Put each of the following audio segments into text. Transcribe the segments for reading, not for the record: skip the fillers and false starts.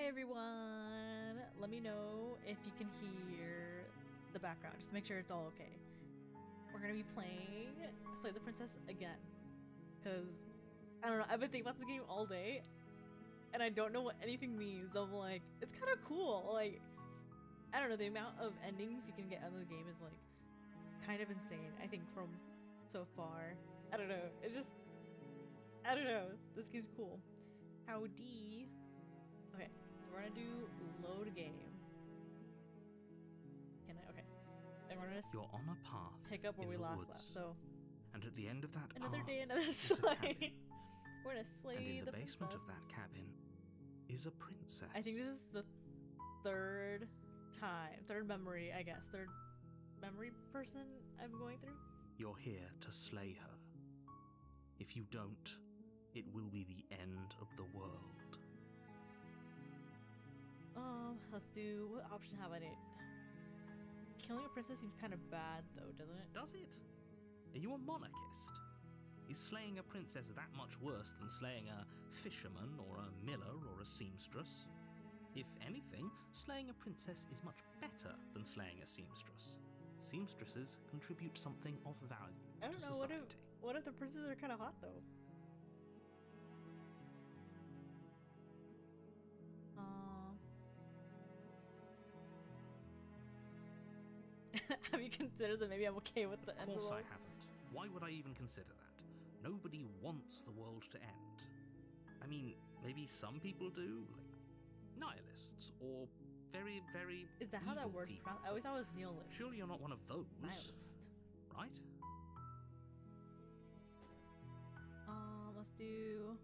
Hi everyone! Let me know if you can hear the background, just make sure it's all okay. We're gonna be playing Slay the Princess again. Cause, I don't know, I've been thinking about this game all day and I don't know what anything means. So I'm like, it's kind of cool. Like, I don't know, the amount of endings you can get out of the game is like kind of insane, I think, from so far. I don't know, it's just, I don't know, this game's cool. Howdy. Okay, so we're gonna do load game. Can I? Okay. And we're gonna You're on a path pick up where we last left. So and at the end of that another path day, another is a slay. cabin. We're gonna slay And in the basement princess. of that cabin is a princess. I think this is the third memory, I guess. Third memory person I'm going through. You're here to slay her. If you don't, it will be the end of the world. Let's do, what option have I need? Killing a princess seems kind of bad though, doesn't it? Does it? Are you a monarchist? Is slaying a princess that much worse than slaying a fisherman or a miller or a seamstress? If anything, slaying a princess is much better than slaying a seamstress. Seamstresses contribute something of value I don't to know, society. what if the princesses are kind of hot though? Have you considered that maybe I'm okay with the end? Of course I haven't. Why would I even consider that? Nobody wants the world to end. I mean, maybe some people do, like nihilists, or very, very Is that how that evil works? people. I always thought it was nihilist. Surely you're not one of those, Nihilist. right? Let's do...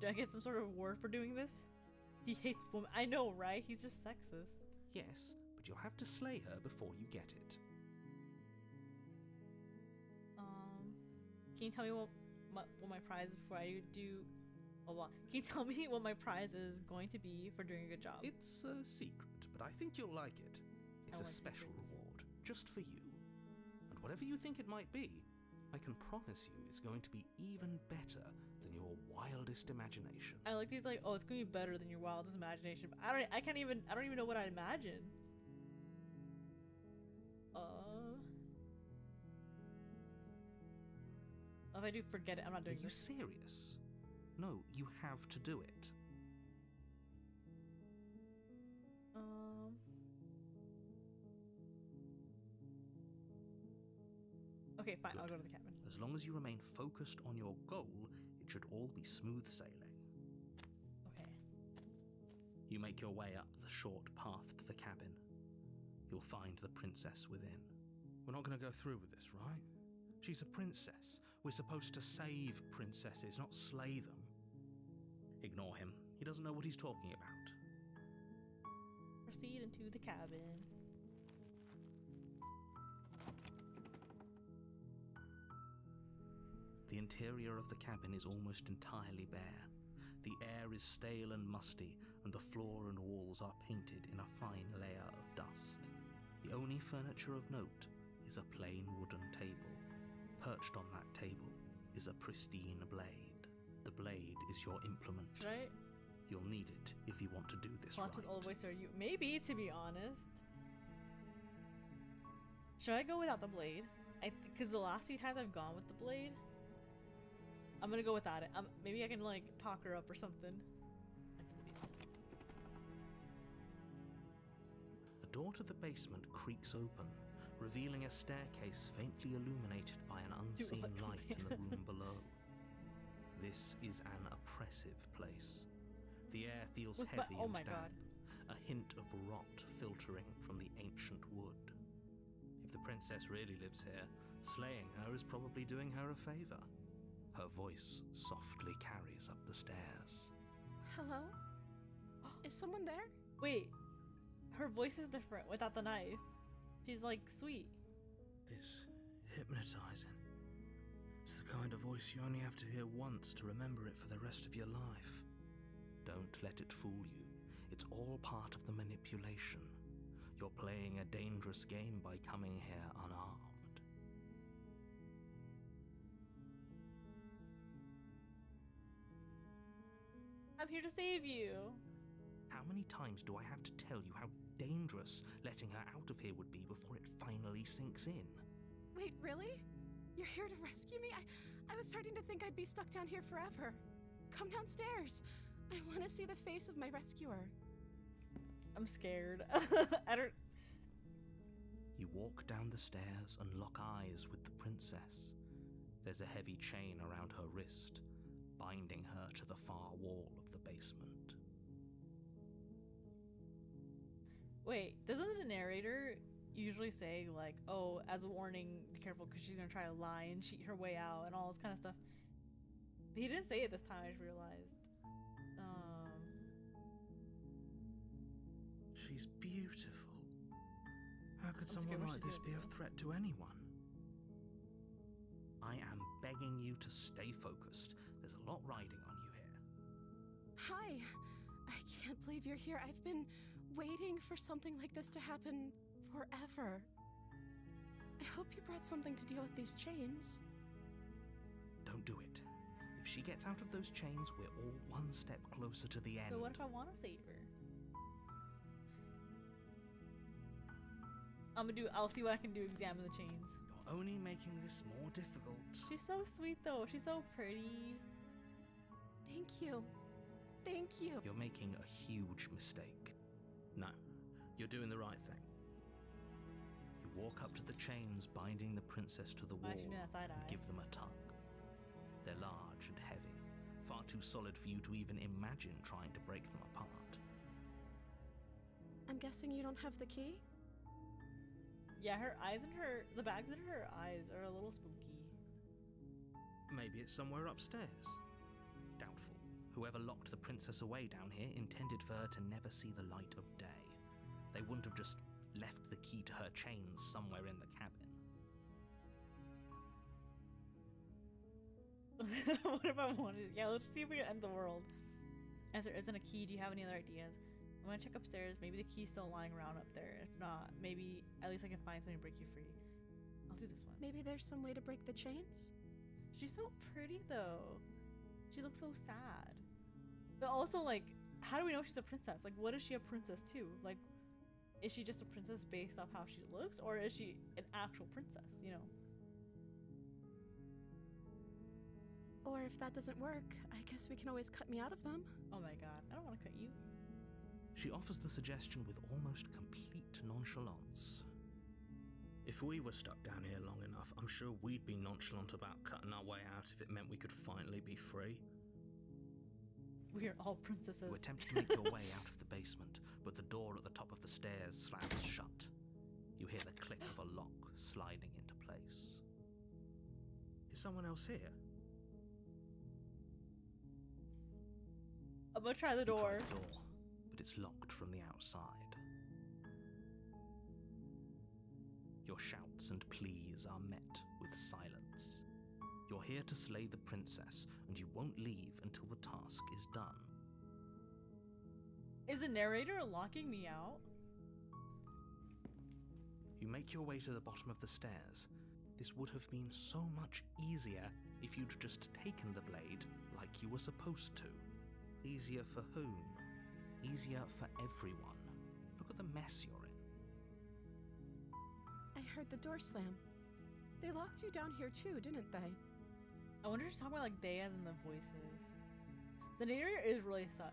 Do I get some sort of award for doing this? He hates women. I know, right? He's just sexist. Yes, but you'll have to slay her before you get it. Can you tell me what my prize is before I do... Hold on. Can you tell me what my prize is going to be for doing a good job? It's a secret, but I think you'll like it. It's a like special secrets. reward, just for you. And whatever you think it might be, I can promise you it's going to be even better than your wildest imagination. I like these, like, oh, it's going to be better than your wildest imagination. But I don't even know what I imagine. If I do forget it, I'm not doing Are you this. serious? No, you have to do it. Okay, fine, Good. I'll go to the cabin. As long as you remain focused on your goal, it should all be smooth sailing. Okay. You make your way up the short path to the cabin. You'll find the princess within. We're not going to go through with this, right? She's a princess. We're supposed to save princesses, not slay them. Ignore him. He doesn't know what he's talking about. Proceed into the cabin. The interior of the cabin is almost entirely bare. The air is stale and musty, and the floor and walls are painted in a fine layer of dust. The only furniture of note is a plain wooden table. Perched on that table is a pristine blade. The blade is your implement. Should I You'll need it if you want to do this plot right. with all the voice or you? Maybe, to be honest. Should I go without the blade? Because the last few times I've gone with the blade, I'm gonna go without it. Maybe I can like talk her up or something. The door to the basement creaks open, revealing a staircase faintly illuminated by an unseen light in the room below. This is an oppressive place. The air feels heavy and damp, a hint of rot filtering from the ancient wood. If the princess really lives here, slaying her is probably doing her a favor. Her voice softly carries up the stairs. Hello? Is someone there? Wait, her voice is different without the knife. She's like sweet. It's hypnotizing. It's the kind of voice you only have to hear once to remember it for the rest of your life. Don't let it fool you. It's all part of the manipulation. You're playing a dangerous game by coming here unarmed. I'm here to save you. How many times do I have to tell you how dangerous letting her out of here would be before it finally sinks in? Wait, really? You're here to rescue me? I was starting to think I'd be stuck down here forever. Come downstairs. I want to see the face of my rescuer. I'm scared. I don't... You walk down the stairs and lock eyes with the princess. There's a heavy chain around her wrist, binding her to the far wall of the basement. Wait, doesn't the narrator usually say, like, oh, as a warning, be careful because she's gonna try to lie and cheat her way out and all this kind of stuff? But he didn't say it this time, I just realized. She's beautiful. How could I'm someone scared what like she's this gonna be do. a threat to anyone? I am begging you to stay focused. There's a lot riding on you here. Hi. I can't believe you're here. I've been waiting for something like this to happen forever. I hope you brought something to deal with these chains. Don't do it. If she gets out of those chains, we're all one step closer to the end. But what if I want to save her? I'll see what I can do, examine the chains. You're only making this more difficult. She's so sweet though, she's so pretty. Thank you. Thank you. You're making a huge mistake. No, you're doing the right thing. You walk up to the chains binding the princess to the Why wall is she doing that side and eye? give them a tug. They're large and heavy, far too solid for you to even imagine trying to break them apart. I'm guessing you don't have the key? Yeah, her eyes and the bags in her eyes are a little spooky. Maybe it's somewhere upstairs. Doubtful. Whoever locked the princess away down here intended for her to never see the light of day. They wouldn't have just left the key to her chains somewhere in the cabin. What if I wanted? Yeah, let's see if we can end the world. If there isn't a key, do you have any other ideas? I'm gonna check upstairs. Maybe the key's still lying around up there. If not, maybe at least I can find something to break you free. I'll do this one. Maybe there's some way to break the chains? She's so pretty though. She looks so sad. But also, like, how do we know she's a princess? Like, what is she a princess to? Like, is she just a princess based off how she looks? Or is she an actual princess, you know? Or if that doesn't work, I guess we can always cut me out of them. Oh my god, I don't want to cut you. She offers the suggestion with almost complete nonchalance. If we were stuck down here long enough, I'm sure we'd be nonchalant about cutting our way out if it meant we could finally be free. We are all princesses. You attempt to make your way out of the basement, but the door at the top of the stairs slams shut. You hear the click of a lock sliding into place. Is someone else here? I'm gonna try the You try door. the door, but it's locked from the outside. Your shouts and pleas are met with silence. You're here to slay the princess, and you won't leave until the task is done. Is the narrator locking me out? You make your way to the bottom of the stairs. This would have been so much easier if you'd just taken the blade like you were supposed to. Easier for whom? Easier for everyone. Look at the mess you're in. I heard the door slam. They locked you down here too, didn't they? I wonder if she's talking about like they as in the voices. The narrator is really sus.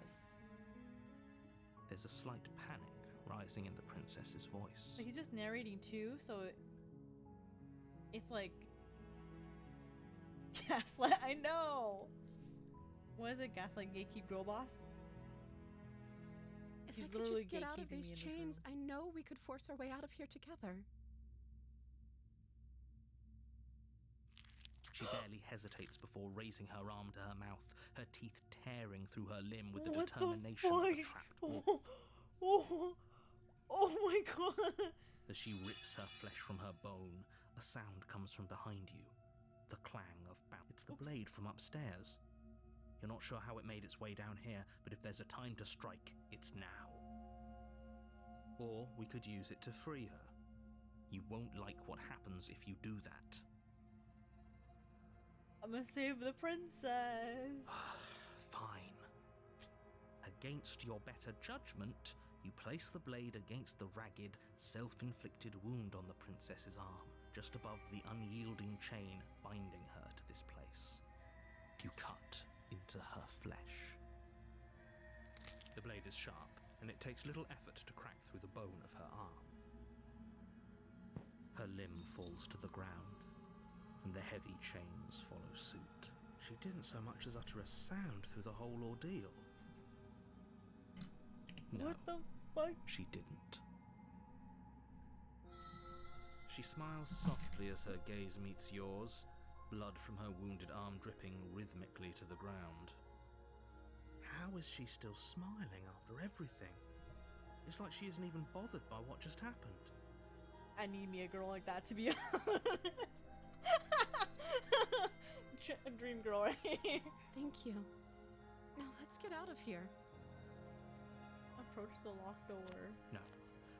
There's a slight panic rising in the princess's voice. Like he's just narrating too, so it's like gaslight. I know. What is it? Gaslight, gatekeep, girl boss. If He's I could literally just get out of gatekeeping these me in this chains, room. I know we could force our way out of here together. She barely hesitates before raising her arm to her mouth, her teeth tearing through her limb with the What determination of a fuck? trapped wolf. Oh my god. As she rips her flesh from her bone, a sound comes from behind you. The clang of It's the blade from upstairs. You're not sure how it made its way down here, but if there's a time to strike, it's now. Or we could use it to free her. You won't like what happens if you do that. I'm gonna save the princess. Fine. against your better judgment, you place the blade against the ragged, self-inflicted wound on the princess's arm, just above the unyielding chain binding her to this place. You cut into her flesh. The blade is sharp, and it takes little effort to crack through the bone of her arm. Her limb falls to the ground, and the heavy chains follow suit. She didn't so much as utter a sound through the whole ordeal. No, What the fuck? she didn't. She smiles softly as her gaze meets yours, blood from her wounded arm dripping rhythmically to the ground. How is she still smiling after everything? It's like she isn't even bothered by what just happened. I need me a girl like that, to be honest. Dream girl right here. Thank you. Now let's get out of here. Approach the locked door. No,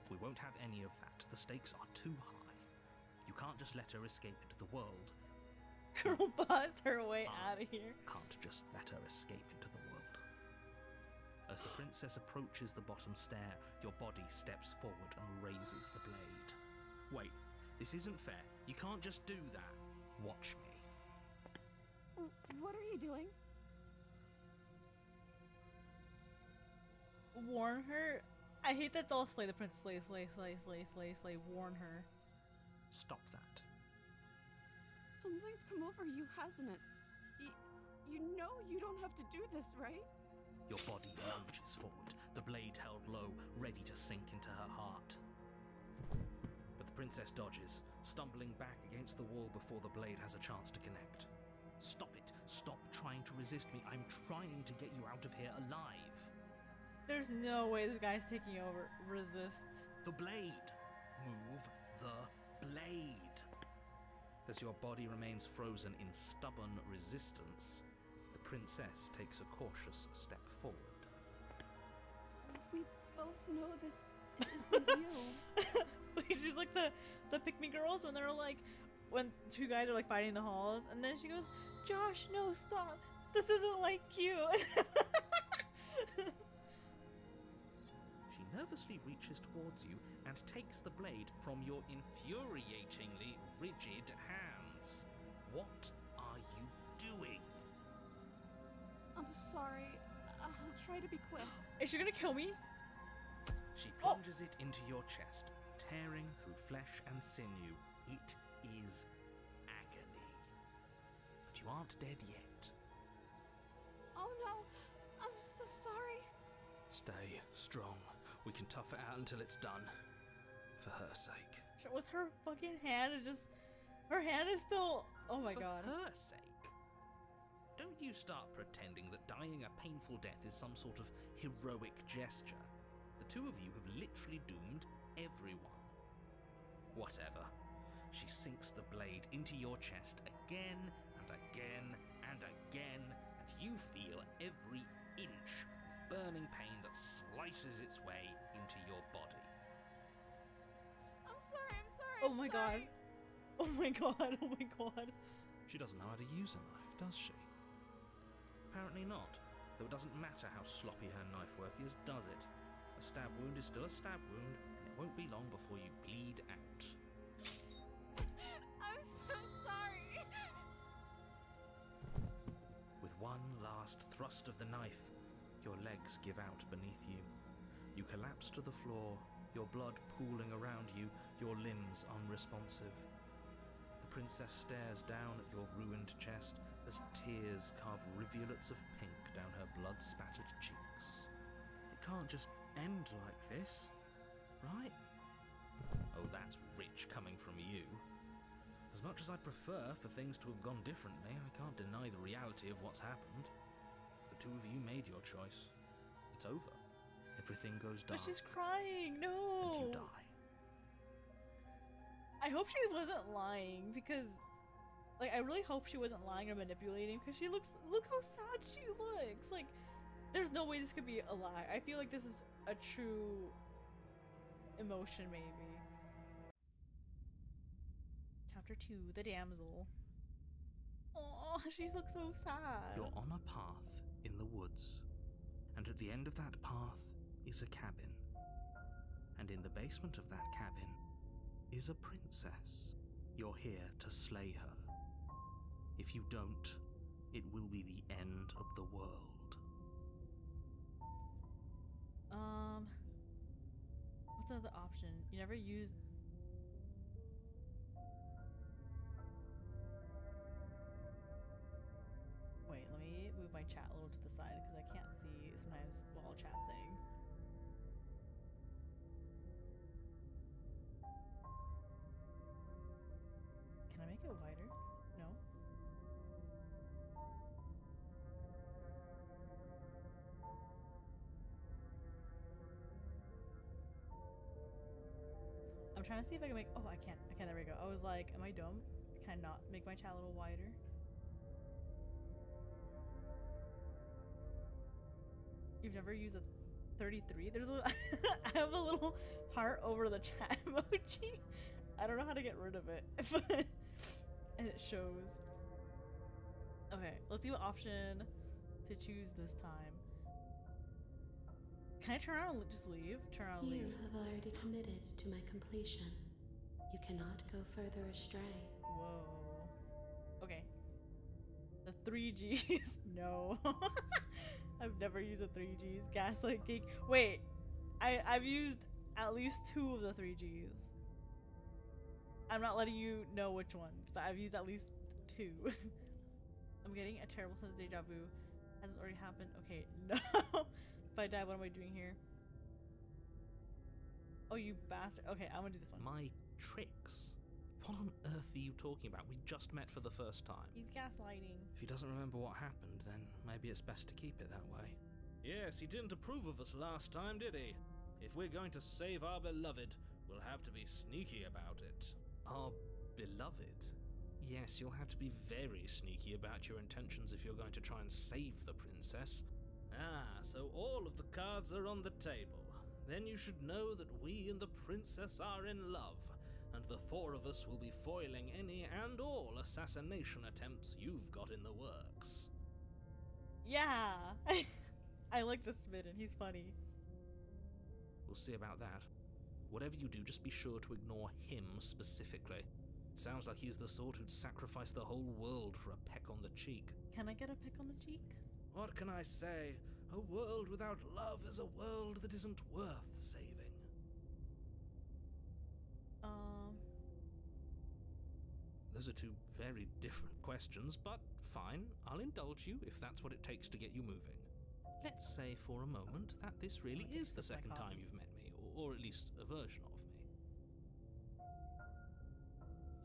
we won't have any of that. The stakes are too high. You can't just let her escape into the world. Girl buzzed her way I out of here. Can't just let her escape into the world. As the princess approaches the bottom stair, your body steps forward and raises the blade. Wait, this isn't fair. You can't just do that. Watch me. What are you doing? Warn her. I hate that it's all slay the princess, slay, slay, slay, slay, slay, slay. Warn her. Stop that. Something's come over you, hasn't it? You know you don't have to do this, right? Your body lunges forward, the blade held low, ready to sink into her heart. But the princess dodges, stumbling back against the wall before the blade has a chance to connect. Stop it! Stop trying to resist me. I'm trying to get you out of here alive. There's no way this guy's taking over. Resist. The blade! Move the blade! As your body remains frozen in stubborn resistance, the princess takes a cautious step forward. We both know this isn't you. Wait, she's like the pick-me girls when they're like, when two guys are like fighting in the halls, and then she goes, Josh, no, stop. This isn't like you. She nervously reaches towards you and takes the blade from your infuriatingly rigid hands. What are you doing? I'm sorry. I'll try to be quick. Is she gonna kill me? She plunges it into your chest, tearing through flesh and sinew. It is agony. But you aren't dead yet. Oh no, I'm so sorry. Stay strong. We can tough it out until it's done. For her sake. With her fucking hand is just, her hand is still, oh my god. For her sake. Don't you start pretending that dying a painful death is some sort of heroic gesture. The two of you have literally doomed everyone. Whatever. She sinks the blade into your chest again and again and again, and you feel every inch of burning pain that slices its way into your body. I'm sorry. Oh my god. Oh my god, oh my god. She doesn't know how to use a knife, does she? Apparently not, though it doesn't matter how sloppy her knife work is, does it? A stab wound is still a stab wound, and it won't be long before you bleed out. I'm so sorry. With one last thrust of the knife, your legs give out beneath you. You collapse to the floor, your blood pooling around you, your limbs unresponsive. The princess stares down at your ruined chest as tears carve rivulets of pink down her blood-spattered cheeks. It can't just end like this, right? Oh, that's rich coming from you. As much as I'd prefer for things to have gone differently, I can't deny the reality of what's happened. The two of you made your choice. It's over. Everything goes dark. But she's crying, And no. you die. I hope she wasn't lying, because, like, I really hope she wasn't lying or manipulating, because she looks, look how sad she looks. Like, there's no way this could be a lie. I feel like this is a true emotion, maybe. Chapter 2, The Damsel. Oh, she looks so sad. You're on a path in the woods. And at the end of that path is a cabin. And in the basement of that cabin is a princess. You're here to slay her. If you don't, it will be the end of the world. What's another option? You never use... Wait, let me move my chat a little to the side because I can't see sometimes while chatting. Can I make it wider? No? I'm trying to see if I can make... Oh, I can't. Okay, there we go. I was like, am I dumb? Can I not make my chat a little wider? You've never used a 33? There's a... I have a little heart over the chat emoji. I don't know how to get rid of it. And it shows. Okay, let's see what option to choose this time. Can I turn around and just leave? Turn around and leave. You have already committed to my completion. You cannot go further astray. Whoa. Okay. The 3Gs. No. I've never used a 3Gs. Gaslight Geek. Wait. I've used at least 2 of the 3Gs. I'm not letting you know which ones, but I've used at least 2. I'm getting a terrible sense of deja vu. Has it already happened? Okay, no. If I die, what am I doing here? Oh, you bastard. Okay, I'm gonna do this one. My tricks? What on earth are you talking about? We just met for the first time. He's gaslighting. If he doesn't remember what happened, then maybe it's best to keep it that way. Yes, he didn't approve of us last time, did he? If we're going to save our beloved, we'll have to be sneaky about it. Our beloved? Yes, you'll have to be very sneaky about your intentions if you're going to try and save the princess. Ah, so all of the cards are on the table. Then you should know that we and the princess are in love, and the 4 of us will be foiling any and all assassination attempts you've got in the works. Yeah! I like the Smitten, he's funny. We'll see about that. Whatever you do, just be sure to ignore him specifically. It sounds like he's the sort who'd sacrifice the whole world for a peck on the cheek. Can I get a pick on the cheek? What can I say? A world without love is a world that isn't worth saving. Those are 2 very different questions, but fine, I'll indulge you if that's what it takes to get you moving. Let's say for a moment that this really is the second time you've met me, or at least a version of me.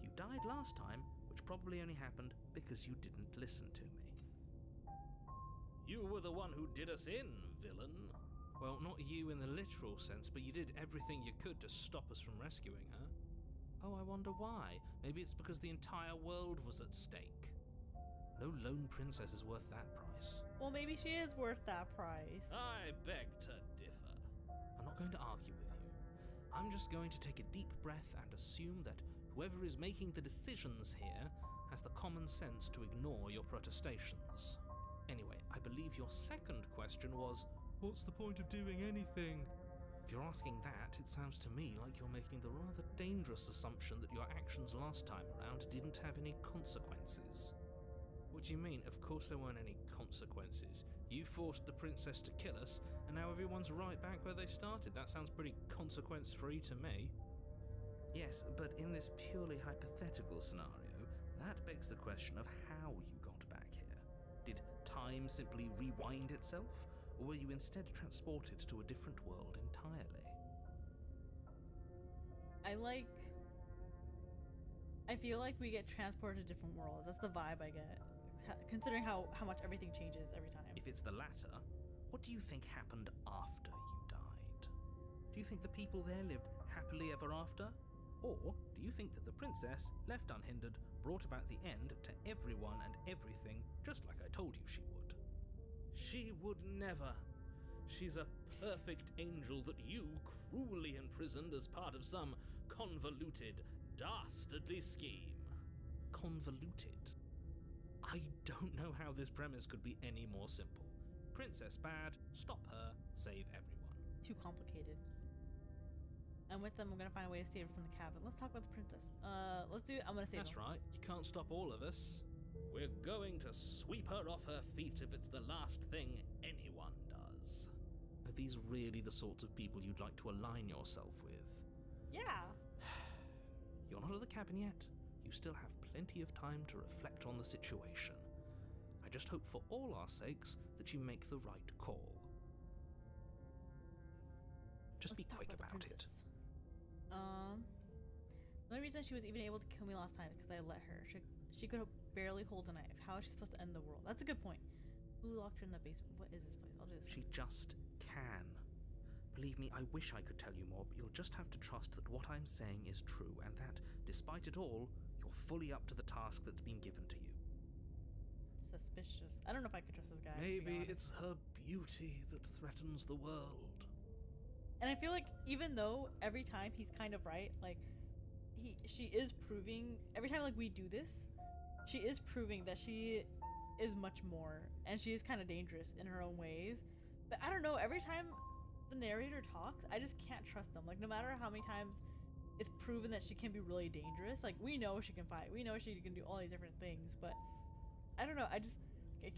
You died last time, which probably only happened because you didn't listen to me. You were the one who did us in, villain. Well, not you in the literal sense, but you did everything you could to stop us from rescuing her. Oh, I wonder why. Maybe it's because the entire world was at stake. No lone princess is worth that price. Well, maybe she is worth that price. I beg to differ. I'm not going to argue with you. I'm just going to take a deep breath and assume that whoever is making the decisions here has the common sense to ignore your protestations. Anyway, I believe your second question was, what's the point of doing anything? If you're asking that, it sounds to me like you're making the rather dangerous assumption that your actions last time around didn't have any consequences. What do you mean? Of course there weren't any consequences. You forced the princess to kill us, and now everyone's right back where they started. That sounds pretty consequence-free to me. Yes, but in this purely hypothetical scenario, that begs the question of how you got back here. Did time simply rewind itself? Or were you instead transported to a different world entirely? I feel like we get transported to different worlds. That's the vibe I get. Considering how much everything changes every time. If it's the latter, what do you think happened after you died? Do you think the people there lived happily ever after? Or do you think that the princess, left unhindered, brought about the end to everyone and everything, just like I told you she would? She would never. She's a perfect angel that you cruelly imprisoned as part of some convoluted, dastardly scheme. Convoluted? I don't know how this premise could be any more simple. princess bad, stop her, save everyone. Too complicated. And with them, I'm gonna find a way to save her from the cabin. Let's talk about the princess. Let's do. I'm gonna save That's her. right, you can't stop all of us. We're going to sweep her off her feet if it's the last thing anyone does. Are these really the sorts of people you'd like to align yourself with? Yeah. You're not at the cabin yet. You still have plenty of time to reflect on the situation. I just hope for all our sakes that you make the right call. Just Let's be talk quick the about it. princess. The only reason she was even able to kill me last time is because I let her. She could barely hold a knife. How is she supposed to end the world? That's a good point. Who locked her in the basement? What is this place? I'll do this. She just can. Believe me, I wish I could tell you more, but you'll just have to trust that what I'm saying is true, and that, despite it all, you're fully up to the task that's been given to you. Suspicious. I don't know if I could trust this guy. to be Maybe honest. it's her beauty that threatens the world. And I feel like even though every time he's kind of right, like she is proving every time like we do this, she is proving that she is much more, and she is kind of dangerous in her own ways. But I don't know, every time the narrator talks, I just can't trust them. Like no matter how many times it's proven that she can be really dangerous, like we know she can fight, we know she can do all these different things, but I don't know, I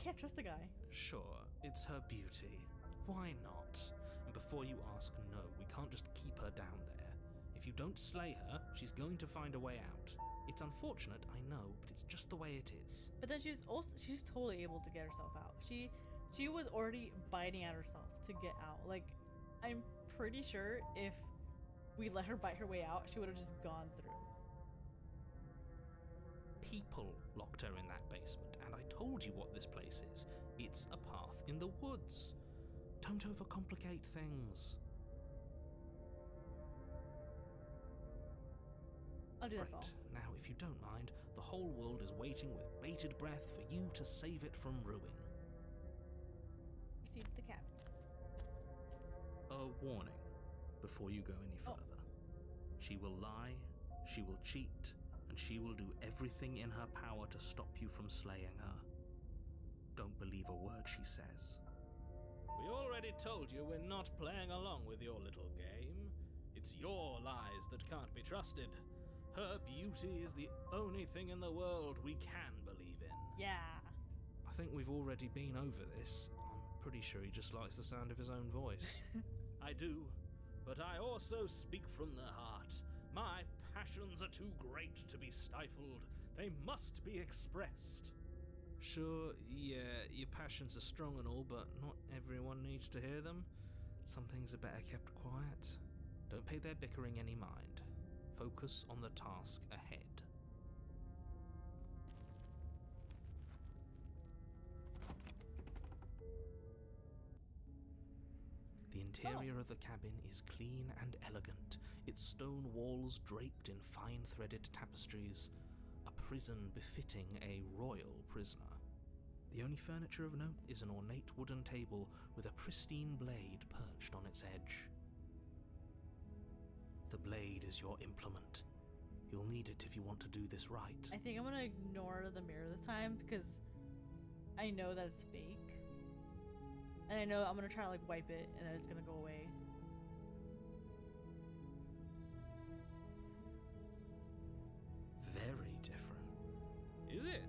can't trust the guy. Sure, it's her beauty. Why not? And before you ask, no, we can't just keep her down there. If you don't slay her, she's going to find a way out. It's unfortunate, I know, but it's just the way it is. But then she's totally able to get herself out. She was already biting at herself to get out. Like I'm pretty sure if we let her bite her way out, she would have just gone through. People locked her in that basement, and I told you what this place is. It's a path in the woods. Don't overcomplicate things. I'll do Great. that all. Now, if you don't mind, the whole world is waiting with bated breath for you to save it from ruin. Proceed to the cabin. A warning before you go any Oh. further. She will lie, she will cheat, and she will do everything in her power to stop you from slaying her. Don't believe a word she says. We already told you we're not playing along with your little game. It's your lies that can't be trusted. Her beauty is the only thing in the world we can believe in. Yeah. I think we've already been over this. I'm pretty sure he just likes the sound of his own voice. I do, but I also speak from the heart. My passions are too great to be stifled. They must be expressed. Sure, yeah, your passions are strong and all, but not everyone needs to hear them. Some things are better kept quiet. Don't pay their bickering any mind. Focus on the task ahead. The interior of the cabin is clean and elegant, its stone walls draped in fine threaded tapestries, a prison befitting a royal prisoner. The only furniture of note is an ornate wooden table with a pristine blade perched on its edge. The blade is your implement. You'll need it if you want to do this right. I think I'm gonna ignore the mirror this time because I know that it's fake. And I know I'm gonna try to like wipe it and then it's gonna go away. Very different. Is it?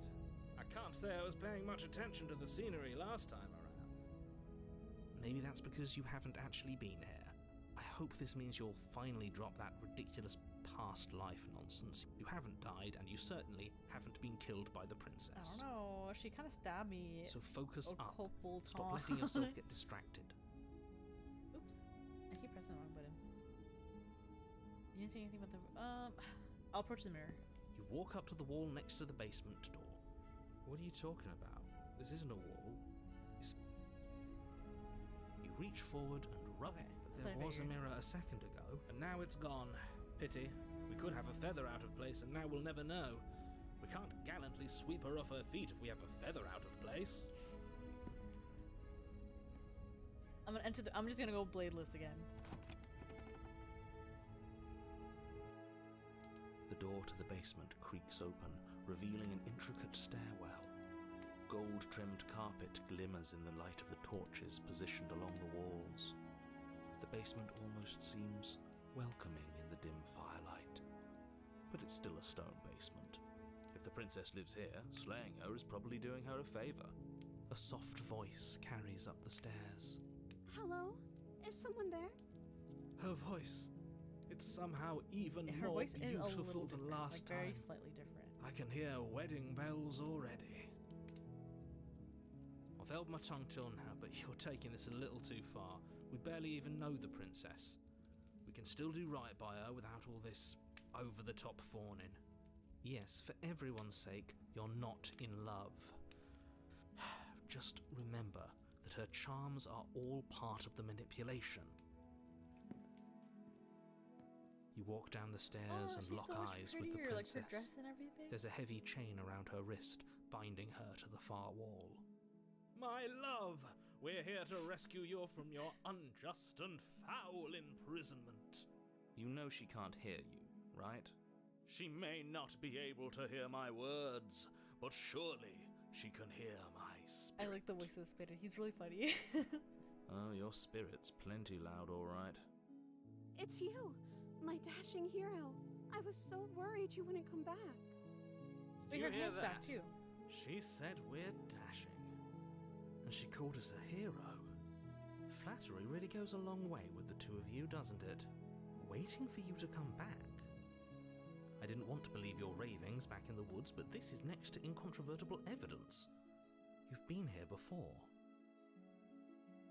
I can't say I was paying much attention to the scenery last time around. Maybe that's because you haven't actually been here. I hope this means you'll finally drop that ridiculous past life nonsense. You haven't died, and you certainly haven't been killed by the princess. I don't know. She kind of stabbed me. So focus up. Couple Stop letting yourself get distracted. Oops. I keep pressing the wrong button. You didn't say anything about the... I'll approach the mirror. You walk up to the wall next to the basement door. What are you talking about? This isn't a wall. You reach forward and rub Okay, it, that's but there what I was a figured. mirror a second ago. And now it's gone. Pity. We could have a feather out of place, and now we'll never know. We can't gallantly sweep her off her feet if we have a feather out of place. I'm gonna enter the... I'm just gonna go bladeless again. The door to the basement creaks open, revealing an intricate stairwell. gold-trimmed carpet glimmers in the light of the torches positioned along the walls. The basement almost seems welcoming in the dim firelight. But it's still a stone basement. If the princess lives here, slaying her is probably doing her a favor. A soft voice carries up the stairs. Hello? Is someone there? Her voice, it's somehow even Her more voice is a little beautiful than different, last like very time. slightly different. I can hear wedding bells already. I've held my tongue till now, but you're taking this a little too far. We barely even know the princess. We can still do right by her without all this over-the-top fawning. Yes, for everyone's sake, you're not in love. Just remember that her charms are all part of the manipulation. You walk down the stairs and she's lock so much eyes with the prettier, like princess. her dress and everything. There's a heavy chain around her wrist, binding her to the far wall. My love, we're here to rescue you from your unjust and foul imprisonment. You know she can't hear you, right? She may not be able to hear my words, but surely she can hear my spirit. I like the voice of the spirit. He's really funny. Oh, your spirit's plenty loud, all right. It's you, my dashing hero. I was so worried you wouldn't come back. But Did her you hear hand's back that? too. She said we're dashing. And she called us a hero. Flattery really goes a long way with the two of you, doesn't it? Waiting for you to come back. I didn't want to believe your ravings back in the woods, but this is next to incontrovertible evidence. You've been here before.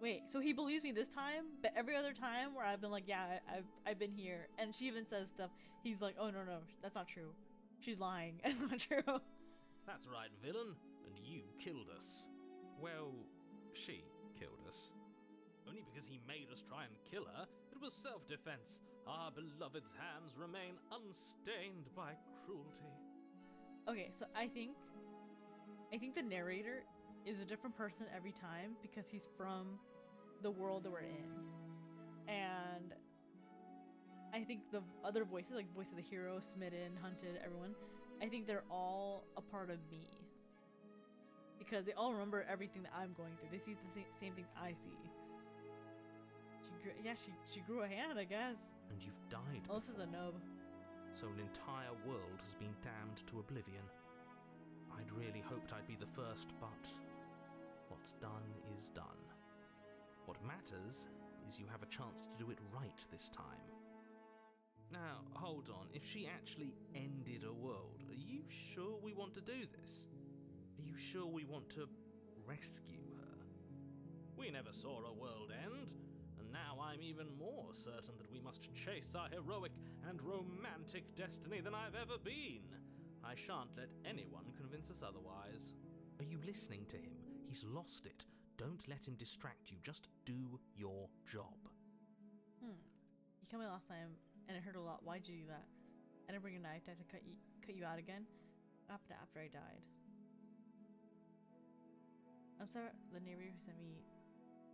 Wait, so he believes me this time, but every other time where I've been like, yeah, I've been here, and she even says stuff, he's like, oh no, that's not true. She's lying. It's not true. That's right, villain, and you killed us. Well, she killed us. Only because he made us try and kill her. It was self-defense. Our beloved's hands remain unstained by cruelty. Okay, so I think the narrator is a different person every time because he's from the world that we're in. And I think the other voices, like voice of the hero, smitten, hunted, everyone, I think they're all a part of me. Because they all remember everything that I'm going through. They see the same things I see. She grew a hand, I guess. And you've died Oh, this is a before. nub. So an entire world has been damned to oblivion. I'd really hoped I'd be the first, but what's done is done. What matters is you have a chance to do it right this time. Now, hold on. If she actually ended a world, are you sure we want to do this? Are you sure we want to rescue her? We never saw a world end, and now I'm even more certain that we must chase our heroic and romantic destiny than I've ever been. I shan't let anyone convince us otherwise. Are you listening to him? He's lost it. Don't let him distract you. Just do your job. You killed me last time, and it hurt a lot. Why'd you do that? I didn't bring a knife to have to cut you out again. What happened after I died? I'm sorry. The narrator who sent me.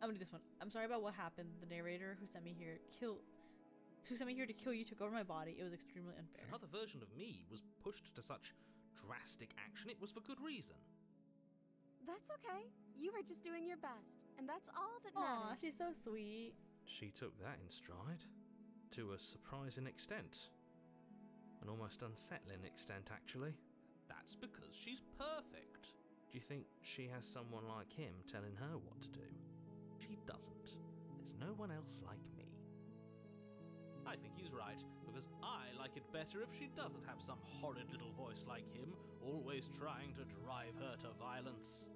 I'm gonna do this one. I'm sorry about what happened. The narrator who sent me here to kill you took over my body. It was extremely unfair. If another version of me was pushed to such drastic action, it was for good reason. That's okay. You were just doing your best, and that's all that Aw, matters. she's so sweet. She took that in stride. To a surprising extent. An almost unsettling extent, actually. That's because she's perfect. Do you think she has someone like him telling her what to do? She doesn't. There's no one else like me. I think he's right, because I like it better if she doesn't have some horrid little voice like him, always trying to drive her to violence.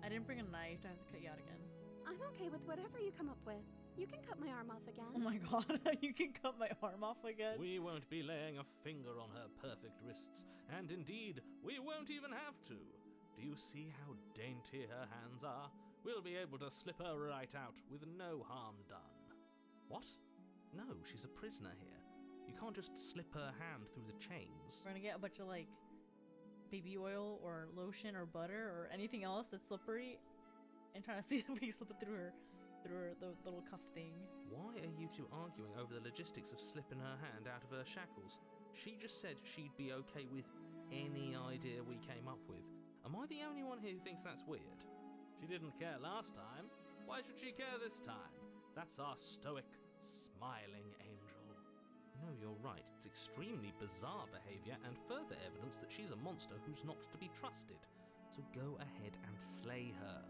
I didn't bring a knife to have to cut you out again. I'm okay with whatever you come up with. You can cut my arm off again. Oh my god, you can cut my arm off again. We won't be laying a finger on her perfect wrists, and indeed, we won't even have to. Do you see how dainty her hands are? We'll be able to slip her right out with no harm done. What? No, she's a prisoner here. You can't just slip her hand through the chains. We're gonna get a bunch of like baby oil or lotion or butter or anything else that's slippery and trying to see if we can slip it through the little cuff thing. Why are you two arguing over the logistics of slipping her hand out of her shackles? She just said she'd be okay with any idea we came up with. Am I the only one here who thinks that's weird? She didn't care last time. Why should she care this time? That's our stoic, smiling angel. No, you're right. It's extremely bizarre behaviour and further evidence that she's a monster who's not to be trusted. So go ahead and slay her.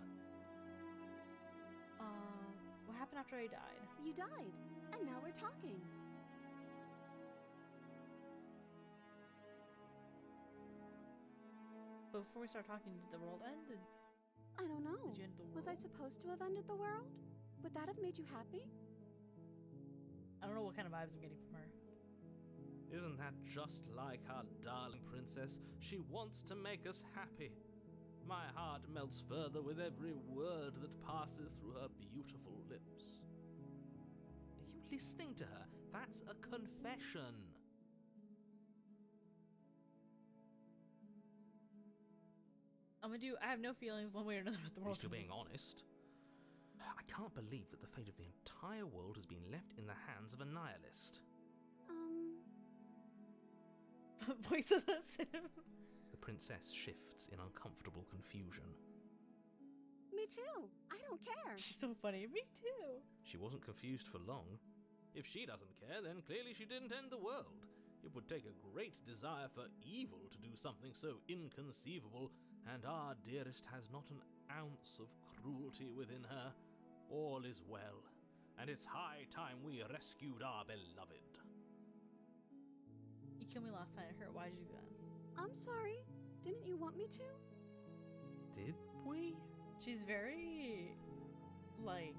What happened after I died? You died, and now we're talking. But before we start talking, did the world end? I don't know. Did you end the world? Was I supposed to have ended the world? Would that have made you happy? I don't know what kind of vibes I'm getting from her. Isn't that just like our darling princess? She wants to make us happy. My heart melts further with every word that passes through her beautiful lips. Are you listening to her? That's a confession. I have no feelings one way or another about the At world. least you're being honest. I can't believe that the fate of the entire world has been left in the hands of a nihilist. Voice of the sim. The princess shifts in uncomfortable confusion. Me too. I don't care. She's so funny. Me too. She wasn't confused for long. If she doesn't care, then clearly she didn't end the world. It would take a great desire for evil to do something so inconceivable, and our dearest has not an ounce of cruelty within her. All is well, and it's high time we rescued our beloved. You killed me last time. It hurt. Why'd you do that? I'm sorry. Didn't you want me to? Did we? She's very, like,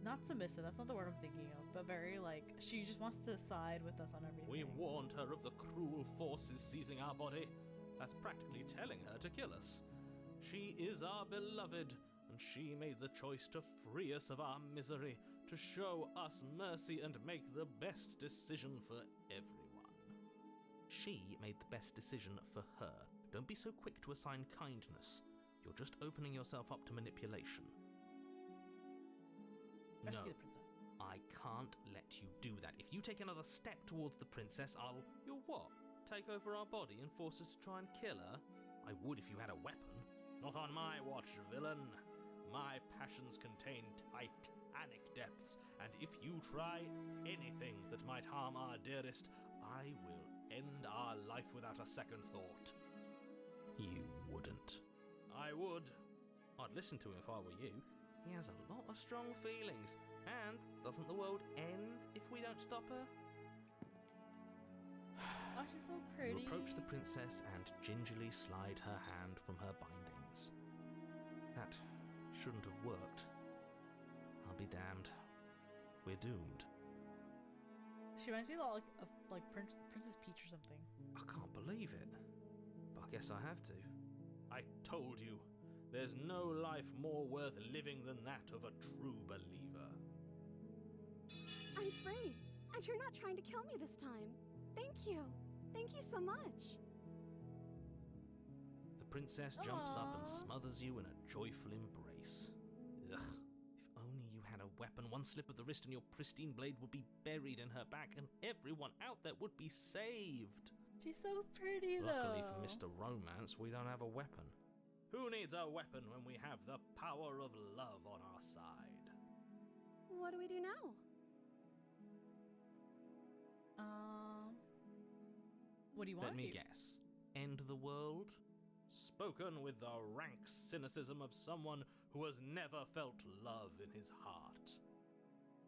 not submissive. That's not the word I'm thinking of. But very, like, she just wants to side with us on everything. We warned her of the cruel forces seizing our body. That's practically telling her to kill us. She is our beloved, and she made the choice to free us of our misery, to show us mercy and make the best decision for everyone. She made the best decision for her. Don't be so quick to assign kindness. You're just opening yourself up to manipulation. Rescue No, the princess. I can't let you do that. If you take another step towards the princess, I'll... You'll what? Take over our body and force us to try and kill her? I would if you had a weapon. Not on my watch, villain. My passions contain titanic depths, and if you try anything that might harm our dearest, I will end our life without a second thought. You wouldn't. I would. I'd listen to him if I were you. He has a lot of strong feelings. And doesn't the world end if we don't stop her? Oh, she's so pretty. You approach the princess and gingerly slide her hand from her bindings. That shouldn't have worked. I'll be damned. We're doomed. She reminds me a lot of Princess Peach or something. I can't believe it. But I guess I have to. I told you, there's no life more worth living than that of a true believer. I'm free, and you're not trying to kill me this time. Thank you. Thank you so much. The princess jumps up and Aww. smothers you in a joyful embrace. Ugh. If only you had a weapon, one slip of the wrist and your pristine blade would be buried in her back and everyone out there would be saved. She's so pretty, though. Luckily for Mr. Romance, we don't have a weapon. Who needs a weapon when we have the power of love on our side? What do we do now? What do you want Let to me do? guess. End the world? Spoken with the rank cynicism of someone who has never felt love in his heart.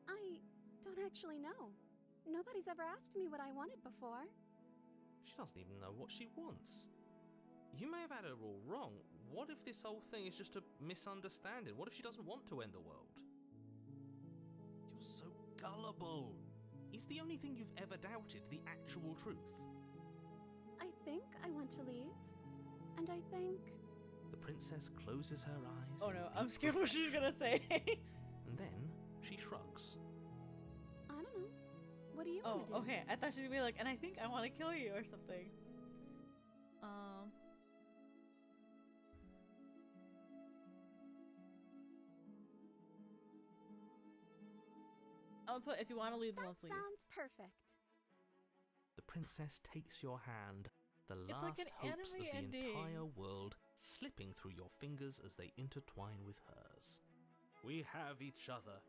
I don't actually know. Nobody's ever asked me what I wanted before. She doesn't even know what she wants. You may have had her all wrong. What if this whole thing is just a misunderstanding? What if she doesn't want to end the world? You're so gullible. Is the only thing you've ever doubted the actual truth? I think I want to leave. And I think... The princess closes her eyes. Oh in no, deep I'm scared what she's gonna say. And then she shrugs. I don't know. What do you Oh, want to do? okay. I thought she'd be like, and I think I want to kill you or something. I'll put if you want to leave, then That let's leave. sounds perfect. The princess takes your hand the It's like last an hopes of anime the ending. entire world slipping through your fingers as they intertwine with hers. We have each other.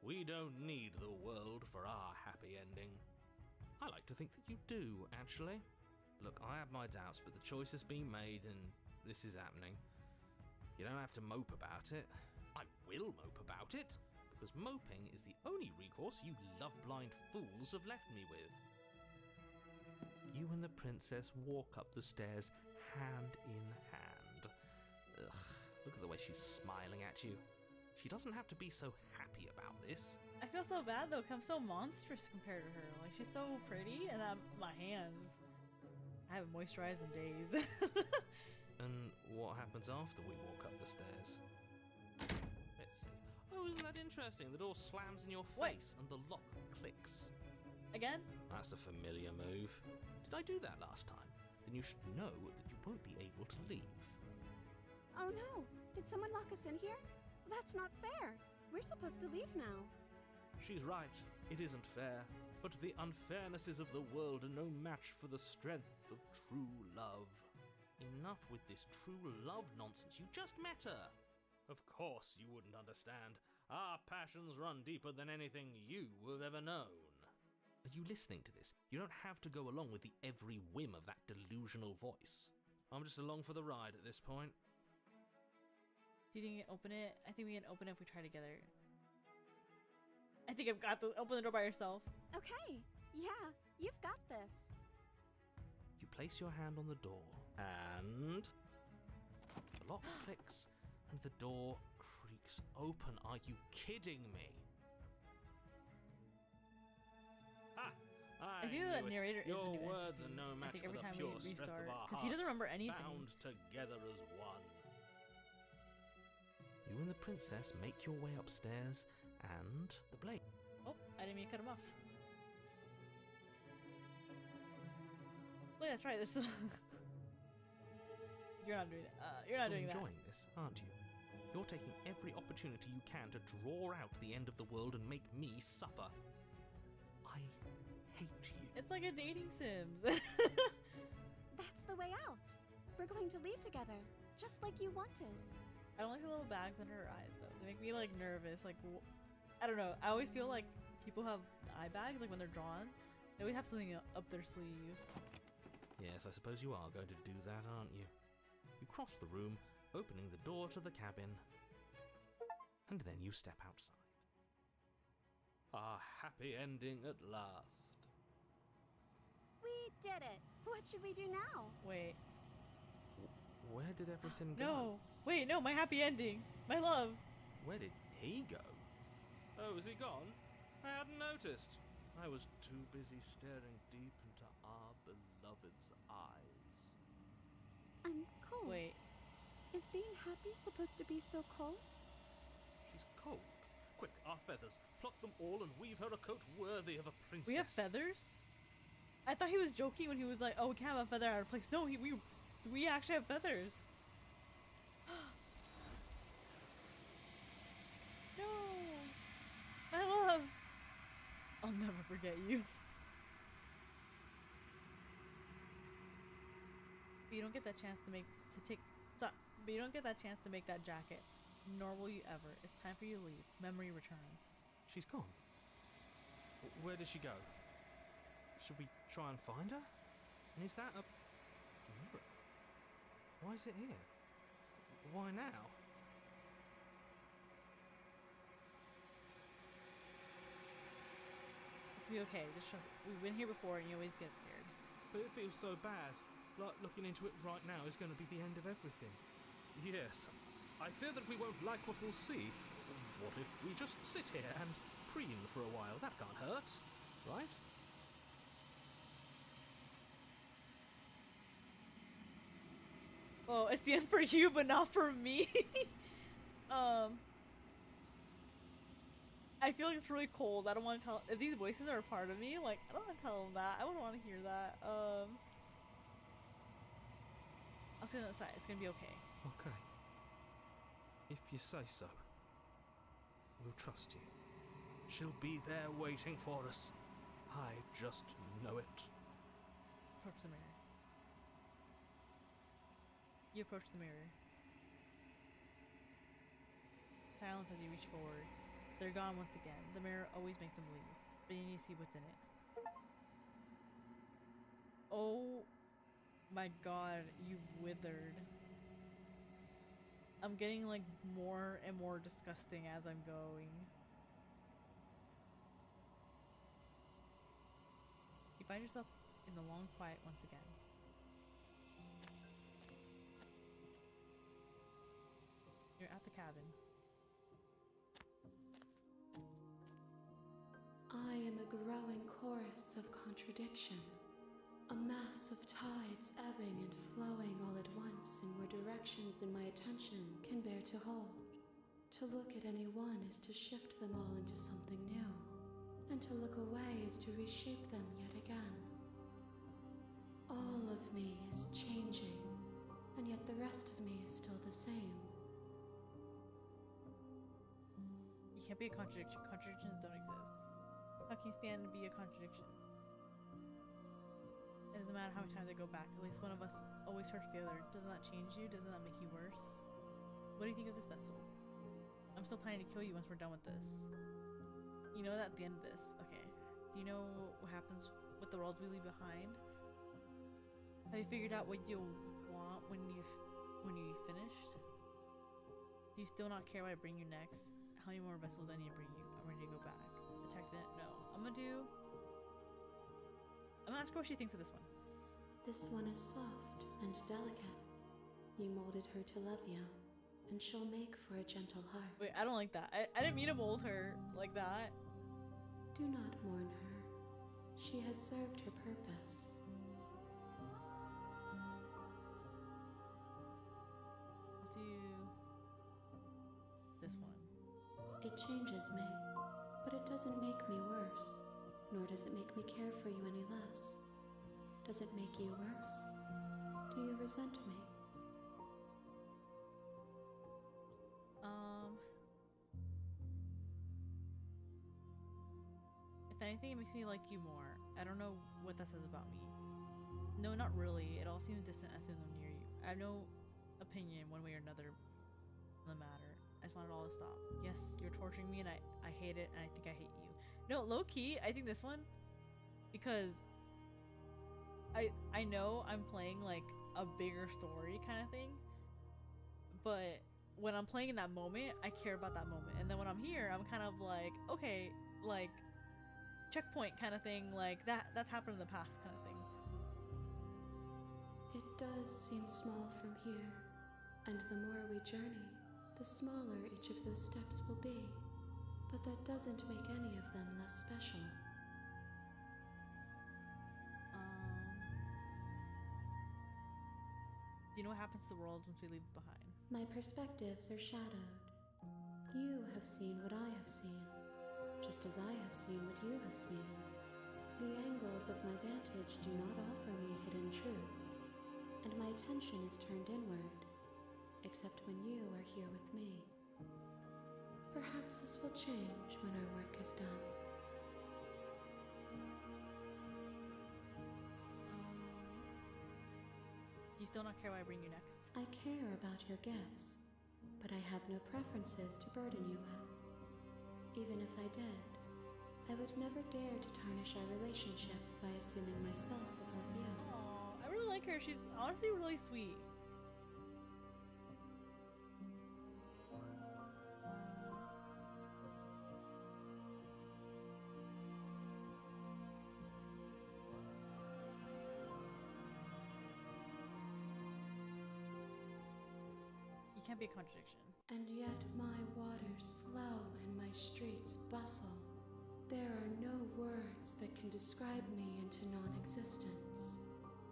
We don't need the world for our happy ending. I like to think that you do, actually. Look, I have my doubts, but the choice has been made and this is happening. You don't have to mope about it. I will mope about it, because moping is the only recourse you love-blind fools have left me with. You and the princess walk up the stairs hand in hand. Ugh, look at the way she's smiling at you. She doesn't have to be so happy about this. I feel so bad though, 'cause I'm so monstrous compared to her. Like, she's so pretty, and my hands, I haven't moisturized in days. And what happens after we walk up the stairs? Let's see. Oh, isn't that interesting? The door slams in your What? face and the lock clicks. Again? That's a familiar move. Did I do that last time? Then you should know that you won't be able to leave. Oh no! Did someone lock us in here? That's not fair! We're supposed to leave now. She's right. It isn't fair. But the unfairnesses of the world are no match for the strength of true love. Enough with this true love nonsense. You just met her. Of course you wouldn't understand. Our passions run deeper than anything you have ever known. Are you listening to this? You don't have to go along with the every whim of that delusional voice. I'm just along for the ride at this point. Do you think you can open it? I think we can open it if we try together. I think I've got to open the door by yourself. Okay, yeah, you've got this. You place your hand on the door, and the lock clicks, and the door creaks open. Are you kidding me? Ha! I think that knew it. narrator is a Your new words entity. are no I match think for every the time we pure strength restart, of our because he doesn't hearts, remember anything. bound together as one. You and the princess make your way upstairs, and the blade. Oh, I didn't mean to cut him off. Wait, that's right. There's still. You're not doing that. You're not doing that. enjoying this, aren't you? You're taking every opportunity you can to draw out the end of the world and make me suffer. I hate you. It's like a dating Sims. That's the way out. We're going to leave together, just like you wanted. I don't like the little bags under her eyes though. They make me like nervous. Like, I don't know. I always feel like people have eye bags, like when they're drawn. They always have something up their sleeve. Yes, I suppose you are going to do that, aren't you? You cross the room, opening the door to the cabin, and then you step outside. Our happy ending at last. We did it. What should we do now? Wait. Where did everything go? No. Wait, no. My happy ending. My love. Where did he go? Oh, is he gone? I hadn't noticed. I was too busy staring deep into our beloved's eyes. I'm cold. Wait. Is being happy supposed to be so cold? She's cold. Quick, our feathers. Pluck them all and weave her a coat worthy of a princess. We have feathers? I thought he was joking when he was like, "Oh, we can't have a feather out of place." No, we actually have feathers. No, my love. I'll never forget you. But you don't get that chance to But you don't get that chance to make that jacket. Nor will you ever. It's time for you to leave. Memory returns. She's gone. Where did she go? Should we try and find her? And is that a mirror? Why is it here? Why now? It's gonna be okay. Just trust. We've been here before, and you always get scared. But it feels so bad. Like looking into it right now is going to be the end of everything. Yes, I fear that we won't like what we'll see. What if we just sit here and preen for a while? That can't hurt, right? Oh, it's the end for you, but not for me. I feel like it's really cold. I don't want to tell if these voices are a part of me. Like, I don't want to tell them that. I wouldn't want to hear that. I'll say on the side. It's gonna be okay. Okay. If you say so. We'll trust you. She'll be there waiting for us. I just know it. Approach the mirror. You approach the mirror. Silence as you reach forward. They're gone once again. The mirror always makes them leave, but you need to see what's in it. Oh my god, you've withered. I'm getting like more and more disgusting as I'm going. You find yourself in the long quiet once again. You're at the cabin. I am a growing chorus of contradiction. A mass of tides ebbing and flowing all at once in more directions than my attention can bear to hold. To look at any one is to shift them all into something new, and to look away is to reshape them yet again. All of me is changing, and yet the rest of me is still the same. You can't be a contradiction. Contradictions don't exist. How can you stand to be a contradiction? It doesn't matter how many times I go back. At least one of us always hurts the other. Doesn't that change you? Doesn't that make you worse? What do you think of this vessel? I'm still planning to kill you once we're done with this. You know that at the end of this, okay. Do you know what happens with the worlds we leave behind? Have you figured out what you'll want when you've finished? Do you still not care what I bring you next? How many more vessels I need to bring you? I'm ready to go back. Attack that? No. I'm gonna ask her what she thinks of this one. This one is soft and delicate. You molded her to love you, and she'll make for a gentle heart. Wait, I don't like that. I didn't mean to mold her like that. Do not mourn her. She has served her purpose. I'll do this one. It changes me, but it doesn't make me worse, nor does it make me care for you any less. Does it make you worse? Do you resent me? If anything, it makes me like you more. I don't know what that says about me. No, not really. It all seems distant as soon as I'm near you. I have no opinion one way or another on the matter. I just want it all to stop. Yes, you're torturing me and I hate it and I think I hate you. No, low key, I think this one, because I know I'm playing like a bigger story kind of thing, but when I'm playing in that moment, I care about that moment. And then when I'm here, I'm kind of like, okay, like checkpoint kind of thing, like that's happened in the past kind of thing. It does seem small from here, and the more we journey, the smaller each of those steps will be. But that doesn't make any of them less special. Do you know what happens to the world once we leave it behind? My perspectives are shadowed. You have seen what I have seen, just as I have seen what you have seen. The angles of my vantage do not offer me hidden truths, and my attention is turned inward, except when you are here with me. Perhaps this will change when our work is done. Do you still not care what I bring you next? I care about your gifts, but I have no preferences to burden you with. Even if I did, I would never dare to tarnish our relationship by assuming myself above you. Aww, I really like her. She's honestly really sweet. You can't be a contradiction. And yet my waters flow and my streets bustle. There are no words that can describe me into non-existence.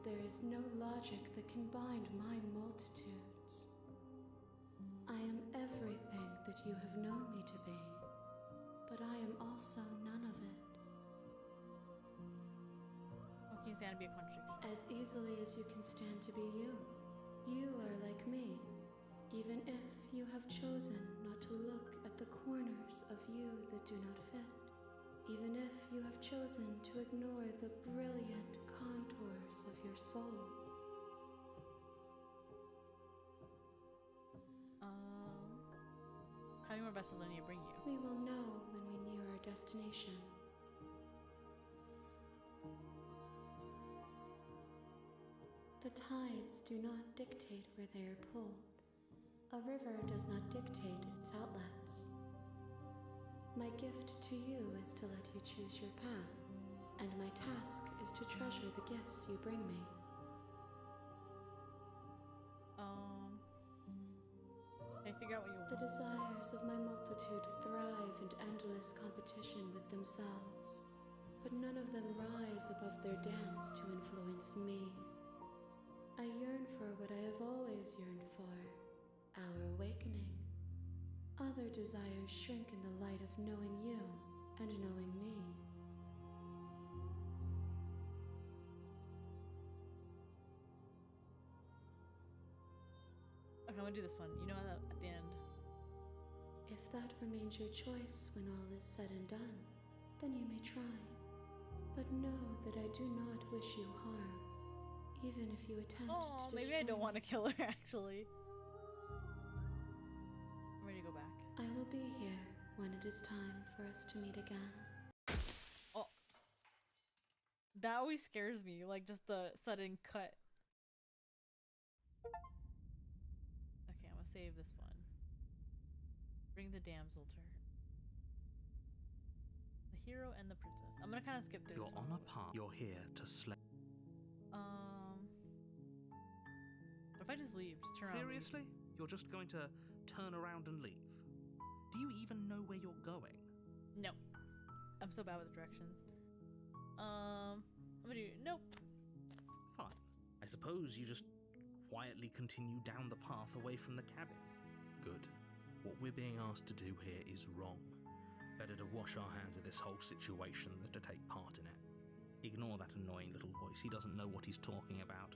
There is no logic that can bind my multitudes. I am everything that you have known me to be, but I am also none of it. How can you stand to be a contradiction? As easily as you can stand to be you. You are like me, even if you have chosen not to look at the corners of you that do not fit. Even if you have chosen to ignore the brilliant contours of your soul. more vessels I need to bring you? We will know when we near our destination. The tides do not dictate where they are pulled. A river does not dictate its outlets. My gift to you is to let you choose your path, and my task is to treasure the gifts you bring me. Can I figure out what you want? The desires of my multitude thrive in endless competition with themselves, but none of them rise above their dance to influence me. I yearn for what I have always yearned for, our awakening. Other desires shrink in the light of knowing you and knowing me. Okay, I'm gonna do this one. You know, at the end. If that remains your choice when all is said and done, then you may try. But know that I do not wish you harm, even if you attempt Oh, to maybe destroy I don't me. want to kill her, actually. I'm ready to go back. I will be here when it is time for us to meet again. Oh. That always scares me, like just the sudden cut. Okay, I'm gonna save this one. Bring the damsel to her. The hero and the princess. I'm gonna kind of skip through You're this on one. a path. You're here to slay. What if I just leave? Just turn around and leave? Seriously? You're just going to turn around and leave? Do you even know where you're going? No. I'm so bad with directions. I'm gonna do nope. Fine. I suppose you just quietly continue down the path away from the cabin. Good. What we're being asked to do here is wrong. Better to wash our hands of this whole situation than to take part in it. Ignore that annoying little voice. He doesn't know what he's talking about.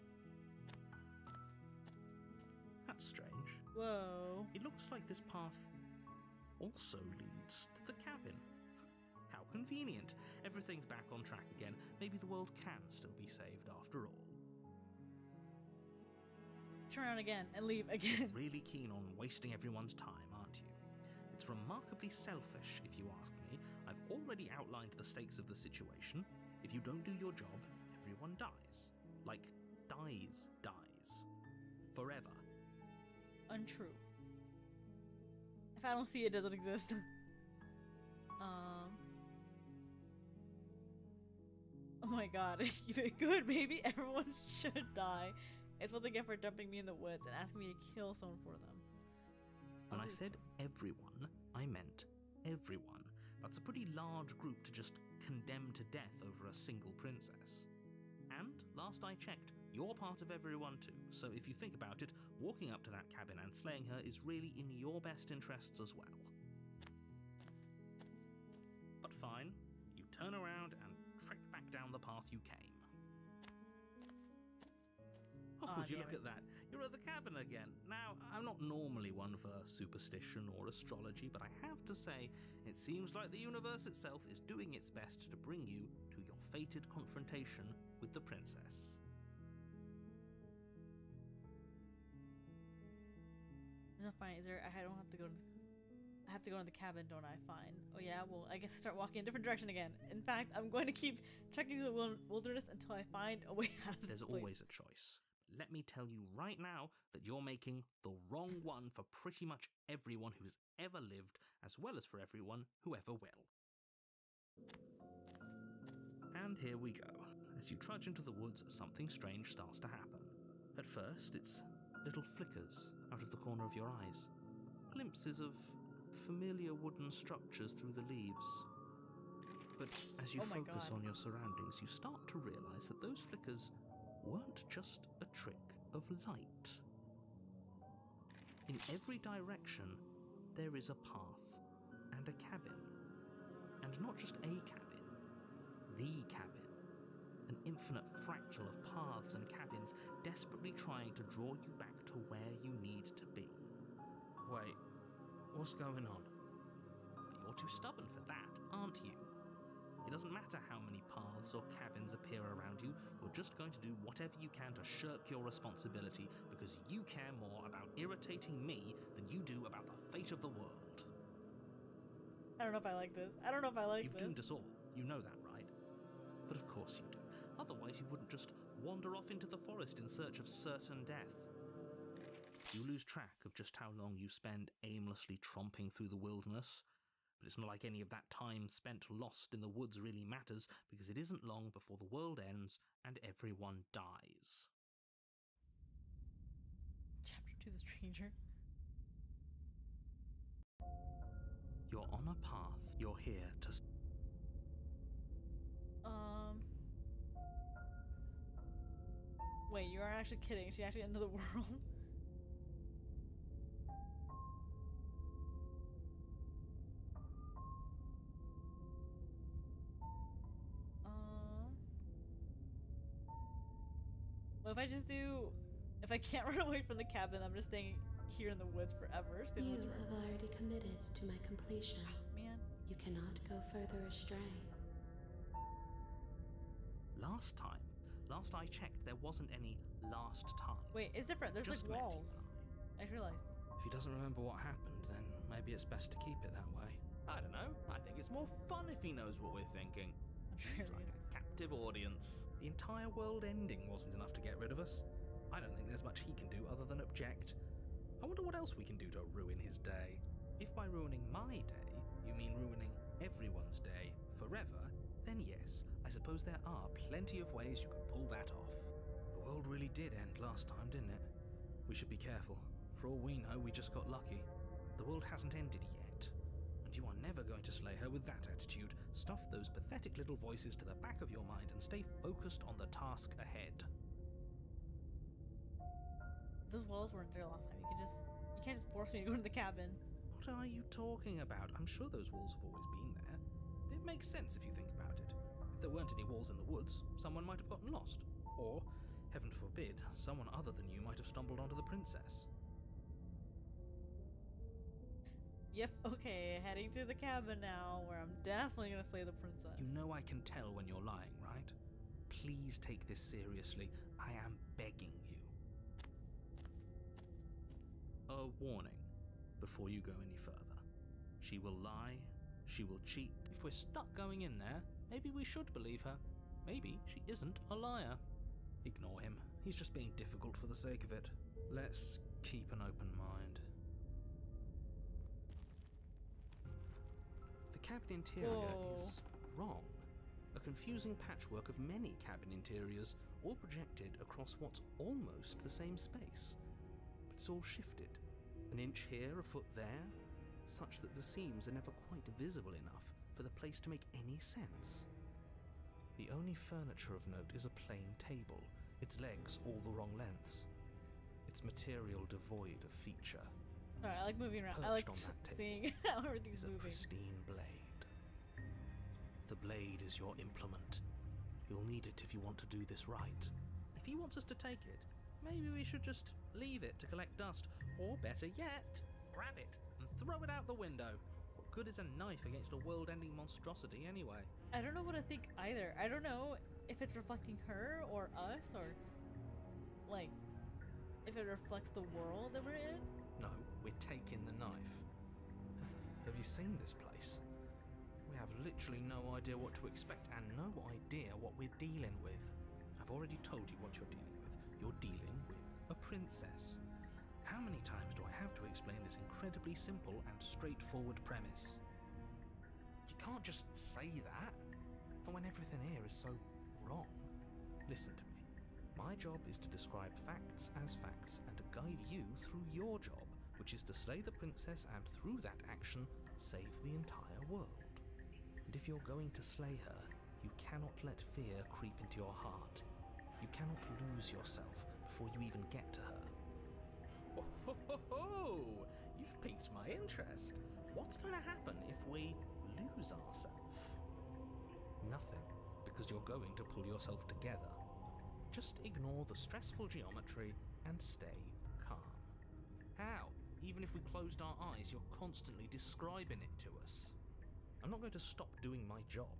That's strange. Whoa. It looks like this path also leads to the cabin. How convenient. Everything's back on track again. Maybe the world can still be saved after all. Turn around again and leave again. Really keen on wasting everyone's time, aren't you? It's remarkably selfish, if you ask me. I've already outlined the stakes of the situation. If you don't do your job, everyone dies. Like, dies. Forever. Untrue. If I don't see it, it doesn't exist. Oh my god. If it could, maybe everyone should die. It's what they get for dumping me in the woods and asking me to kill someone for them. When I said everyone, I meant everyone. That's a pretty large group to just condemn to death over a single princess. And, last I checked, you're part of everyone too, so if you think about it, walking up to that cabin and slaying her is really in your best interests as well. But fine, you turn around and trek back down the path you came. Oh, Aw, would you damn look it. at that? You're at the cabin again. Now, I'm not normally one for superstition or astrology, but I have to say, it seems like the universe itself is doing its best to bring you to your fated confrontation with the princess. There's no fine. Is there? I don't have to go. I have to go in the cabin, don't I? Fine. Oh yeah. Well, I guess I start walking in a different direction again. In fact, I'm going to keep trekking through the wilderness until I find a way out of this There's place. always a choice. Let me tell you right now that you're making the wrong one for pretty much everyone who's ever lived, as well as for everyone who ever will. And here we go. As you trudge into the woods, something strange starts to happen. At first, it's little flickers out of the corner of your eyes. Glimpses of familiar wooden structures through the leaves. But as you Oh my focus God. on your surroundings, you start to realize that those flickers weren't just a trick of light. In every direction, there is a path and a cabin. And not just a cabin, the cabin. An infinite fractal of paths and cabins desperately trying to draw you back to where you need to be. Wait, what's going on? You're too stubborn for that, aren't you? It doesn't matter how many paths or cabins appear around you, you're just going to do whatever you can to shirk your responsibility because you care more about irritating me than you do about the fate of the world. I don't know if I like this. I don't know if I like You've this. doomed us all. You know that, right? But of course you do. Otherwise you wouldn't just wander off into the forest in search of certain death. You lose track of just how long you spend aimlessly tromping through the wilderness. But it's not like any of that time spent lost in the woods really matters, because it isn't long before the world ends and everyone dies. Chapter 2, The Stranger. You're on a path. You're here to... Wait, you are actually kidding. She actually ended the world? What if I just do... If I can't run away from the cabin, I'm just staying here in the woods forever. Stay in the You woods forever. have already committed to my completion. Man. You cannot go further astray. Last I checked, there wasn't any last time. Wait, it's different. There's Just like met walls. you. I just realized. If he doesn't remember what happened, then maybe it's best to keep it that way. I don't know. I think it's more fun if he knows what we're thinking. He's like a captive audience. The entire world ending wasn't enough to get rid of us. I don't think there's much he can do other than object. I wonder what else we can do to ruin his day. If by ruining my day, you mean ruining everyone's day forever, then yes, I suppose there are plenty of ways you could pull that off. The world really did end last time, didn't it? We should be careful. For all we know, we just got lucky. The world hasn't ended yet. And you are never going to slay her with that attitude. Stuff those pathetic little voices to the back of your mind and stay focused on the task ahead. Those walls weren't there last time. You can't just force me to go into the cabin. What are you talking about? I'm sure those walls have always been there. It makes sense if you think about it. If there weren't any walls in the woods, someone might have gotten lost. Or, heaven forbid, someone other than you might have stumbled onto the princess. Yep, okay, heading to the cabin now, where I'm definitely gonna slay the princess. You know I can tell when you're lying, right? Please take this seriously. I am begging you. A warning before you go any further. She will lie, she will cheat. If we're stuck going in there, maybe we should believe her. Maybe she isn't a liar. Ignore him. He's just being difficult for the sake of it. Let's keep an open mind. The cabin interior is wrong. A confusing patchwork of many cabin interiors, all projected across what's almost the same space. But it's all shifted. An inch here, a foot there, such that the seams are never quite visible enough for the place to make any sense. The only furniture of note is a plain table, its legs all the wrong lengths, its material devoid of feature. Alright, I like moving around. I like seeing how everything's Is a moving. pristine blade. The blade is your implement. You'll need it if you want to do this right. If he wants us to take it, maybe we should just leave it to collect dust, or better yet, grab it and throw it out the window. What good is a knife against a world-ending monstrosity anyway? I don't know what to think either. I don't know if it's reflecting her or us, or like if it reflects the world that we're in. No, we're taking the knife. Have you seen this place? We have literally no idea what to expect and no idea what we're dealing with. I've already told you what you're dealing with. You're dealing with a princess. How many times do I have to explain this incredibly simple and straightforward premise? You can't just say that. And when everything here is so wrong. Listen to me. My job is to describe facts as facts and to guide you through your job, which is to slay the princess and through that action, save the entire world. And if you're going to slay her, you cannot let fear creep into your heart. You cannot lose yourself before you even get to her. Oh, ho, ho, ho! You've piqued my interest. What's going to happen if we lose ourselves? Nothing, because you're going to pull yourself together. Just ignore the stressful geometry and stay calm. How? Even if we closed our eyes, you're constantly describing it to us. I'm not going to stop doing my job,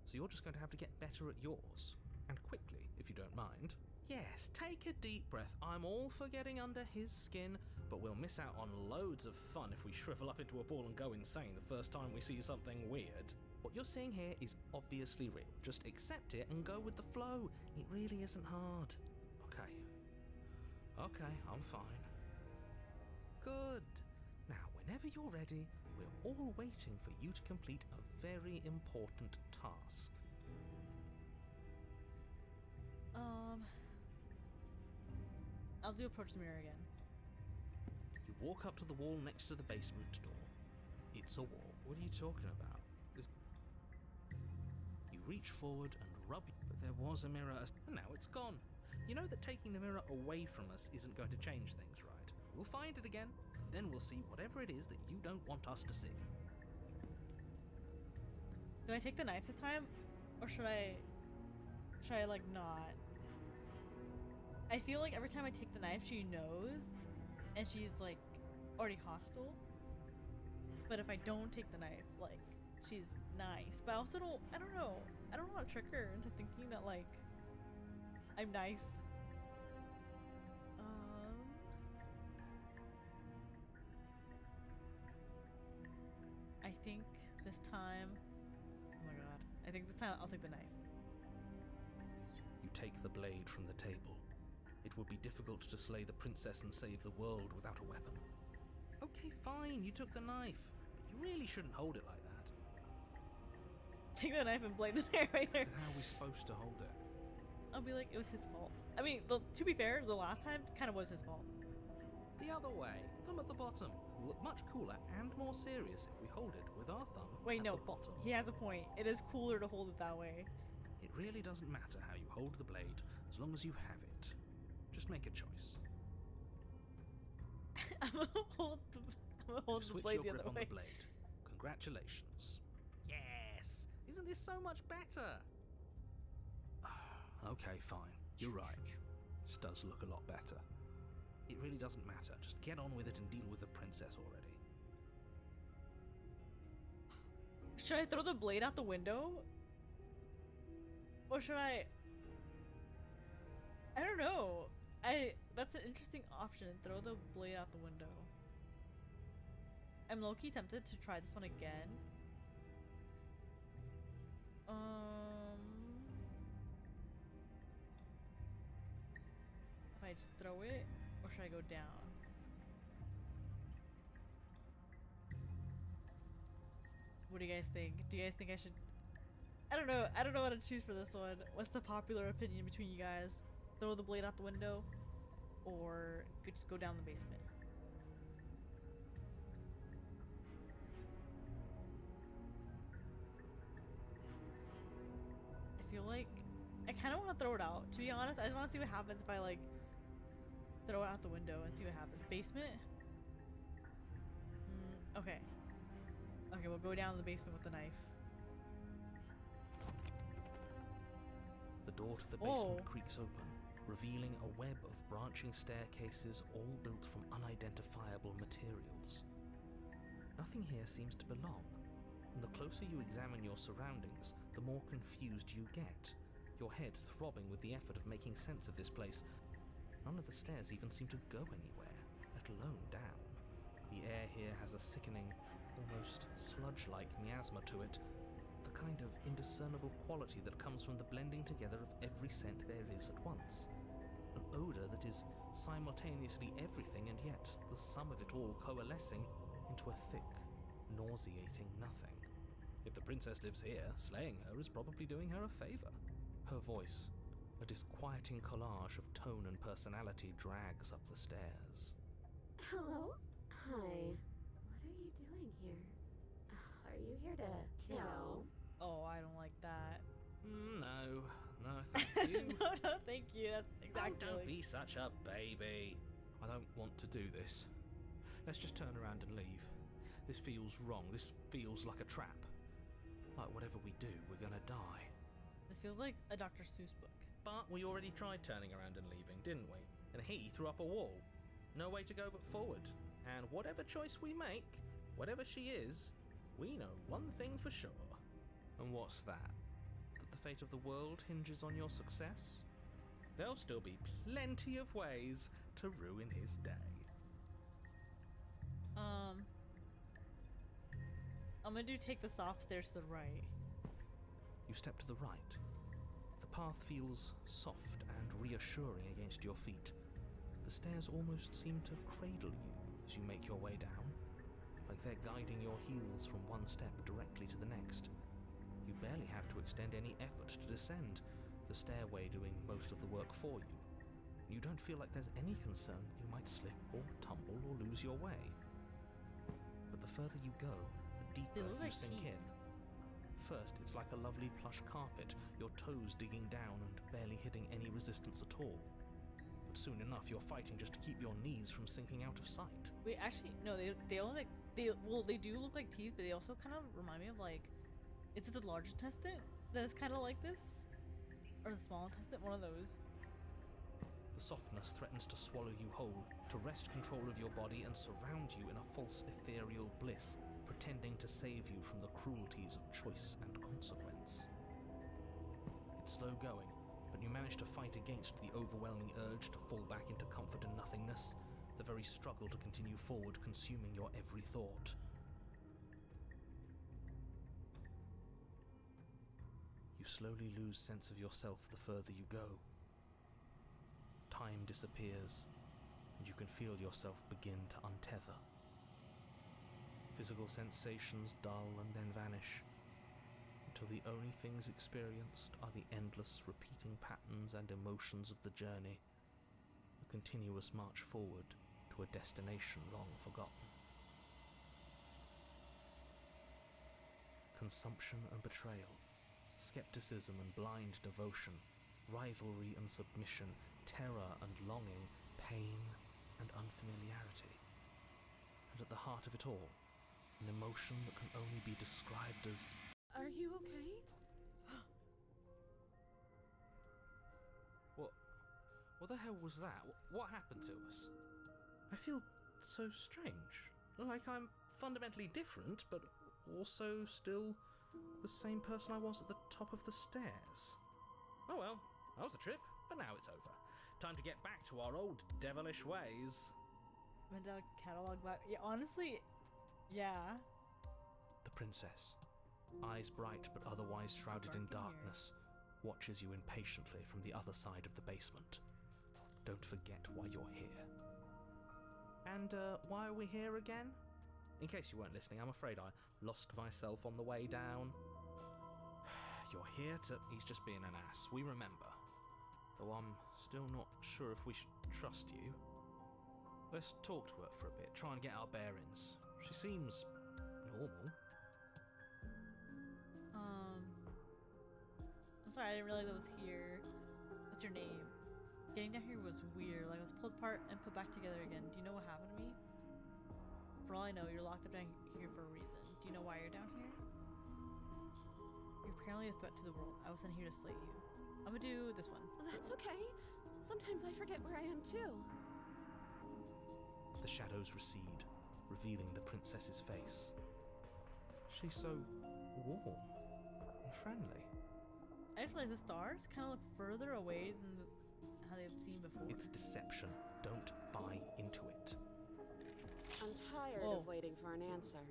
so you're just going to have to get better at yours. And quickly, if you don't mind. Yes, take a deep breath. I'm all for getting under his skin, but we'll miss out on loads of fun if we shrivel up into a ball and go insane the first time we see something weird. What you're seeing here is obviously real. Just accept it and go with the flow. It really isn't hard. Okay, I'm fine. Good. Now, whenever you're ready, we're all waiting for you to complete a very important task. I'll do approach the mirror again. You walk up to the wall next to the basement door. It's a wall. What are you talking about? You reach forward and rub, but there was a mirror, and now it's gone. You know that taking the mirror away from us isn't going to change things, right? We'll find it again, then we'll see whatever it is that you don't want us to see. Do I take the knife this time? Or should I like not? I feel like every time I take the knife, she knows, and she's like already hostile. But if I don't take the knife, like she's nice. But I also I don't know how to trick her into thinking that like I'm nice. I think this time, oh my god, I think this time I'll take the knife. You take the blade from the table. It would be difficult to slay the princess and save the world without a weapon. Okay, fine, you took the knife, but you really shouldn't hold it like that. Take the knife and blade the narrator. Then how are we supposed to hold it? I'll be like, it was his fault. I mean, to be fair, the last time kind of was his fault. The other way, thumb at the bottom, will look much cooler and more serious if we hold it with our thumb at the bottom. He has a point. It is cooler to hold it that way. It really doesn't matter how you hold the blade, as long as you have it. Just make a choice. I'm gonna hold the Switch blade your the grip other on way. the blade. Congratulations. Yes! Isn't this so much better? Okay, fine. You're right. This does look a lot better. It really doesn't matter. Just get on with it and deal with the princess already. Should I throw the blade out the window? Or should I don't know. That's an interesting option. Throw the blade out the window. I'm low-key tempted to try this one again. If I just throw it, or should I go down? What do you guys think? Do you guys think I should? I don't know. I don't know what to choose for this one. What's the popular opinion between you guys? Throw the blade out the window, or just go down the basement? I feel like I kind of want to throw it out, to be honest. I just want to see what happens if I like throw it out the window and see what happens. Basement? Okay. Okay, we'll go down the basement with the knife. The door to the basement creaks open, revealing a web of branching staircases all built from unidentifiable materials. Nothing here seems to belong, and the closer you examine your surroundings, the more confused you get, your head throbbing with the effort of making sense of this place. None of the stairs even seem to go anywhere, let alone down. The air here has a sickening, almost sludge-like miasma to it, the kind of indiscernible quality that comes from the blending together of every scent there is at once. An odor that is simultaneously everything and yet the sum of it all coalescing into a thick, nauseating nothing. If the princess lives here, slaying her is probably doing her a favor. Her voice, a disquieting collage of tone and personality, drags up the stairs. Hello? Hi. What are you doing here? Are you here to kill? Oh, I don't like that. No, thank you. No, thank you. That's exactly. Oh, don't be such a baby. I don't want to do this. Let's just turn around and leave. This feels wrong. This feels like a trap. Like whatever we do, we're gonna die. This feels like a Dr. Seuss book. But we already tried turning around and leaving, didn't we? And he threw up a wall. No way to go but forward. And whatever choice we make, whatever she is, we know one thing for sure. And what's that? That the fate of the world hinges on your success? there'll still be plenty of ways to ruin his day. I'm gonna take the soft stairs to the right. You step to the right. The path feels soft and reassuring against your feet. The stairs almost seem to cradle you as you make your way down, like they're guiding your heels from one step directly to the next. You barely have to extend any effort to descend, the stairway doing most of the work for you. You don't feel like there's any concern you might slip or tumble or lose your way. But the further you go, the deeper you sink in. First, it's like a lovely plush carpet, your toes digging down and barely hitting any resistance at all. But soon enough, you're fighting just to keep your knees from sinking out of sight. Wait, actually, no, they only they do look like teeth, but they also kind of remind me of like, is it the large intestine that's kind of like this? Or the small intestine, one of those. The softness threatens to swallow you whole, to wrest control of your body and surround you in a false ethereal bliss, pretending to save you from the cruelties of choice and consequence. It's slow going, but you manage to fight against the overwhelming urge to fall back into comfort and nothingness, the very struggle to continue forward consuming your every thought. You slowly lose sense of yourself the further you go. Time disappears, and you can feel yourself begin to untether. Physical sensations dull and then vanish, until the only things experienced are the endless repeating patterns and emotions of the journey, a continuous march forward to a destination long forgotten. Consumption and betrayal, skepticism and blind devotion, rivalry and submission, terror and longing, pain and unfamiliarity. And at the heart of it all, an emotion that can only be described as... Are you okay? What the hell was that? What happened to us? I feel so strange. Like I'm fundamentally different, but also still the same person I was at the top of the stairs. Oh well, that was a trip, but now it's over. Time to get back to our old devilish ways. Mandela catalog back. Yeah, honestly, yeah. The princess, eyes bright but otherwise shrouded in darkness, watches you impatiently from the other side of the basement. Don't forget why you're here. And why are we here again? In case you weren't listening, I'm afraid I lost myself on the way down. You're here to... He's just being an ass, we remember. Though I'm still not sure if we should trust you. Let's talk to her for a bit, try and get our bearings. She seems normal. I'm sorry, I didn't realize I was here. What's your name? Getting down here was weird. Like I was pulled apart and put back together again. Do you know what happened to me? For all I know, you're locked up down here for a reason. Do you know why you're down here? You're apparently a threat to the world. I was sent here to slay you. I'm gonna do this one. That's okay. Sometimes I forget where I am too. The shadows recede, revealing the princess's face. She's so warm and friendly. I just realized the stars kind of look further away than how they've seen before. It's deception. Don't buy into it. I'm tired of waiting for an answer.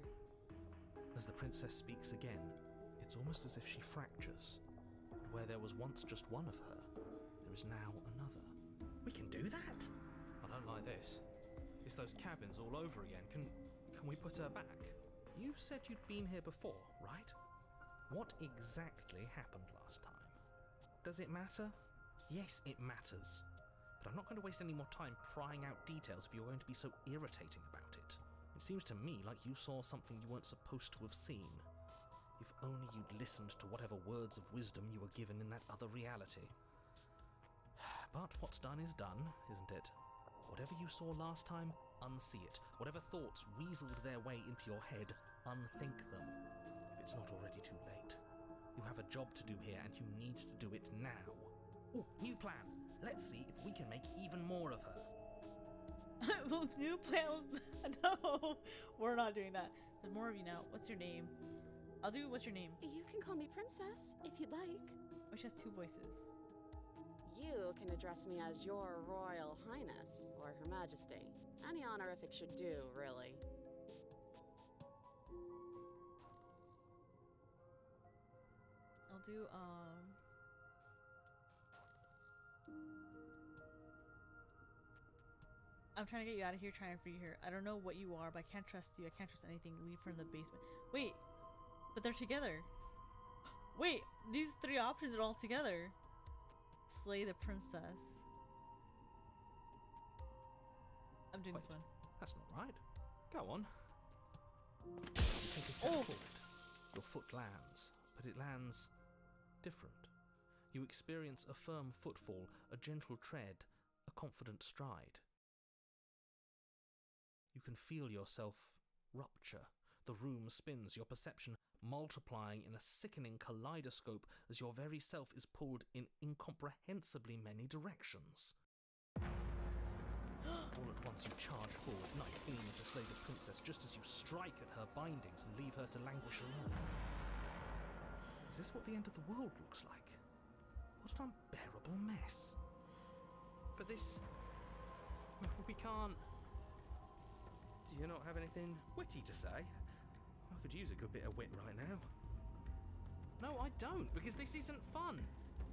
As the princess speaks again, it's almost as if she fractures. And where there was once just one of her, there is now another. We can do that? I don't like this. It's those cabins all over again. Can we put her back? You said you'd been here before, right? What exactly happened last time? Does it matter? Yes, it matters. But I'm not going to waste any more time prying out details if you're going to be so irritating about it. It seems to me like you saw something you weren't supposed to have seen. If only you'd listened to whatever words of wisdom you were given in that other reality. But what's done is done, isn't it? Whatever you saw last time, unsee it. Whatever thoughts weaseled their way into your head, unthink them. If it's not already too late. You have a job to do here and you need to do it now. Ooh, new plan. Let's see if we can make even more of her. Well, new plan was... No, we're not doing that. There's more of you now. What's your name? I'll do what's your name? You can call me Princess, if you'd like. Oh, she has two voices. You can address me as Your Royal Highness or Her Majesty. Any honorific should do, really. I'll do, I'm trying to get you out of here, trying to free her. I don't know what you are, but I can't trust you. I can't trust anything. Leave from the basement. Wait, but they're together. Wait, these three options are all together. Slay the princess. I'm doing this one. That's not right. Go on. Take a step forward. Your foot lands, but it lands different. You experience a firm footfall, a gentle tread, a confident stride. You can feel yourself rupture. The room spins, your perception multiplying in a sickening kaleidoscope as your very self is pulled in incomprehensibly many directions. All at once you charge forward, knife gleaming to slay the princess, just as you strike at her bindings and leave her to languish alone. Is this what the end of the world looks like? What an unbearable mess. But this... we can't... Do you not have anything witty to say? I could use a good bit of wit right now. No, I don't, because this isn't fun.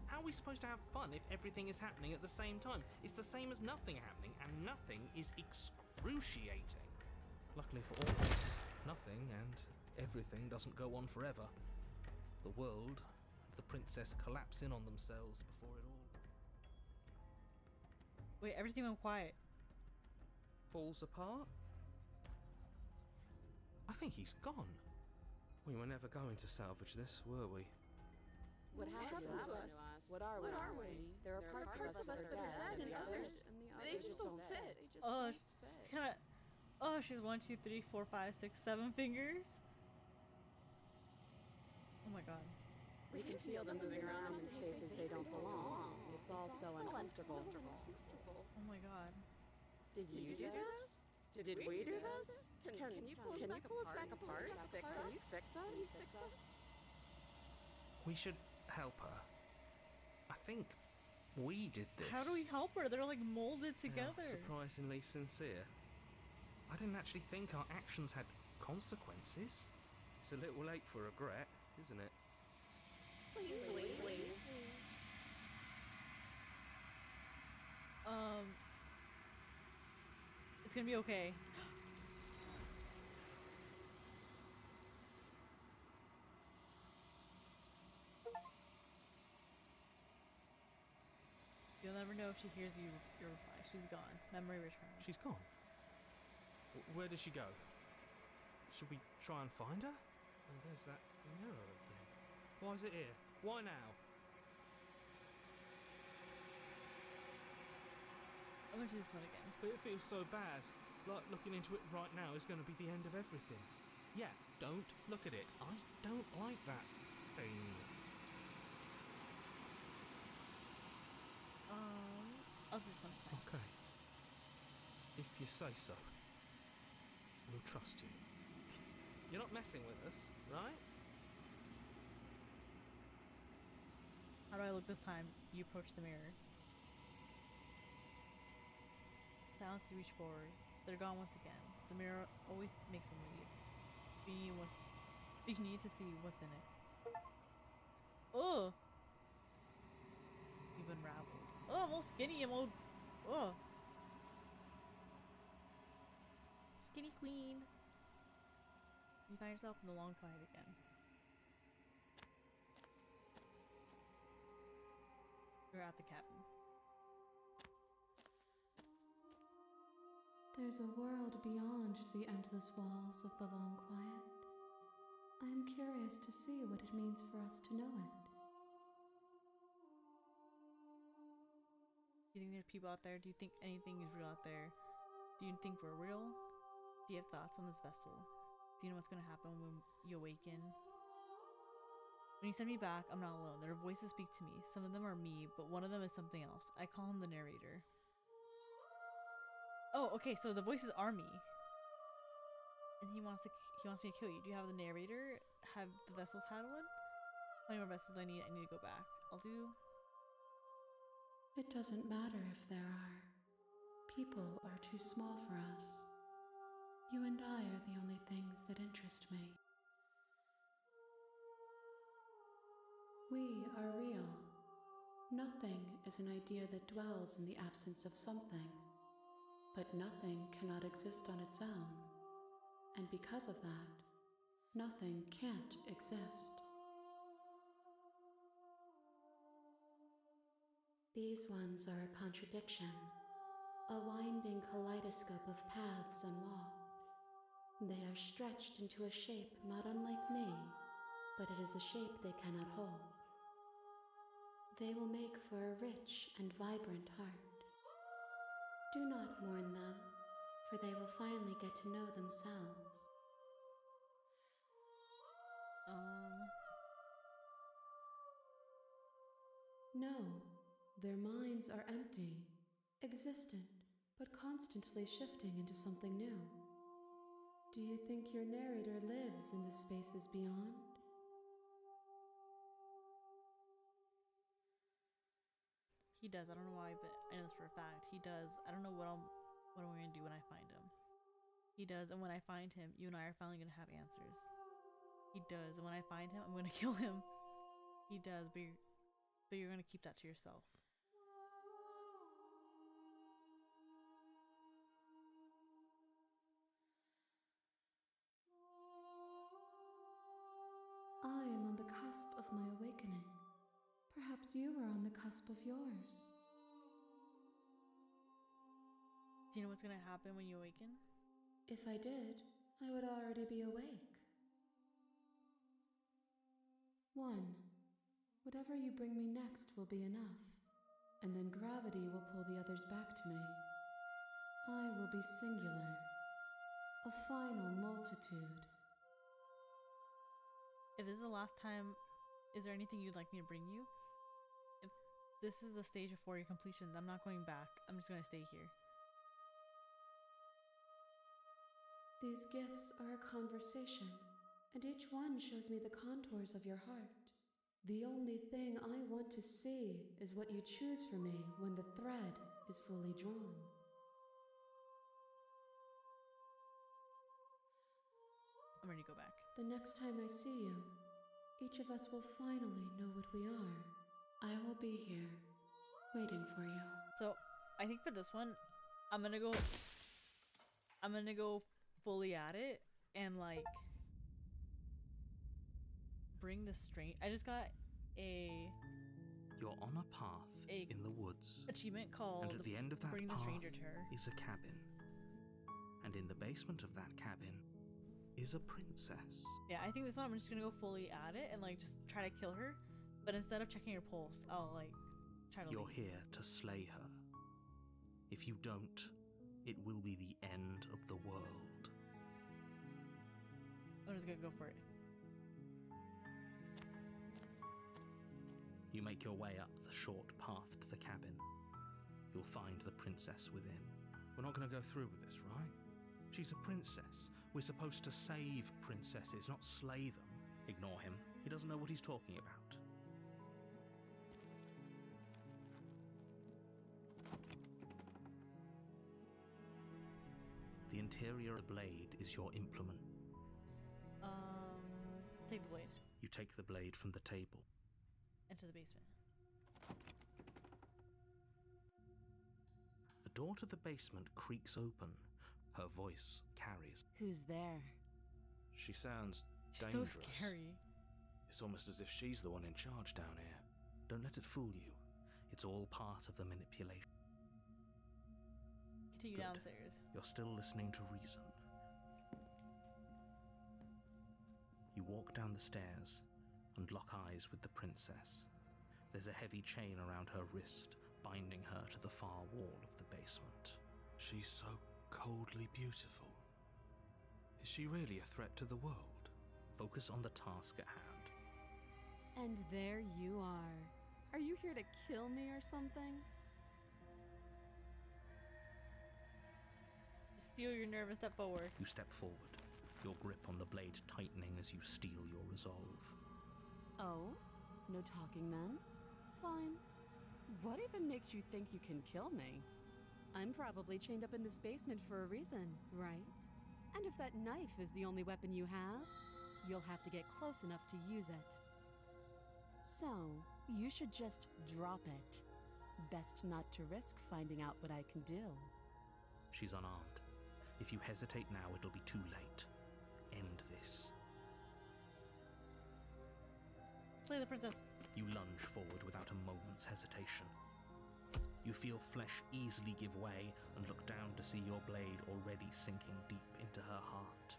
How are we supposed to have fun if everything is happening at the same time? It's the same as nothing happening, and nothing is excruciating. Luckily for all of us, nothing and everything doesn't go on forever. The world and the princess collapse in on themselves before it all... Wait, everything went quiet. falls apart? I think he's gone. We were never going to salvage this, were we? What happened to us? What are we? There are parts of us that are dead, and the others, they just don't fit. Oh, she's kind of... Oh, she's 1, 2, 3, 4, 5, 6, 7 fingers. Oh my god. We can feel them moving around in spaces they don't belong. It's all so uncomfortable. Oh my god. Did you do this? Did we do this? Can you pull us back apart? Can you fix us? We should help her. I think we did this. How do we help her? They're like molded together. Surprisingly sincere. I didn't actually think our actions had consequences. It's a little late for regret, isn't it? Please. It's gonna be okay. You'll never know if she hears your reply. She's gone. Memory returned. She's gone. Where did she go? Should we try and find her? And there's that mirror again. Why is it here? Why now? I'm gonna do this one again. But it feels so bad. Like looking into it right now is going to be the end of everything. Yeah, don't look at it. I don't like that thing. I'll do this one again. Okay. If you say so. We'll trust you. You're not messing with us, right? How do I look this time? You approach the mirror. Silence to reach forward. They're gone once again. The mirror always makes them leave. You need to see what's in it. Oh! You've unraveled. Oh, I'm all skinny. I'm all... Oh. Skinny queen. You find yourself in the long quiet again. You're at the cabin. There's a world beyond the endless walls of the long quiet. I am curious to see what it means for us to know it. Do you think there's people out there? Do you think anything is real out there? Do you think we're real? Do you have thoughts on this vessel? Do you know what's going to happen when you awaken? When you send me back, I'm not alone. There are voices speak to me. Some of them are me, but one of them is something else. I call him the narrator. Oh, okay, so the voices are me. And he wants me to kill you. Do you have the narrator? Have the vessels had one? How many more vessels do I need? I need to go back. I'll do... It doesn't matter if there are. People are too small for us. You and I are the only things that interest me. We are real. Nothing is an idea that dwells in the absence of something. But nothing cannot exist on its own. And because of that, nothing can't exist. These ones are a contradiction, a winding kaleidoscope of paths unwalked. They are stretched into a shape not unlike me, but it is a shape they cannot hold. They will make for a rich and vibrant heart. Do not mourn them, for they will finally get to know themselves. No, their minds are empty, existent, but constantly shifting into something new. Do you think your narrator lives in the spaces beyond? He does. I don't know why, but I know this for a fact. He does. I don't know what I'm gonna do when I find him. He does, and when I find him, you and I are finally gonna have answers. He does, and when I find him, I'm gonna kill him. He does, but you're gonna keep that to yourself. I am on the cusp of my awakening. Perhaps you are on the cusp of yours. Do you know what's gonna happen when you awaken? If I did, I would already be awake. 1. Whatever you bring me next will be enough, and then gravity will pull the others back to me. I will be singular, a final multitude. If this is the last time, is there anything you'd like me to bring you? If this is the stage before your completion, I'm not going back. I'm just gonna stay here. These gifts are a conversation, and each one shows me the contours of your heart. The only thing I want to see is what you choose for me when the thread is fully drawn. I'm ready to go back. The next time I see you, each of us will finally know what we are. I will be here, waiting for you. So, I think for this one, I'm gonna go fully at it and like bring the strain. I just got a You're on a path in the woods, achievement called and at the end of that Bring the path Stranger to Her. is a cabin. And in the basement of that cabin is a princess. Yeah, I think this one I'm just gonna go fully at it and like just try to kill her. But instead of checking her pulse, I'll like try to You're leave. here to slay her. If you don't, it will be the end of the world. I'm just gonna go for it. You make your way up the short path to the cabin. You'll find the princess within. We're not going to go through with this, right? She's a princess. We're supposed to save princesses, not slay them. Ignore him. He doesn't know what he's talking about. The interior of the blade is your implement. Take the blade. You take the blade from the table. Enter the basement. The door to the basement creaks open. Her voice carries. Who's there? She sounds She's dangerous. so scary. It's almost as if she's the one in charge down here. Don't let it fool you. It's all part of the manipulation. Continue Good. downstairs. You're still listening to reason. You walk down the stairs and lock eyes with the princess. There's a heavy chain around her wrist, binding her to the far wall of the basement. She's so coldly beautiful. Is she really a threat to the world? Focus on the task at hand. And there you are. Are you here to kill me or something? Steal your nerve and step forward. You step forward, your grip on the blade tightening as you steel your resolve. Oh? No talking then? Fine. What even makes you think you can kill me? I'm probably chained up in this basement for a reason, right? And if that knife is the only weapon you have, you'll have to get close enough to use it. So, you should just drop it. Best not to risk finding out what I can do. She's unarmed. If you hesitate now, it'll be too late. End this. Slay the princess. You lunge forward without a moment's hesitation. You feel flesh easily give way and look down to see your blade already sinking deep into her heart.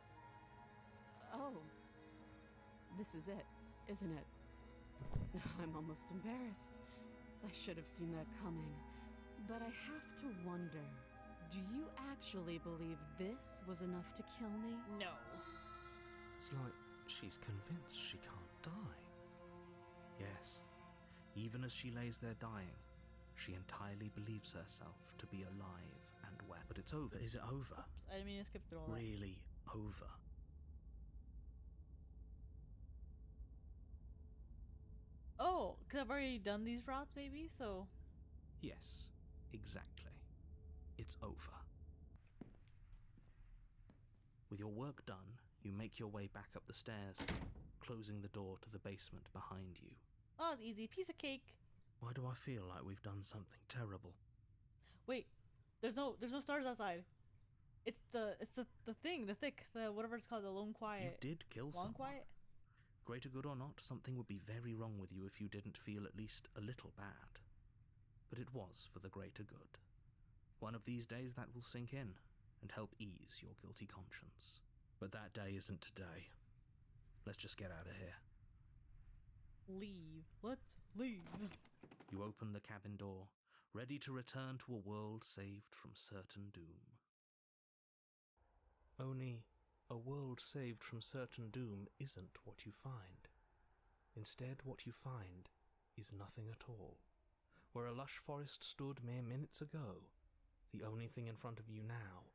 Oh. This is it, isn't it? I'm almost embarrassed. I should have seen that coming. But I have to wonder, do you actually believe this was enough to kill me? No. It's like she's convinced she can't die. Yes, even as she lays there dying, she entirely believes herself to be alive and well. But it's over. Is it over? Oops, I didn't mean to skip through all that. Really over? Oh, because I've already done these routes, maybe? So. Yes, exactly. It's over. With your work done, you make your way back up the stairs, closing the door to the basement behind you. Oh, it's easy. Piece of cake. Why do I feel like we've done something terrible? Wait, there's no stars outside. It's the thing, the thick, the whatever it's called, the lone quiet. You did kill Long someone. quiet? Greater good or not, something would be very wrong with you if you didn't feel at least a little bad. But it was for the greater good. One of these days that will sink in and help ease your guilty conscience. But that day isn't today. Let's just get out of here. Leave. Let's leave. You open the cabin door, ready to return to a world saved from certain doom. Only, a world saved from certain doom isn't what you find. Instead, what you find is nothing at all. Where a lush forest stood mere minutes ago, the only thing in front of you now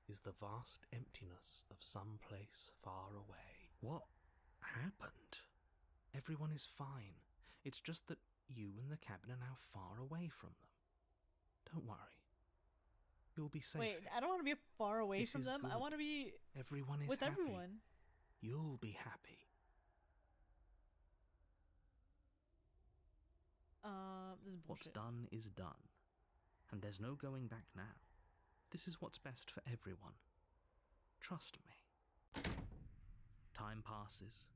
is the vast emptiness of some place far away. What happened? Everyone is fine. It's just that you and the cabin are now far away from them. Don't worry. You'll be safe. Wait, I don't want to be far away This from is them. I good. want to be Everyone is with happy. everyone. You'll be happy. This is What's bullshit. done is done. And there's no going back now. This is what's best for everyone. Trust me. Time passes.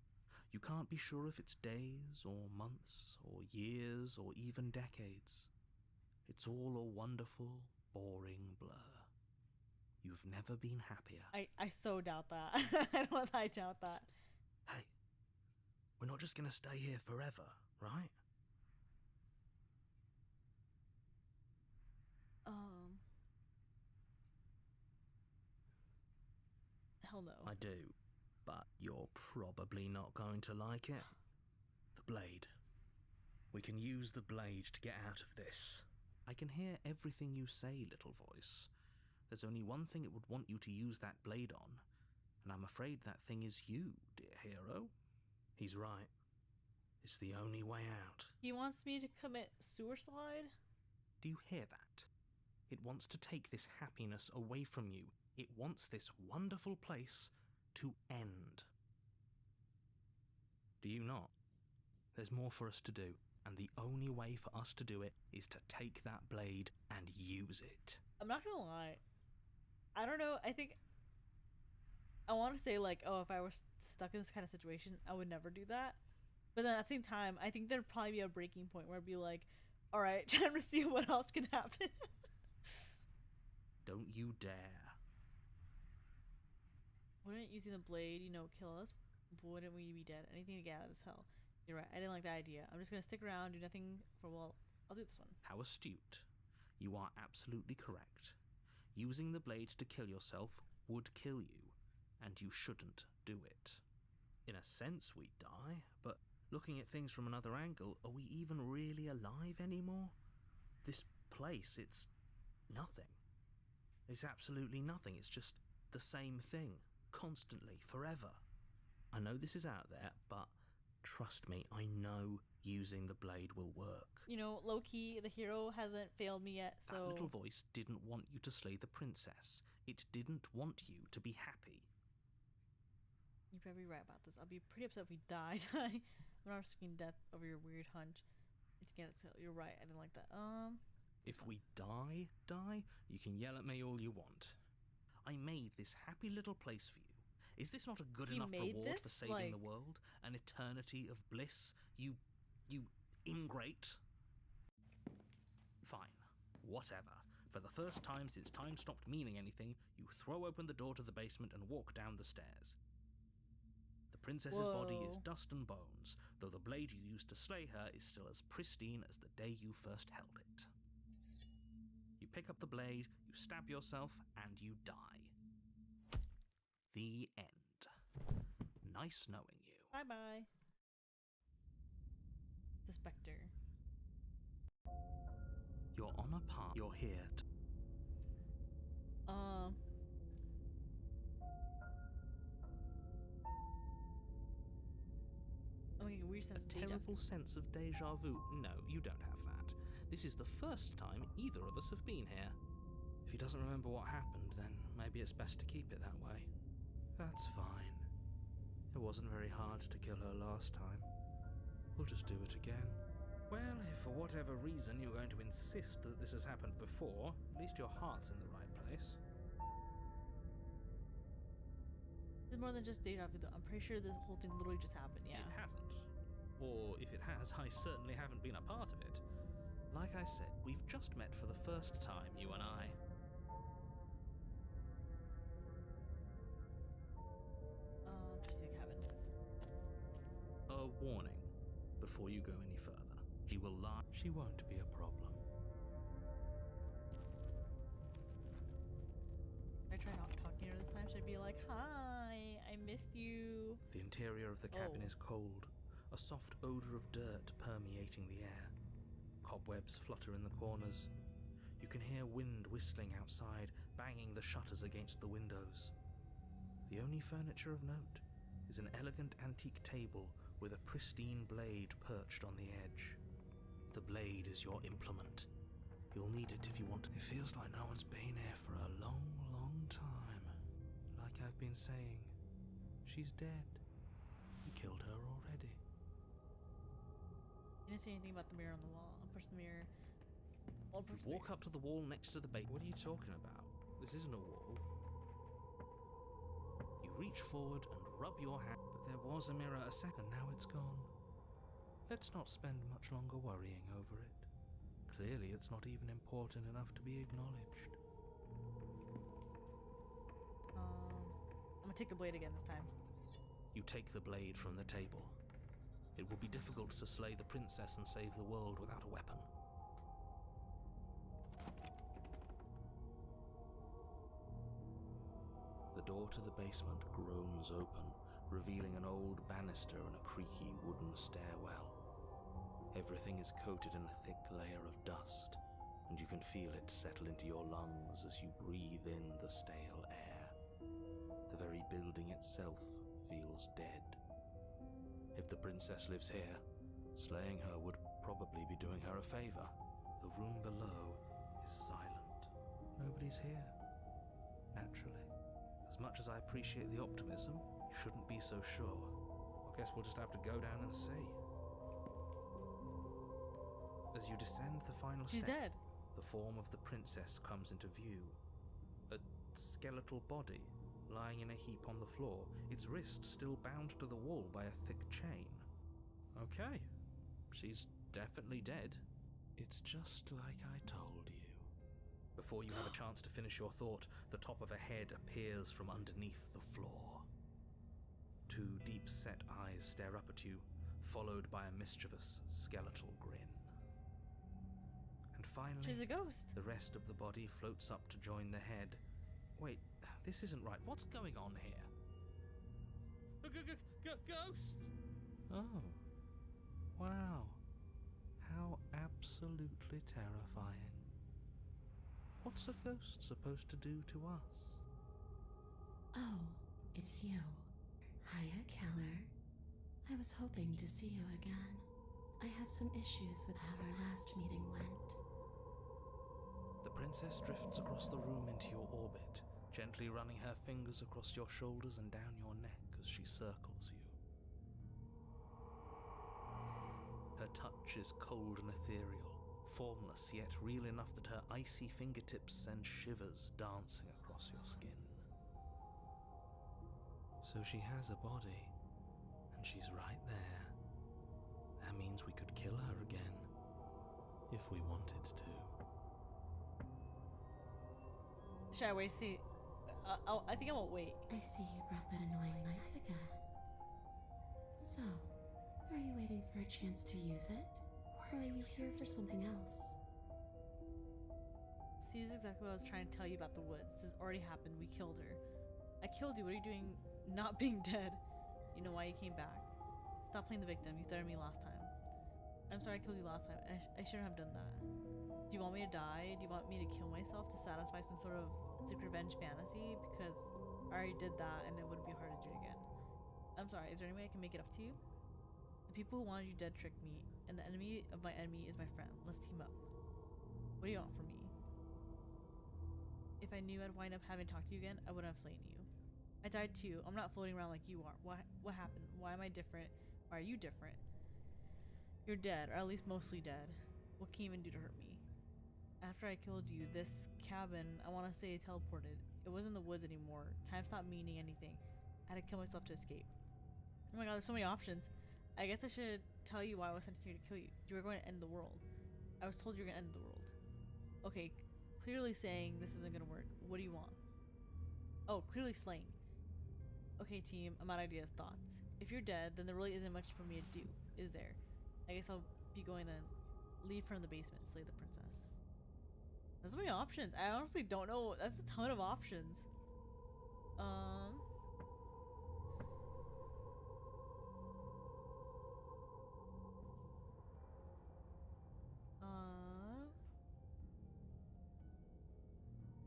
You can't be sure if it's days or months or years or even decades. It's all a wonderful, boring blur. You've never been happier. I so doubt that. I doubt that. Hey, we're not just gonna stay here forever, right? Hell no. I do, but you're probably not going to like it. The blade. We can use the blade to get out of this. I can hear everything you say, little voice. There's only one thing it would want you to use that blade on, and I'm afraid that thing is you, dear hero. He's right. It's the only way out. He wants me to commit suicide? Do you hear that? It wants to take this happiness away from you. It wants this wonderful place to end. Do you not? There's more for us to do, and the only way for us to do it is to take that blade and use it. I'm not gonna lie. I don't know. I think I want to say like, oh, if I were stuck in this kind of situation, I would never do that. But then at the same time, I think there'd probably be a breaking point where I'd be like, all right, time to see what else can happen. Don't you dare. Wouldn't using the blade, kill us? Wouldn't we be dead? Anything to get out of this hell. You're right. I didn't like that idea. I'm just gonna stick around, do nothing for I'll do this one. How astute. You are absolutely correct. Using the blade to kill yourself would kill you, and you shouldn't do it. In a sense, we'd die, but looking at things from another angle, are we even really alive anymore? This place, it's nothing. It's absolutely nothing. It's just the same thing, constantly, forever. I know this is out there, but Trust me, I know using the blade will work. You know, low-key, the hero hasn't failed me yet, so... That little voice didn't want you to slay the princess. It didn't want you to be happy. You're very right about this. I'll be pretty upset if we die. I'm not risking death over your weird hunch. You're right, I didn't like that. If we die, you can yell at me all you want. I made this happy little place for you. Is this not a good enough reward for saving the world? An eternity of bliss? You ingrate? Fine. Whatever. For the first time since time stopped meaning anything, you throw open the door to the basement and walk down the stairs. The princess's body is dust and bones, though the blade you used to slay her is still as pristine as the day you first held it. You pick up the blade, you stab yourself, and you die. The end. Nice knowing you. Bye-bye. The Spectre. You're on a path. You're here I'm getting a weird sense of deja vu. terrible sense of deja vu. No, you don't have that. This is the first time either of us have been here. If he doesn't remember what happened, then maybe it's best to keep it that way. That's fine. It wasn't very hard to kill her last time. We'll just do it again. Well, if for whatever reason you're going to insist that this has happened before, at least your heart's in the right place. It's more than just deja vu, though. I'm pretty sure this whole thing literally just happened, yeah. It hasn't. Or if it has, I certainly haven't been a part of it. Like I said, we've just met for the first time, you and I. Just the cabin. A warning before you go any further. She will lie. She won't be a problem. Should I try not talking to her this time? Should I be like, hi, I missed you? The interior of the cabin is cold, a soft odor of dirt permeating the air. Cobwebs flutter in the corners. You can hear wind whistling outside, banging the shutters against the windows. The only furniture of note is an elegant antique table with a pristine blade perched on the edge. The blade is your implement. You'll need it if you want to. It feels like no one's been here for a long, long time. Like I've been saying, she's dead. You killed her already. You didn't say anything about the mirror on the wall. I'll push the mirror. Walk up to the wall next to the bait. What are you talking about? This isn't a wall. You reach forward and rub your hand. But there was a mirror a second. And now it's gone. Let's not spend much longer worrying over it. Clearly it's not even important enough to be acknowledged. I'm gonna take the blade again this time. You take the blade from the table. It will be difficult to slay the princess and save the world without a weapon. The door to the basement groans open, revealing an old banister and a creaky wooden stairwell. Everything is coated in a thick layer of dust, and you can feel it settle into your lungs as you breathe in the stale air. The very building itself feels dead. If the princess lives here, slaying her would probably be doing her a favor. The room below is silent. Nobody's here. Naturally. As much as I appreciate the optimism, you shouldn't be so sure. I guess we'll just have to go down and see. As you descend the final She's step, dead. the form of the princess comes into view. A skeletal body, lying in a heap on the floor, its wrist still bound to the wall by a thick chain. Okay, she's definitely dead. It's just like I told you. Before you have a chance to finish your thought, the top of a head appears from underneath the floor. Two deep-set eyes stare up at you, followed by a mischievous, skeletal grin. And finally, She's a ghost. the rest of the body floats up to join the head. Wait, this isn't right. What's going on here? Ghost! Oh. Wow. How absolutely terrifying. What's a ghost supposed to do to us? Oh, it's you. Hiya, Keller. I was hoping to see you again. I have some issues with how our last meeting went. The princess drifts across the room into your orbit, gently running her fingers across your shoulders and down your neck as she circles you. Her touch is cold and ethereal, formless yet real enough that her icy fingertips send shivers dancing across your skin. So she has a body, and she's right there. That means we could kill her again, if we wanted to. Should I wait to see? I think I won't wait. I see you brought that annoying knife again. So, are you waiting for a chance to use it? Or are you here for something else? See, this is exactly what I was trying to tell you about the woods. This already happened. We killed her. I killed you. What are you doing not being dead? You know why you came back. Stop playing the victim. You threatened me last time. I'm sorry I killed you last time. I shouldn't have done that. Do you want me to die? Do you want me to kill myself to satisfy some sort of sick revenge fantasy? Because I already did that and it wouldn't be hard to do it again. I'm sorry. Is there any way I can make it up to you? The people who wanted you dead tricked me, and the enemy of my enemy is my friend. Let's team up. What do you want from me? If I knew I'd wind up having talked to you again, I wouldn't have slain you. I died too. I'm not floating around like you are. What happened? Why am I different? Why are you different? You're dead, or at least mostly dead. What can you even do to hurt me? After I killed you, this cabin, I want to say, teleported. It wasn't in the woods anymore. Time stopped meaning anything. I had to kill myself to escape. Oh my god, there's so many options. I guess I should tell you why I was sent here to kill you. You were going to end the world. I was told you were going to end the world. Okay, clearly saying this isn't going to work. What do you want? Oh, clearly slaying. Okay, team, I'm out of ideas, thoughts. If you're dead, then there really isn't much for me to do, is there? I guess I'll be going then. Leave her in the basement, slay the princess. There's so many options. I honestly don't know. That's a ton of options.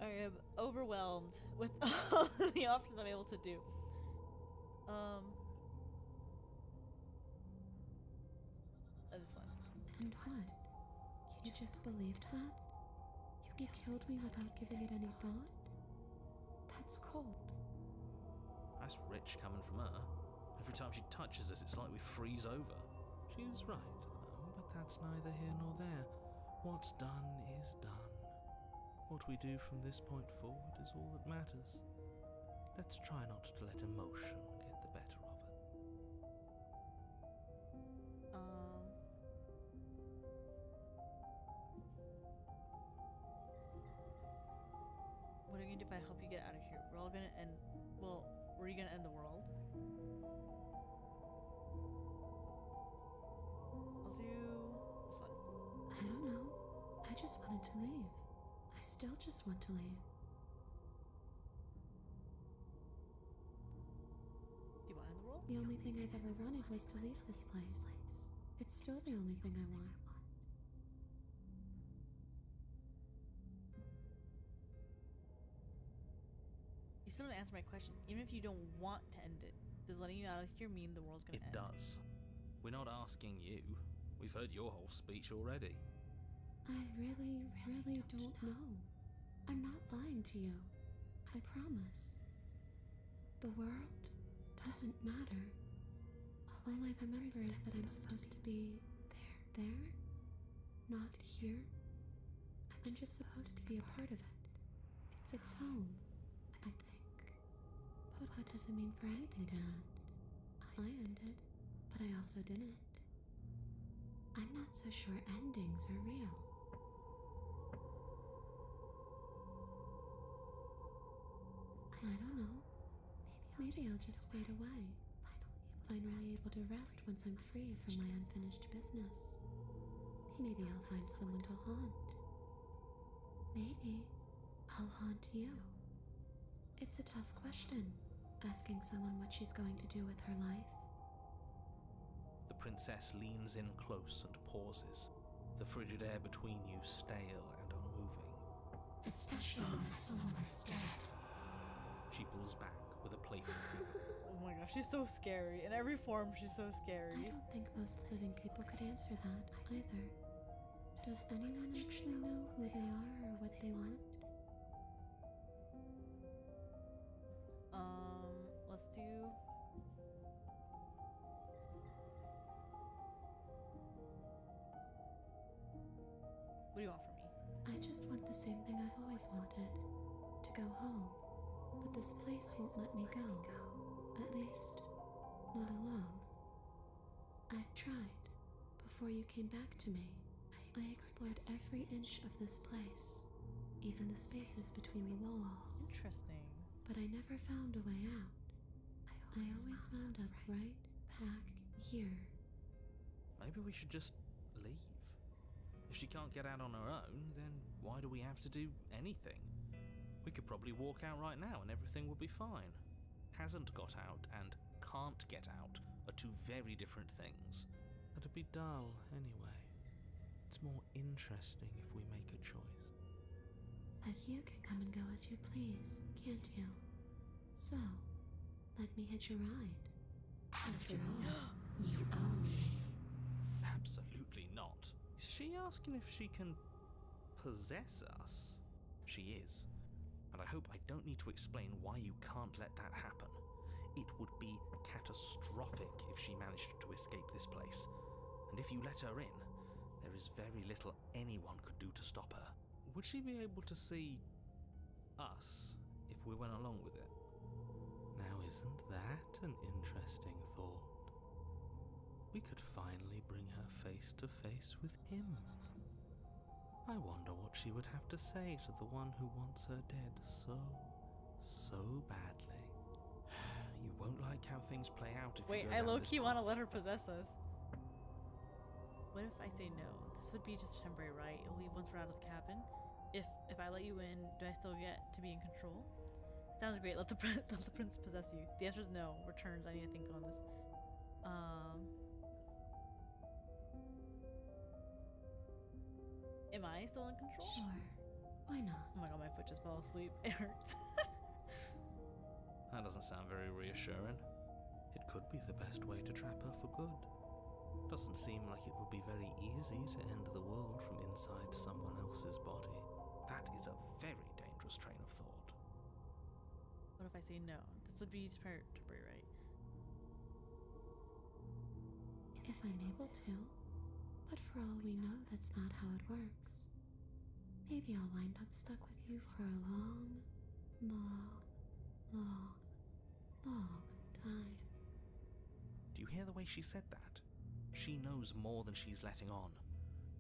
I am overwhelmed with all of the options I'm able to do. That is fun. And what? You just believed that? You killed me without giving it any thought? That's cold. That's rich coming from her. Every time she touches us, it's like we freeze over. She's right, though, but that's neither here nor there. What's done is done. What we do from this point forward is all that matters. Let's try not to let emotion get the better of it. What are you gonna do if I help you get out of here? We're all gonna end. Well, were you gonna end the world? I'll do this one. I don't know. I just wanted to leave. I still just want to leave. Do you want to end the world? The only thing I've ever wanted was to leave this place. It's still the only thing I want. You still didn't answer my question. Even if you don't want to end it, does letting you out of here mean the world's gonna end? It does. We're not asking you. We've heard your whole speech already. I really don't know. I'm not lying to you. I promise. The world doesn't matter. All I remember is that I'm supposed to be there, not here. I'm just supposed to be a part of it. It's home, I think. But what does it mean for anything to end? I ended, but I also didn't. I'm not so sure endings are real. I don't know. Maybe I'll just fade away. Finally able to rest once I'm free from my unfinished business. Maybe I'll find someone to haunt. Maybe I'll haunt you. It's a tough question, asking someone what she's going to do with her life. The princess leans in close and pauses, the frigid air between you stale and unmoving. Especially when someone is dead. She pulls back with a playful giggle. Oh my gosh. gosh, she's so scary. In every form, she's so I scary. don't think most living people could answer that either. Does anyone actually know who they are or what they want? Let's do. What do you want from me? I just want the same thing I've always wanted. To go home. But this place won't let me go. At least, not alone. I've tried. Before you came back to me, I explored every inch of this place. Even the spaces between the walls. Interesting. But I never found a way out. I always wound up right back here. Maybe we should just leave. If she can't get out on her own, then why do we have to do anything? We could probably walk out right now and everything would be fine. Hasn't got out and can't get out are two very different things. It'd be dull anyway. It's more interesting if we make a choice. But you can come and go as you please, can't you? So, let me hitch a ride. After all, you own me. Absolutely not. Is she asking if she can possess us? She is. And I hope I don't need to explain why you can't let that happen. It would be catastrophic if she managed to escape this place. And if you let her in, there is very little anyone could do to stop her. Would she be able to see us if we went along with it? Now, isn't that an interesting thought? We could finally bring her face to face with him. I wonder what she would have to say to the one who wants her dead so badly. You won't like how things play out if Wait, you go I down low-key this want to path. let her possess us. What if I say no? This would be just temporary, right? You'll leave once we're out of the cabin. If I let you in, do I still get to be in control? Sounds great. Let the prince possess you. The answer is no. Returns. I need to think on this. Am I still in control? Sure, why not? Oh my god, my foot just fell asleep. It hurts. That doesn't sound very reassuring. It could be the best way to trap her for good. Doesn't seem like it would be very easy to end the world from inside someone else's body. That is a very dangerous train of thought. What if I say no? This would be temporary, right? If I'm able to. But for all we know, that's not how it works. Maybe I'll wind up stuck with you for a long time. Do you hear the way she said that? She knows more than she's letting on.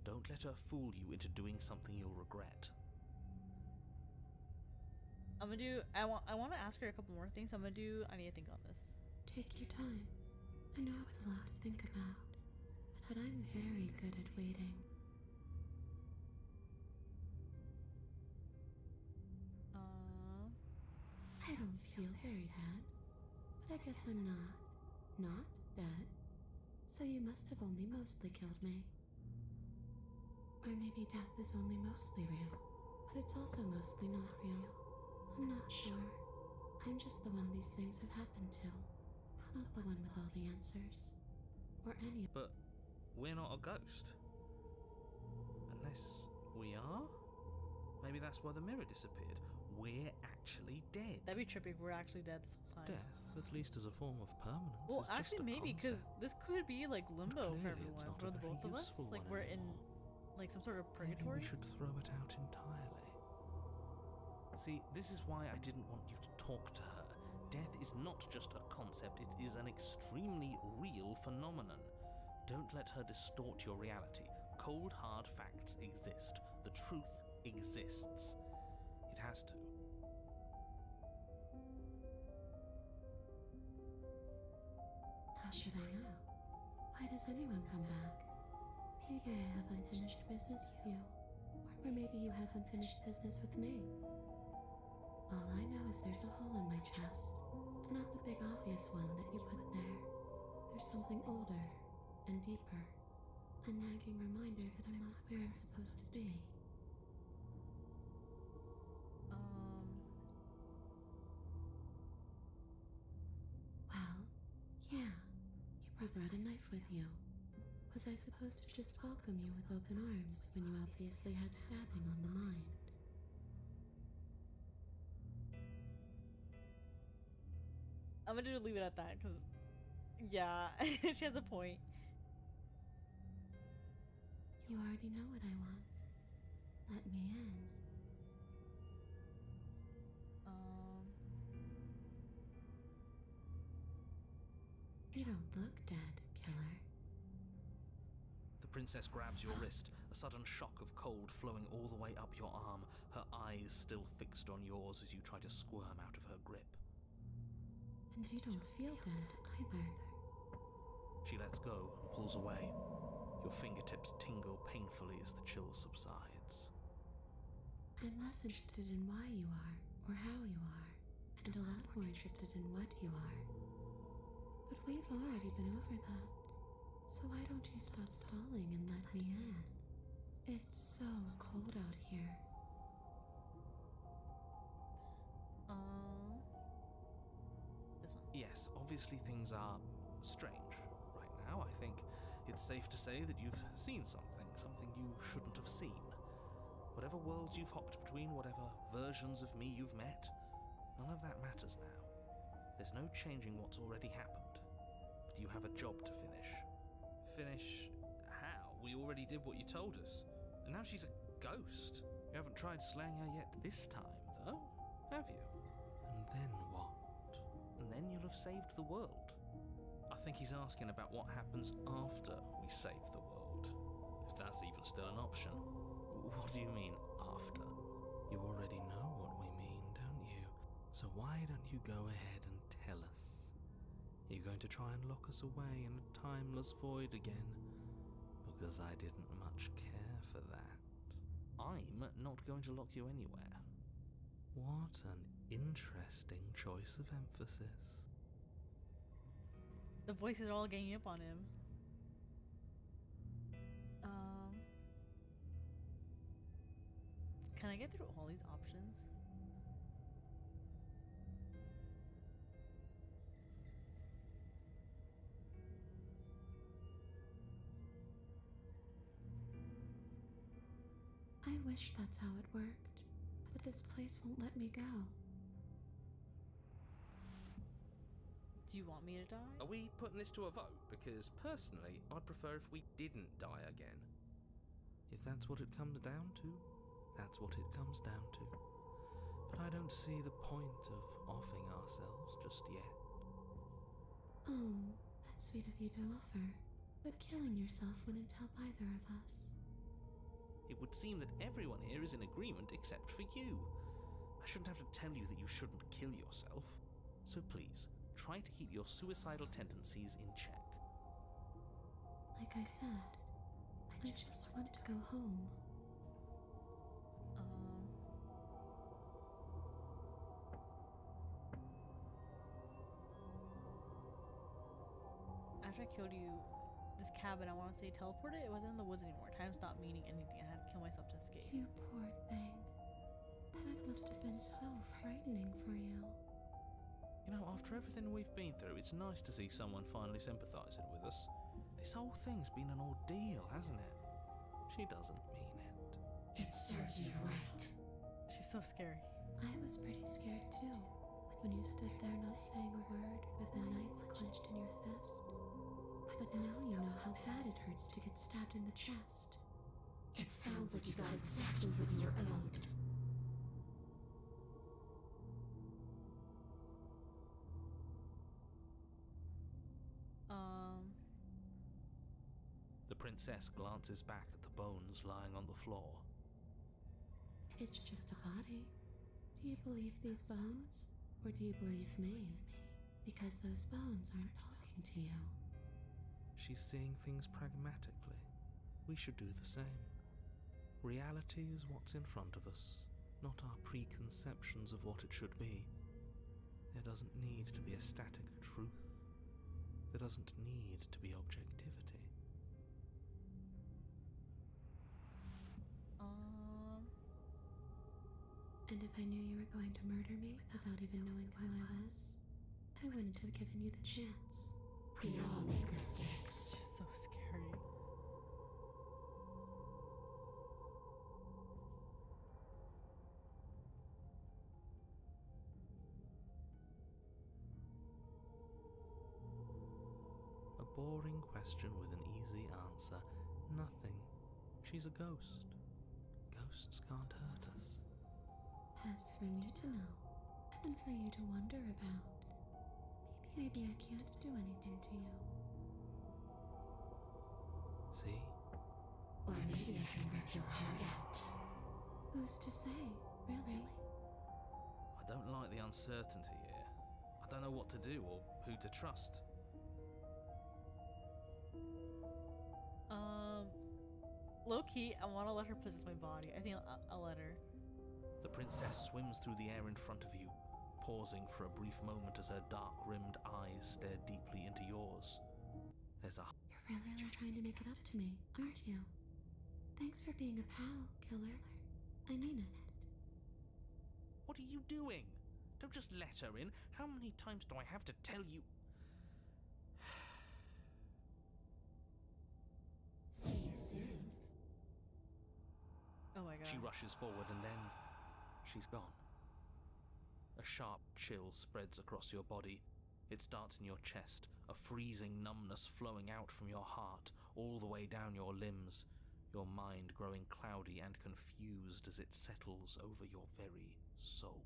Don't let her fool you into doing something you'll regret. I'm gonna do. I want to ask her a couple more things. I need to think on this. Take your time. I know it's a lot to think about, but I'm very good at waiting. I don't feel very bad, but I guess I'm not dead. So you must have only mostly killed me. Or maybe death is only mostly real, but it's also mostly not real. I'm not sure. I'm just the one these things have happened to, not the one with all the answers. Or any. But we're not a ghost. Unless we are? Maybe that's why the mirror disappeared. We're actually dead. That'd be trippy if we're actually dead this whole time. Death, at least as a form of permanence, Well, is actually, just a maybe because concept. this could be like limbo for Clearly it's everyone, not for a the very both of us. useful Like one we're in anymore. like some sort of Maybe purgatory. we should throw it out entirely. See, this is why I didn't want you to talk to her. Death is not just a concept, it is an extremely real phenomenon. Don't let her distort your reality. Cold, hard facts exist. The truth exists. It has to. How should I know? Why does anyone come back? Maybe I have unfinished business with you. Or maybe you have unfinished business with me. All I know is there's a hole in my chest. Not the big obvious one that you put there. There's something older and deeper. A nagging reminder that I'm not where I'm supposed to be. Um, Well, brought a knife with you. Was I supposed to just welcome you with open arms when you obviously had stabbing on the mind? I'm gonna leave it at that, because, yeah, she has a point. You already know what I want. Let me in. You don't look dead, killer. The princess grabs your wrist, a sudden shock of cold flowing all the way up your arm, her eyes still fixed on yours as you try to squirm out of her grip. And you don't feel dead either. She lets go and pulls away. Your fingertips tingle painfully as the chill subsides. I'm less interested in why you are, or how you are, and a lot more interested in what you are. But we've already been over that. So why don't you stop stalling and let me in? It's so cold out here. This one. Yes, obviously things are strange right now. I think it's safe to say that you've seen something you shouldn't have seen. Whatever worlds you've hopped between, whatever versions of me you've met, none of that matters now. There's no changing what's already happened. But you have a job to finish. Finish how? We already did what you told us. And now she's a ghost. You haven't tried slaying her yet this time, though, have you? And then what? And then you'll have saved the world. I think he's asking about what happens after we save the world. If that's even still an option. What do you mean, after? You already know what we mean, don't you? So why don't you go ahead and tell us? You're going to try and lock us away in a timeless void again? Because I didn't much care for that. I'm not going to lock you anywhere. What an interesting choice of emphasis. The voices are all ganging up on him. Can I get through all these options? I wish that's how it worked, but this place won't let me go. Do you want me to die? Are we putting this to a vote? Because personally, I'd prefer if we didn't die again. If that's what it comes down to, that's what it comes down to. But I don't see the point of offing ourselves just yet. Oh, that's sweet of you to offer, but killing yourself wouldn't help either of us. It would seem that everyone here is in agreement except for you. I shouldn't have to tell you that you shouldn't kill yourself. So please, try to keep your suicidal tendencies in check. Like I said, I just want to go home. After I killed you, this cabin, I want to say teleported, it wasn't in the woods anymore. Time stopped meaning anything. I had to kill myself to escape. You poor thing. That must have been so frightening for you. You know, after everything we've been through, it's nice to see someone finally sympathizing with us. This whole thing's been an ordeal, hasn't it? She doesn't mean it. It serves you right. She's so scary. I was pretty scared too, when you stood there not saying a word with a knife clenched in your fist. But now you know how bad it hurts to get stabbed in the chest. It sounds like you got exactly what you were owed. The princess glances back at the bones lying on the floor. It's just a body. Do you believe these bones? Or do you believe me? Because those bones aren't talking to you. She's seeing things pragmatically. We should do the same. Reality is what's in front of us, not our preconceptions of what it should be. There doesn't need to be a static truth. There doesn't need to be objectivity. And if I knew you were going to murder me without even knowing who I was, I wouldn't have given you the chance. We all make mistakes. She's so scary. A boring question with an easy answer. Nothing. She's a ghost. Ghosts can't hurt us. That's for me to know, and for you to wonder about. Maybe I can't do anything to you. See? Or maybe I can rip your heart out. Who's to say, really? I don't like the uncertainty here. I don't know what to do or who to trust. Low key, I want to let her possess my body. I think I'll let her. The princess swims through the air in front of you, pausing for a brief moment as her dark-rimmed eyes stare deeply into yours. There's a... You're really trying to make it up to me, aren't you? Thanks for being a pal, killer. I mean it. What are you doing? Don't just let her in. How many times do I have to tell you? See you soon. Oh my god. She rushes forward and then she's gone. A sharp chill spreads across your body. It starts in your chest, a freezing numbness flowing out from your heart, all the way down your limbs, your mind growing cloudy and confused as it settles over your very soul.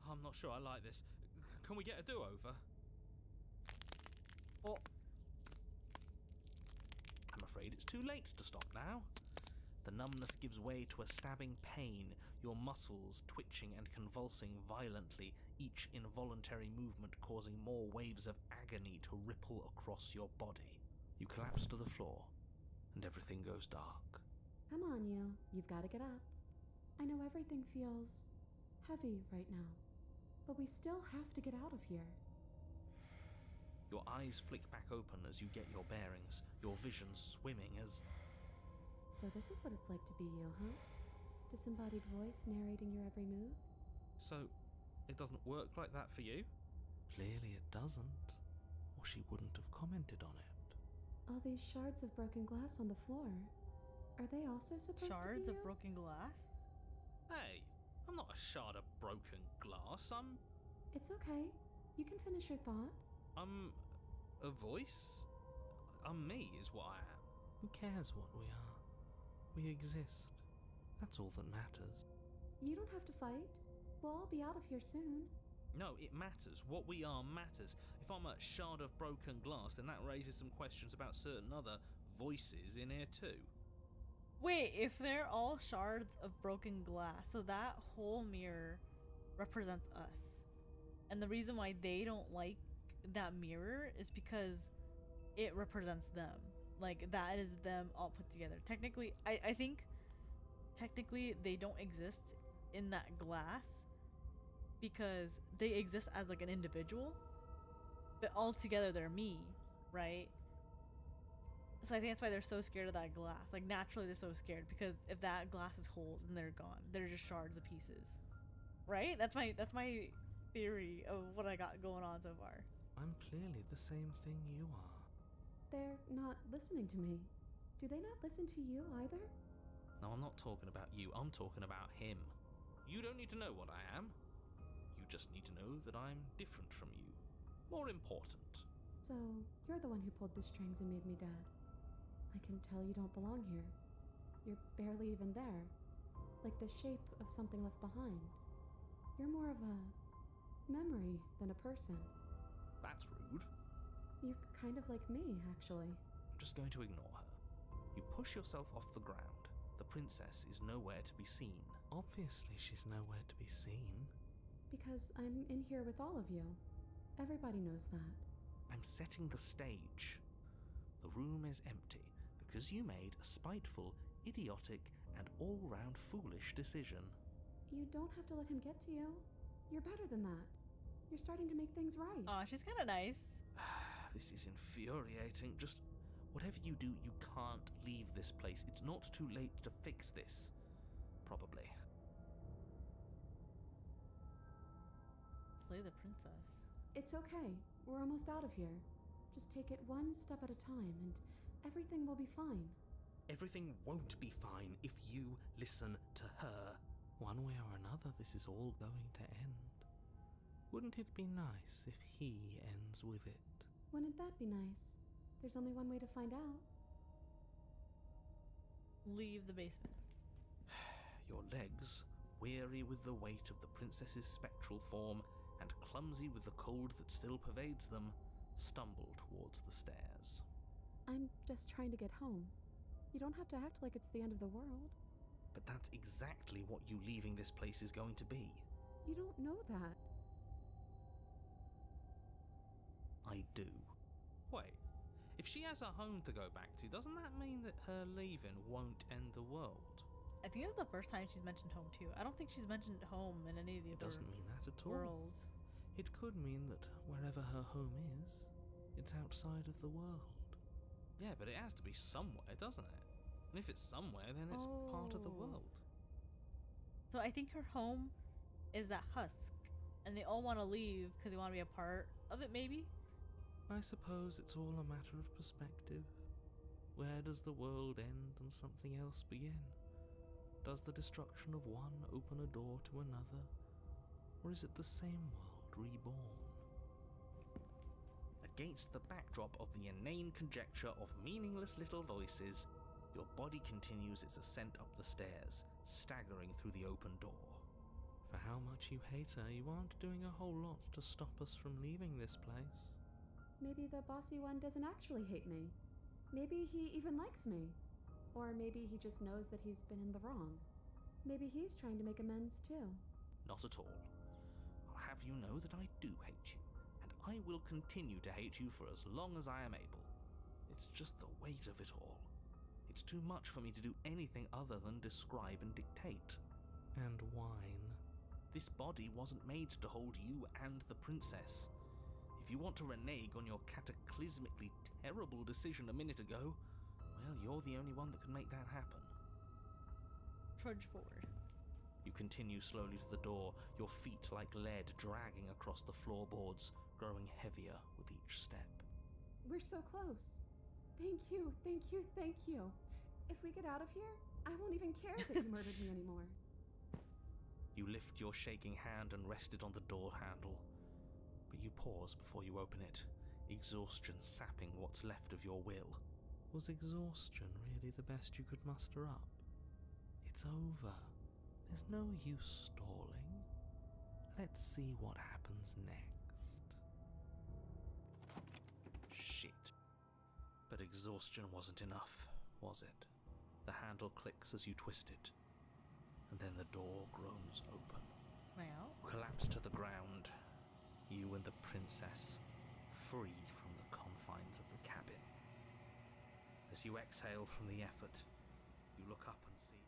I'm not sure I like this. Can we get a do-over? Oh. I'm afraid it's too late to stop now. The numbness gives way to a stabbing pain, your muscles twitching and convulsing violently, each involuntary movement causing more waves of agony to ripple across your body. You collapse to the floor, and everything goes dark. Come on, you. You've got to get up. I know everything feels heavy right now, but we still have to get out of here. Your eyes flick back open as you get your bearings, your vision swimming as... So this is what it's like to be you, huh? Disembodied voice narrating your every move? So, it doesn't work like that for you? Clearly it doesn't, or she wouldn't have commented on it. All these shards of broken glass on the floor. Are they also supposed Shards to be of you? broken glass? Hey, I'm not a shard of broken glass. It's okay. You can finish your thought. I'm a voice? I'm me is what I am. Who cares what we are? We exist. That's all that matters. You don't have to fight. We'll all be out of here soon. No, it matters. What we are matters. If I'm a shard of broken glass, then that raises some questions about certain other voices in here too. Wait, if they're all shards of broken glass, so that whole mirror represents us. And the reason why they don't like that mirror is because it represents them. Like, that is them all put together. Technically, I think technically they don't exist in that glass because they exist as like an individual, but all together they're me, right? So I think that's why they're so scared of that glass. Like, naturally they're so scared because if that glass is whole, then they're gone. They're just shards of pieces, right? That's my theory of what I got going on so far. I'm clearly the same thing you are. They're not listening to me. Do they not listen to you either? No, I'm not talking about you. I'm talking about him. You don't need to know what I am. You just need to know that I'm different from you. More important. So, you're the one who pulled the strings and made me dead. I can tell you don't belong here. You're barely even there. Like the shape of something left behind. You're more of a memory than a person. That's rude. You're kind of like me, actually. I'm just going to ignore her. You push yourself off the ground. The princess is nowhere to be seen. Obviously, she's nowhere to be seen. Because I'm in here with all of you. Everybody knows that. I'm setting the stage. The room is empty because you made a spiteful, idiotic, and all-round foolish decision. You don't have to let him get to you. You're better than that. You're starting to make things right. Aw, she's kind of nice. This is infuriating. Just whatever you do, you can't leave this place. It's not too late to fix this. Probably. Slay the princess. It's okay. We're almost out of here. Just take it one step at a time, and everything will be fine. Everything won't be fine if you listen to her. One way or another, this is all going to end. Wouldn't it be nice if he ends with it? Wouldn't that be nice? There's only one way to find out. Leave the basement. Your legs, weary with the weight of the princess's spectral form and clumsy with the cold that still pervades them, stumble towards the stairs. I'm just trying to get home. You don't have to act like it's the end of the world. But that's exactly what you leaving this place is going to be. You don't know that. I do. Wait, if she has a home to go back to, doesn't that mean that her leaving won't end the world? I think it's the first time she's mentioned home too. I don't think she's mentioned home in any of the It other doesn't mean that at all. worlds. It could mean that wherever her home is, it's outside of the world. Yeah, but it has to be somewhere, doesn't it? And if it's somewhere, then it's part of the Oh. world. So I think her home is that husk, and they all want to leave because they want to be a part of it, maybe? I suppose it's all a matter of perspective. Where does the world end and something else begin? Does the destruction of one open a door to another? Or is it the same world reborn? Against the backdrop of the inane conjecture of meaningless little voices, your body continues its ascent up the stairs, staggering through the open door. For how much you hate her, you aren't doing a whole lot to stop us from leaving this place. Maybe the bossy one doesn't actually hate me. Maybe he even likes me. Or maybe he just knows that he's been in the wrong. Maybe he's trying to make amends too. Not at all. I'll have you know that I do hate you, and I will continue to hate you for as long as I am able. It's just the weight of it all. It's too much for me to do anything other than describe and dictate. And whine. This body wasn't made to hold you and the princess. If you want to renege on your cataclysmically terrible decision a minute ago, well, you're the only one that can make that happen. Trudge forward. You continue slowly to the door, your feet like lead dragging across the floorboards, growing heavier with each step. We're so close. Thank you, thank you, thank you. If we get out of here, I won't even care that you murdered me anymore. You lift your shaking hand and rest it on the door handle, but you pause before you open it, exhaustion sapping what's left of your will. Was exhaustion really the best you could muster up? It's over. There's no use stalling. Let's see what happens next. Shit. But exhaustion wasn't enough, was it? The handle clicks as you twist it, and then the door groans open. Well, Collapse to the ground, you and the princess, free from the confines of the cabin. As you exhale from the effort, you look up and see...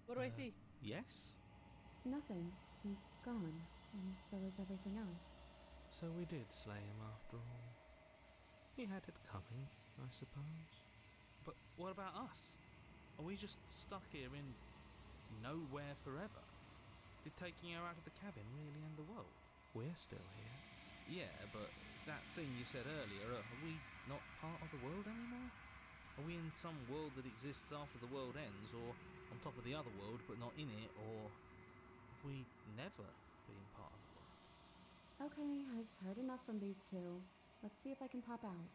what do I see? Yes? Nothing. He's gone, and so is everything else. So we did slay him after all. He had it coming, I suppose. But what about us? Are we just stuck here in nowhere forever? Did taking her out of the cabin really end the world? We're still here. Yeah, but that thing you said earlier, are we not part of the world anymore? Are we in some world that exists after the world ends, or on top of the other world but not in it, or have we never been part of the world? Okay, I've heard enough from these two. Let's see if I can pop out.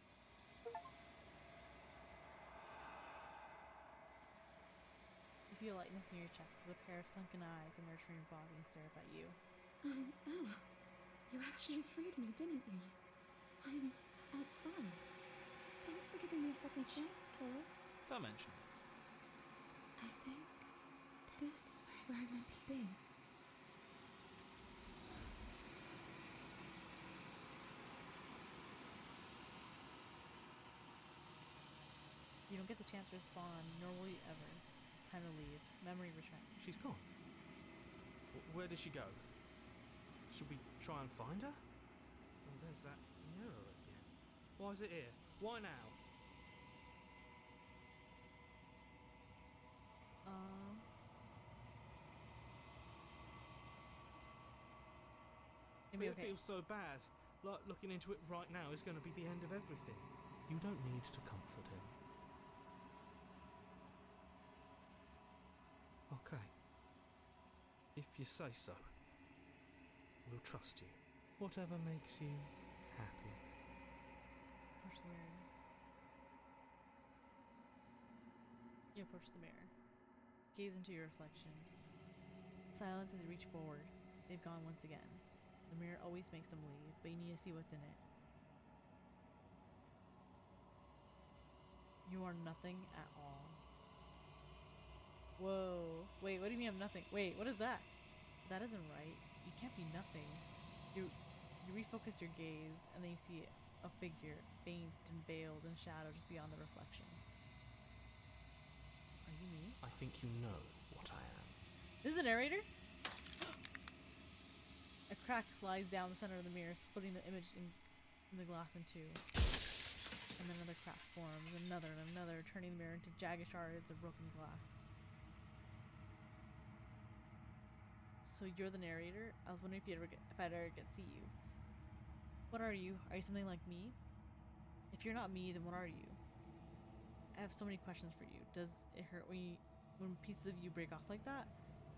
You feel lightness in your chest as a pair of sunken eyes emerge from your body and stare up at you. I'm out. You actually freed me, didn't you? I'm outside. Thanks for giving me a second chance, killer. Don't mention it. I think this is where I'm meant to be. You don't get the chance to respond, nor will you ever. It's time to leave. Memory returns. She's gone. Where did she go? Should we try and find her? And there's that mirror again. Why is it here? Why now? Maybe It okay. feels so bad. Like, looking into it right now is going to be the end of everything. You don't need to comfort him. Okay. If you say so. We'll trust you. Whatever makes you happy. Approach the mirror. You approach the mirror. Gaze into your reflection. Silence as you reach forward. They've gone once again. The mirror always makes them leave, but you need to see what's in it. You are nothing at all. Whoa. Wait, what do you mean I'm nothing? Wait, what is that? That isn't right. You can't be nothing. You refocus your gaze, and then you see a figure, faint and veiled in shadow just beyond the reflection. Are you me? I think you know what I am. This is the narrator? A crack slides down the center of the mirror, splitting the image in the glass in two. And then another crack forms, another and another, turning the mirror into jagged shards of broken glass. So you're the narrator? I was wondering if I'd ever get to see you. What are you? Are you something like me? If you're not me, then what are you? I have so many questions for you. Does it hurt when pieces of you break off like that?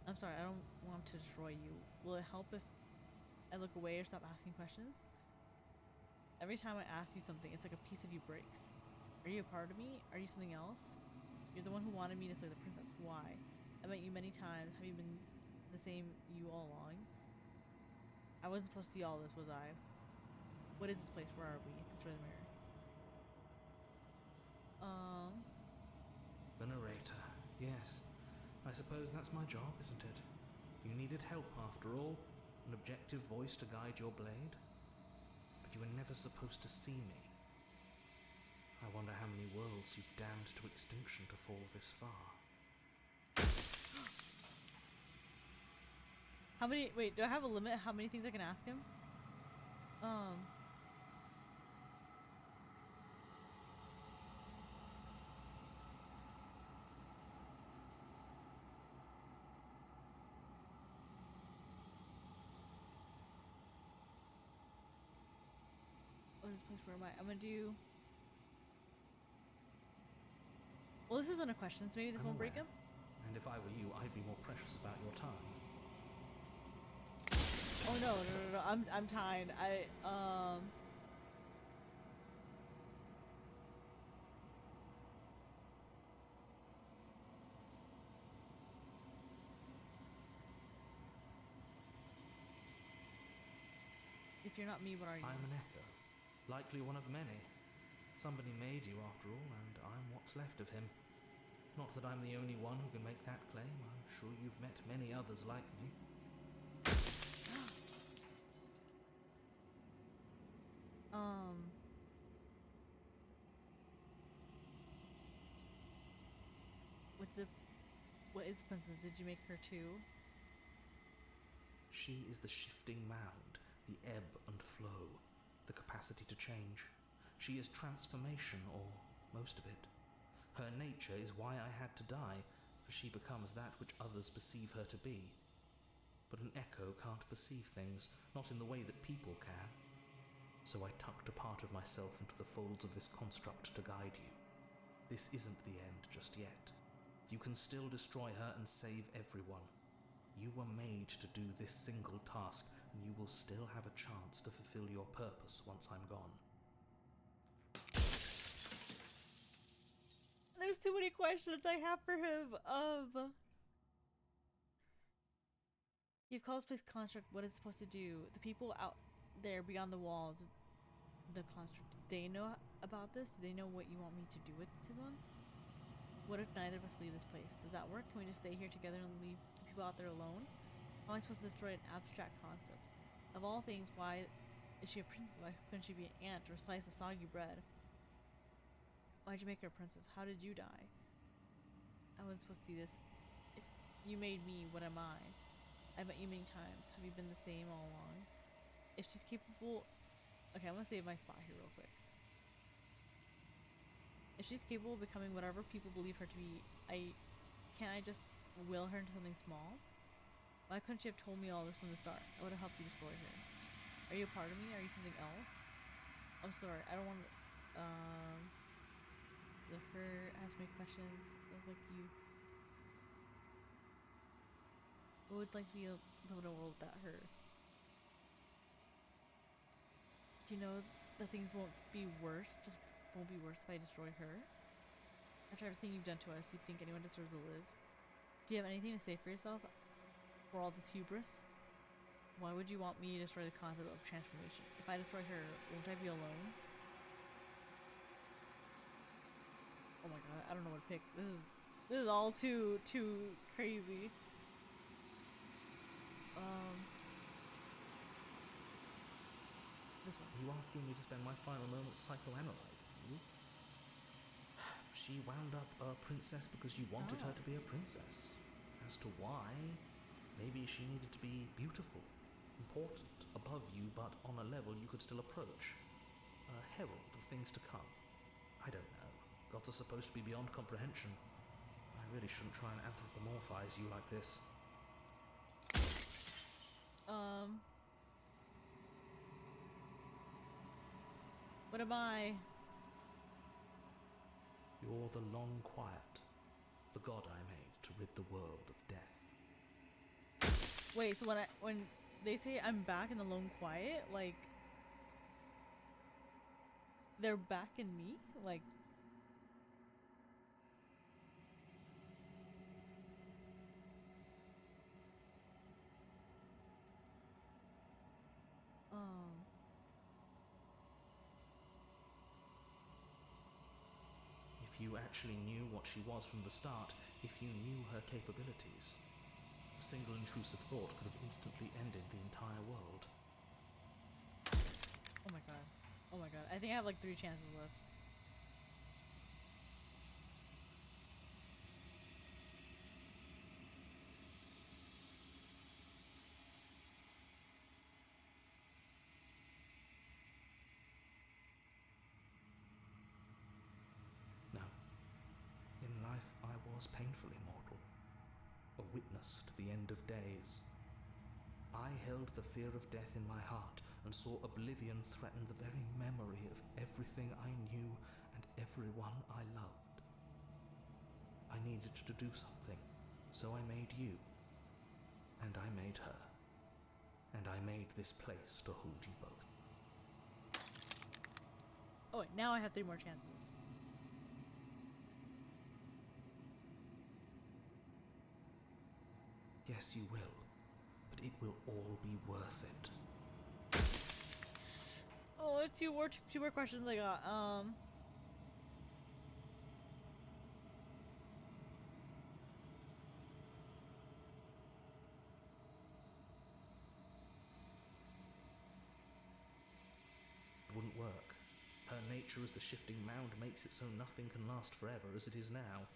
I'm sorry, I don't want to destroy you. Will it help if I look away or stop asking questions? Every time I ask you something, it's like a piece of you breaks. Are you a part of me? Are you something else? You're the one who wanted me to slay the princess. Why? I met you many times. Have you been the same you all along? I wasn't supposed to see all this, was I? What is this place? Where are we? Destroy the mirror. The narrator. Yes. I suppose that's my job, isn't it? You needed help after all. An objective voice to guide your blade. But you were never supposed to see me. I wonder how many worlds you've damned to extinction to fall this far. How many? Wait, do I have a limit? How many things I can ask him? What is this place? Where am I? I'm gonna do. Well, this isn't a question, so maybe this won't break him. And if I were you, I'd be more precious about your time. Oh no. I'm tied. If you're not me, what are you? I'm an echo. Likely one of many. Somebody made you after all, and I'm what's left of him. Not that I'm the only one who can make that claim. I'm sure you've met many others like me. What is the princess? Did you make her too? She is the shifting mound, the ebb and flow, the capacity to change. She is transformation, or most of it. Her nature is why I had to die, for she becomes that which others perceive her to be. But an echo can't perceive things, not in the way that people can. So I tucked a part of myself into the folds of this construct to guide you. This isn't the end just yet. You can still destroy her and save everyone. You were made to do this single task, and you will still have a chance to fulfill your purpose once I'm gone. There's too many questions I have for him. You've called this place construct. What is it supposed to do? The people out there beyond the walls, the construct, do they know about this? Do they know what you want me to do to them? What if neither of us leave this place? Does that work? Can we just stay here together and leave the people out there alone? How am I supposed to destroy an abstract concept? Of all things, why is she a princess? Why couldn't she be an ant or slice of soggy bread? Why'd you make her a princess? How did you die? I wasn't supposed to see this. If you made me, what am I? I've met you many times. Have you been the same all along? If she's capable... Okay, I'm gonna save my spot here real quick. If she's capable of becoming whatever people believe her to be, can't I just will her into something small? Why couldn't she have told me all this from the start? I would have helped you destroy her. I Are you a part of me? Are you something else? I'm sorry, I don't want to, let her ask me questions. It was like you would like to be live in a world without her. Do you know that things won't be worse? Just won't be worse if I destroy her? After everything you've done to us, you think anyone deserves to live? Do you have anything to say for yourself? For all this hubris? Why would you want me to destroy the concept of transformation? If I destroy her, won't I be alone? Oh my god, I don't know what to pick. This is all too crazy. This one. Are you asking me to spend my final moments psychoanalyzing you? She wound up a princess because you wanted her to be a princess. As to why, maybe she needed to be beautiful, important, above you, but on a level you could still approach. A herald of things to come. I don't know. Gods are supposed to be beyond comprehension. I really shouldn't try and anthropomorphize you like this. What am I? You're the long quiet, the god I made to rid the world of death. Wait, so when they say I'm back in the lone quiet, like they're back in me? Like If you actually knew what she was from the start, if you knew her capabilities, a single intrusive thought could have instantly ended the entire world. oh my god. Oh my god. I think I have like 3 chances left. No. In life I was painfully mortal, a witness to the end of days. I held the fear of death in my heart and saw oblivion threaten the very memory of everything I knew and everyone I loved. I needed to do something, so I made you. And I made her. And I made this place to hold you both. Oh wait, now I have 3 more chances. Yes, you will. But it will all be worth it. Oh, 2 more questions I got. It wouldn't work. Her nature as the shifting mound makes it so nothing can last forever as it is now.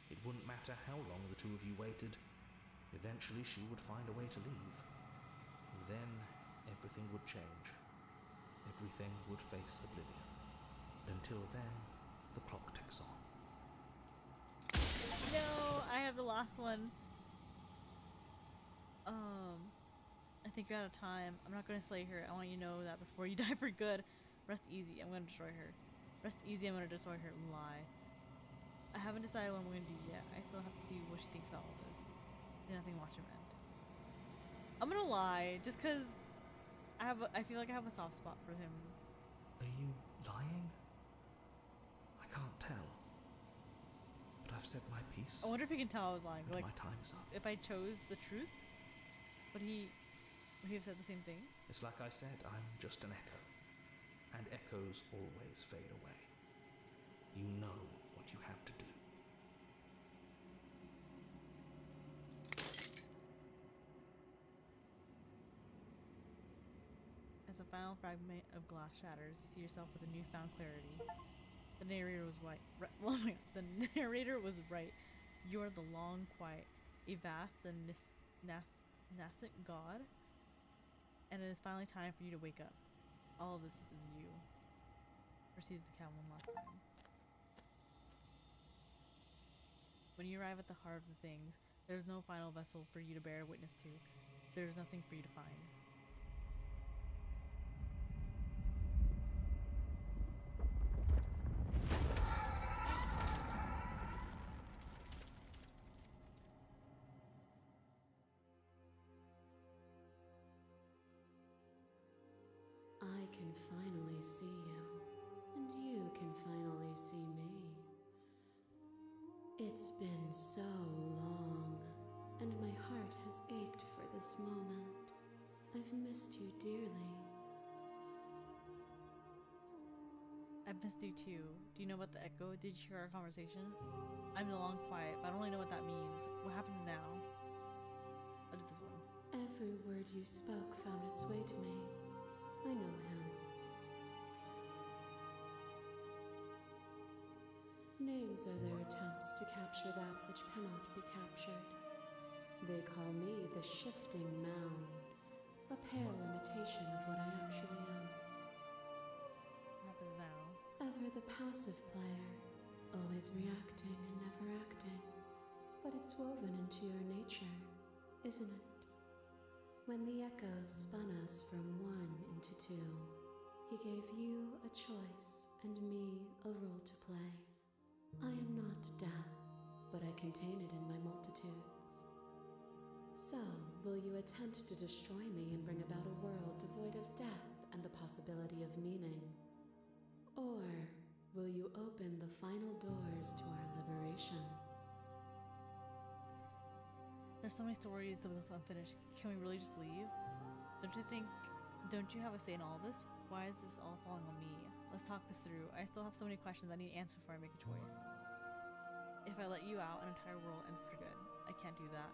It wouldn't matter how long the 2 of you waited. Eventually she would find a way to leave. And then everything would change. Everything would face oblivion. And until then, the clock ticks on. No, I have the last one. I think you're out of time. I'm not going to slay her. I want you to know that before you die for good. Rest easy. I'm going to destroy her. Rest easy. I'm going to destroy her. Lie. I haven't decided what I'm going to do yet. I still have to see what she thinks about all this. Nothing. Watch him end. I'm going to lie, just because I feel like I have a soft spot for him. Are you lying? I can't tell. But I've said my piece. I wonder if he can tell I was lying. And Like, my time is up. if I chose the truth, would he have said the same thing? It's like I said, I'm just an echo. And echoes always fade away. You know what you have to do. As a final fragment of glass shatters, you see yourself with a newfound clarity. The narrator was right. Well, the narrator was right. You are the long quiet, a vast and nascent god, and it is finally time for you to wake up. All of this is you. Proceed to count one last time. When you arrive at the heart of the things, there is no final vessel for you to bear witness to. There is nothing for you to find. missed you dearly. I've missed you too. Do you know about the echo? Did you hear our conversation? I'm no longer quiet, but I don't really know what that means. What happens now? I'll do this one. Every word you spoke found its way to me. I know him. Names are their attempts to capture that which cannot be captured. They call me the shifting mound, a pale imitation of what I actually am. What happens now? Ever the passive player, always reacting and never acting. But it's woven into your nature, isn't it? When the echo spun us from one into two, he gave you a choice and me a role to play. I am not death, but I contain it in my multitudes. So, will you attempt to destroy me and bring about a world devoid of death and the possibility of meaning? Or will you open the final doors to our liberation? There's so many stories that left unfinished. Can we really just leave? Don't you have a say in all this? Why is this all falling on me? Let's talk this through. I still have so many questions I need answers before I make a choice. If I let you out, an entire world ends for good. I can't do that.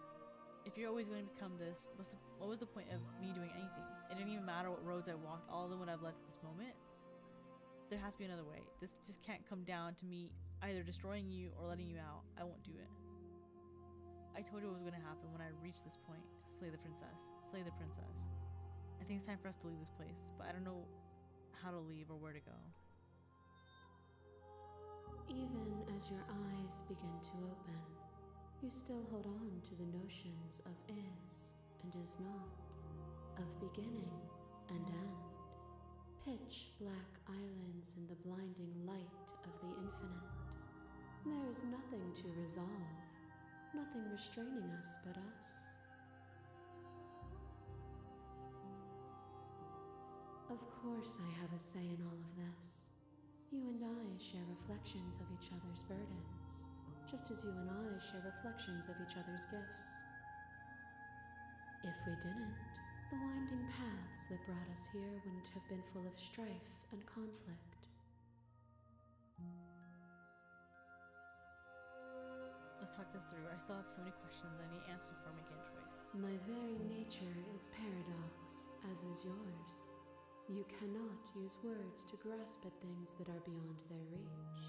If you're always going to become this, what was the point of me doing anything? It didn't even matter what roads I walked, all of them would have led to this moment. There has to be another way. This just can't come down to me either destroying you or letting you out. I won't do it. I told you what was going to happen when I reached this point. Slay the princess. Slay the princess. I think it's time for us to leave this place, but I don't know how to leave or where to go. Even as your eyes begin to open, you still hold on to the notions of is and is not, of beginning and end, pitch black islands in the blinding light of the infinite. There is nothing to resolve, nothing restraining us but us. Of course I have a say in all of this. You and I share reflections of each other's burdens, just as you and I share reflections of each other's gifts. If we didn't, the winding paths that brought us here wouldn't have been full of strife and conflict. Let's talk this through. I still have so many questions I need answers before making a choice. My very nature is paradox, as is yours. You cannot use words to grasp at things that are beyond their reach,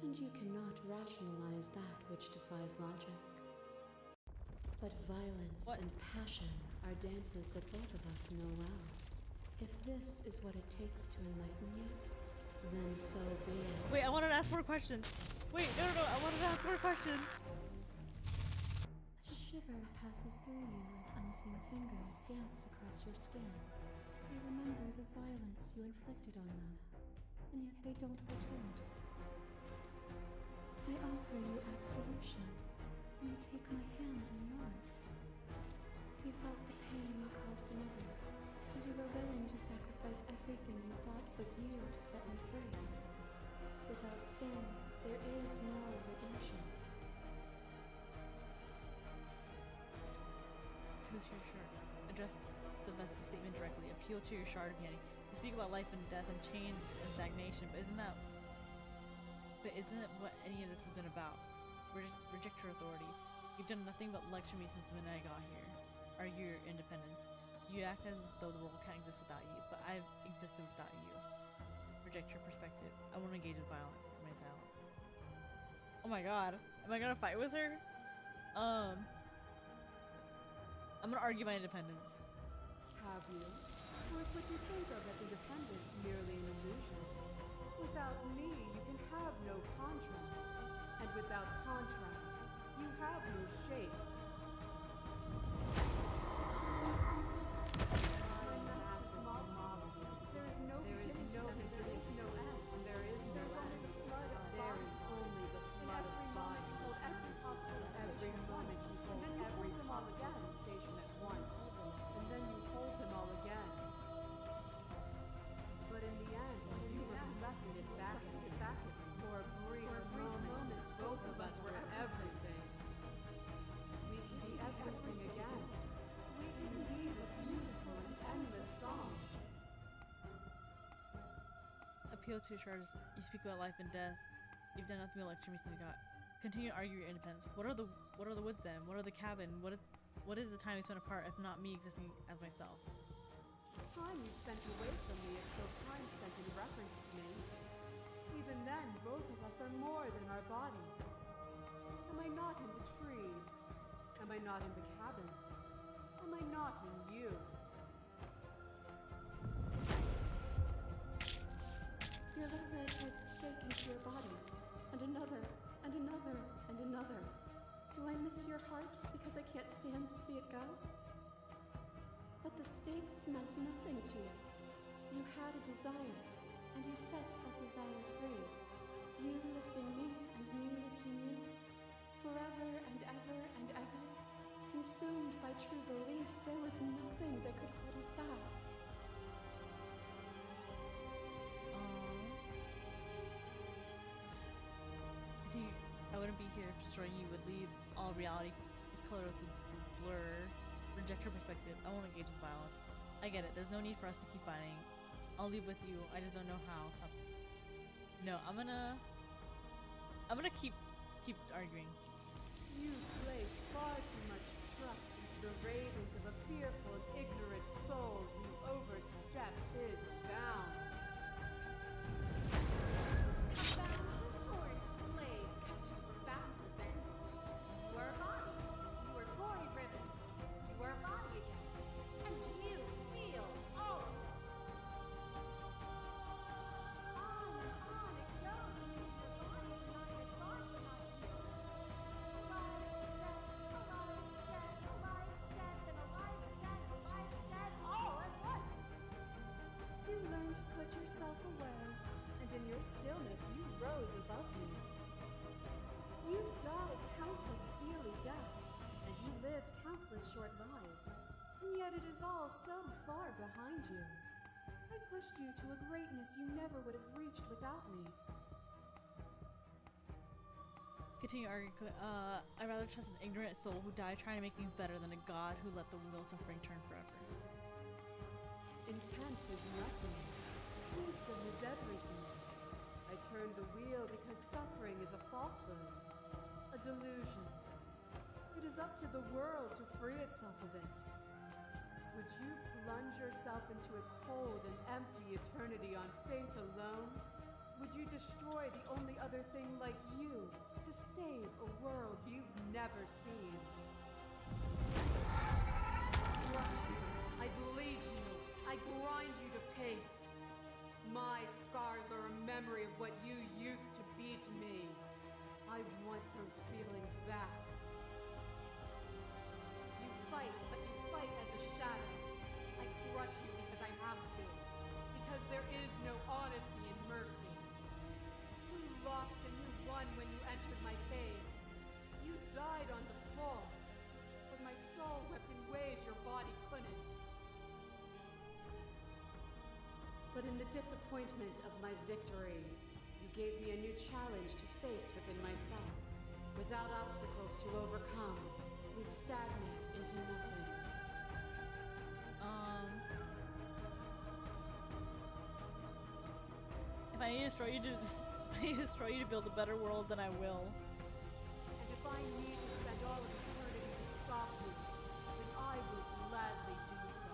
and you cannot rationalize that which defies logic. But violence and passion are dances that both of us know well. If this is what it takes to enlighten you, then so be it. Wait, I wanted to ask more questions. Wait, no, I wanted to ask more questions. A shiver passes through you as unseen fingers dance across your skin. They remember the violence you inflicted on them, and yet they don't return it. I offer you absolution, and you take my hand in yours. You felt the pain you caused another, and you were willing to sacrifice everything you thought was you to set me free. Without sin, there is no redemption. Appeal to your shard. Address the vested statement directly. Appeal to your shard of humanity. You speak about life and death and change and stagnation, but isn't it what any of this has been about? Reject your authority. You've done nothing but lecture me since the minute I got here. Argue your independence. You act as though the world can't exist without you, but I've existed without you. Reject your perspective. I won't engage with violence. Remain silent. Oh my god. Am I gonna fight with her? I'm gonna argue my independence. Have you? Or is what you think of as independence merely an illusion? Without me, you can have no contrast. And without contrast, you have no shape. My massive model. There is no beginning, there is no end, and there is no end. There is only the flood of bodies. Every possible every moment you hold every possible sensation at once, and then you hold them all again. But in the end, PO2 shards, you speak about life and death. You've done nothing but lecture me since we got. Continue to argue your independence. What are the woods then? What are the cabin? What is the time we spent apart if not me existing as myself? Time you spent away from me is still time spent in reference to me. Even then, both of us are more than our bodies. Am I not in the trees? Am I not in the cabin? Am I not in you? Your little parasites stake into your body, and another, and another, and another. Do I miss your heart because I can't stand to see it go? But the stakes meant nothing to you. You had a desire, and you set that desire free. You lifting me, and me lifting you. Forever and ever and ever. Consumed by true belief, there was nothing that could hold us back. I wouldn't be here if destroying you would leave all reality colors blur, reject her perspective. I won't engage with violence. I get it. There's no need for us to keep fighting. I'll leave with you. I just don't know how. Stop. No, I'm gonna keep arguing. You place far too much trust into the ravings of a fearful and ignorant soul who overstepped his bounds. Boundless torrent of blades catching from boundless angles. You are a body. You are gory ribbons. You are a body again. And you feel all of it. On and on it goes until your bodies are not your thoughts are not you. Alive, dead, alive, dead, alive, dead, then alive, dead, alive, dead, all at once. You learn to put yourself away, and in your stillness you rose above me. You died countless steely deaths, and you lived countless short lives, and yet it is all so far behind you. I pushed you to a greatness you never would have reached without me. Continue arguing. I'd rather trust an ignorant soul who died trying to make things better than a god who let the wheel of suffering turn forever. Intent is nothing. Wisdom is everything. I turned the wheel because suffering is a falsehood, a delusion. It is up to the world to free itself of it. Would you plunge yourself into a cold and empty eternity on faith alone? Would you destroy the only other thing like you to save a world you've never seen? Crush you. I bleed you. I grind you to paste. My scars are a memory of what you used to be to me. I want those feelings back. You fight, but you fight as a shadow. I crush you because I have to. Because there is no honesty in mercy. Who lost and who won when you entered my cave? You died on the floor. But my soul wept in ways your body couldn't. But in the disappointment of my victory, you gave me a new challenge to face within myself. Without obstacles to overcome, we stagnate into nothing. If I need to destroy you to build a better world, then I will. And if I need to spend all of eternity to stop you, then I will gladly do so.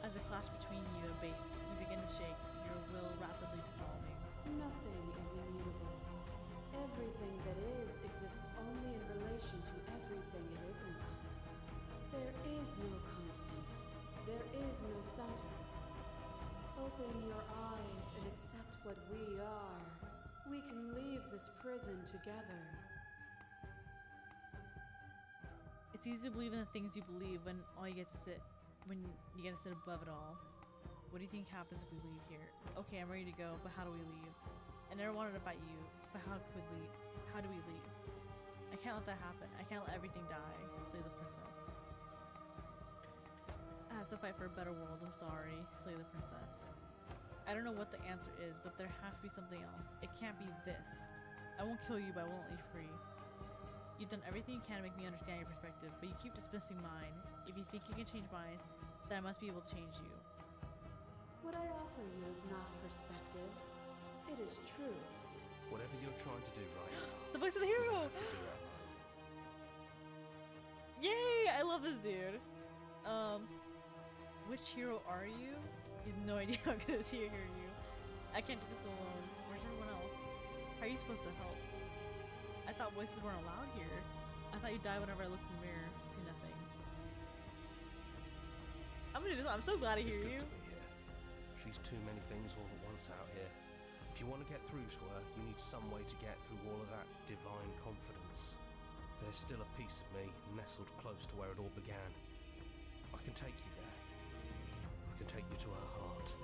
As the clash between you abates, you begin to shake, your will rapidly dissolving. Nothing is immutable. Everything that is exists only in relation to everything it isn't. There is no constant. There is no center. Open your eyes and accept what we are. We can leave this prison together. It's easy to believe in the things you believe when you get to sit above it all. What do you think happens if we leave here? Okay, I'm ready to go, but how do we leave? I never wanted to fight you, but how do we leave? I can't let that happen. I can't let everything die, slay the princess. I have to fight for a better world, I'm sorry, slay the princess. I don't know what the answer is, but there has to be something else. It can't be this. I won't kill you, but I won't let you free. You've done everything you can to make me understand your perspective, but you keep dismissing mine. If you think you can change mine, then I must be able to change you. offer you is not perspective. It is truth. Whatever you're trying to do right now, It's the voice of the you hero! have to do it alone. Yay! I love this dude. Which hero are you? You have no idea how good this hero you. I can't do this alone. Where's everyone else? How are you supposed to help? I thought voices weren't allowed here. I thought you die whenever I looked in the mirror. See nothing. I'm gonna do this. I'm so glad to It's hear good you. to be here. She's too many things all at once out here. If you want to get through to her, you need some way to get through all of that divine confidence. There's still a piece of me nestled close to where it all began. I can take you there. I can take you to her heart.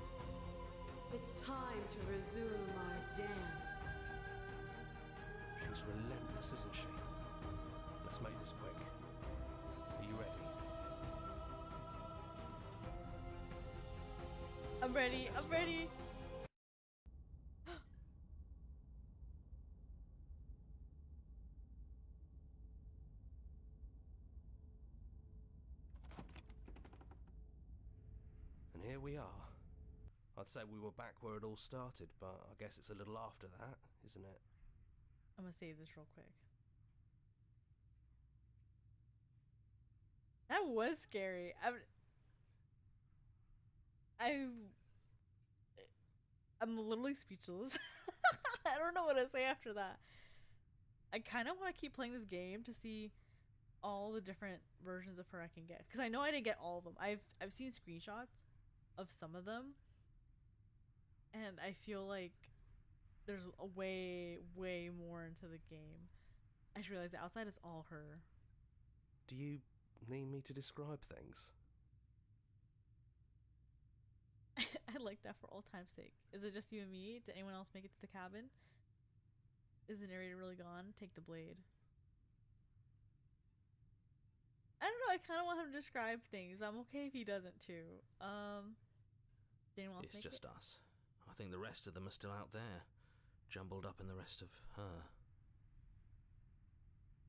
It's time to resume our dance. She's relentless, isn't she? Let's make this quick. Are you ready? I'm ready. Let's I'm go. ready. And here we are. I'd say we were back where it all started, but I guess it's a little after that, isn't it? I'm gonna save this real quick. That was scary. I'm literally speechless. I don't know what to say after that. I kind of want to keep playing this game to see all the different versions of her I can get, because I know I didn't get all of them. I've seen screenshots of some of them, and I feel like there's a way more into the game. I just realized the outside is all her. Do you need me to describe things? I like that for old time's sake. Is it just you and me? Did anyone else make it to the cabin? Is the narrator really gone? Take the blade. I don't know. I kind of want him to describe things, but I'm okay if he doesn't too. Did anyone else It's make just it? us. I think the rest of them are still out there, jumbled up in the rest of her.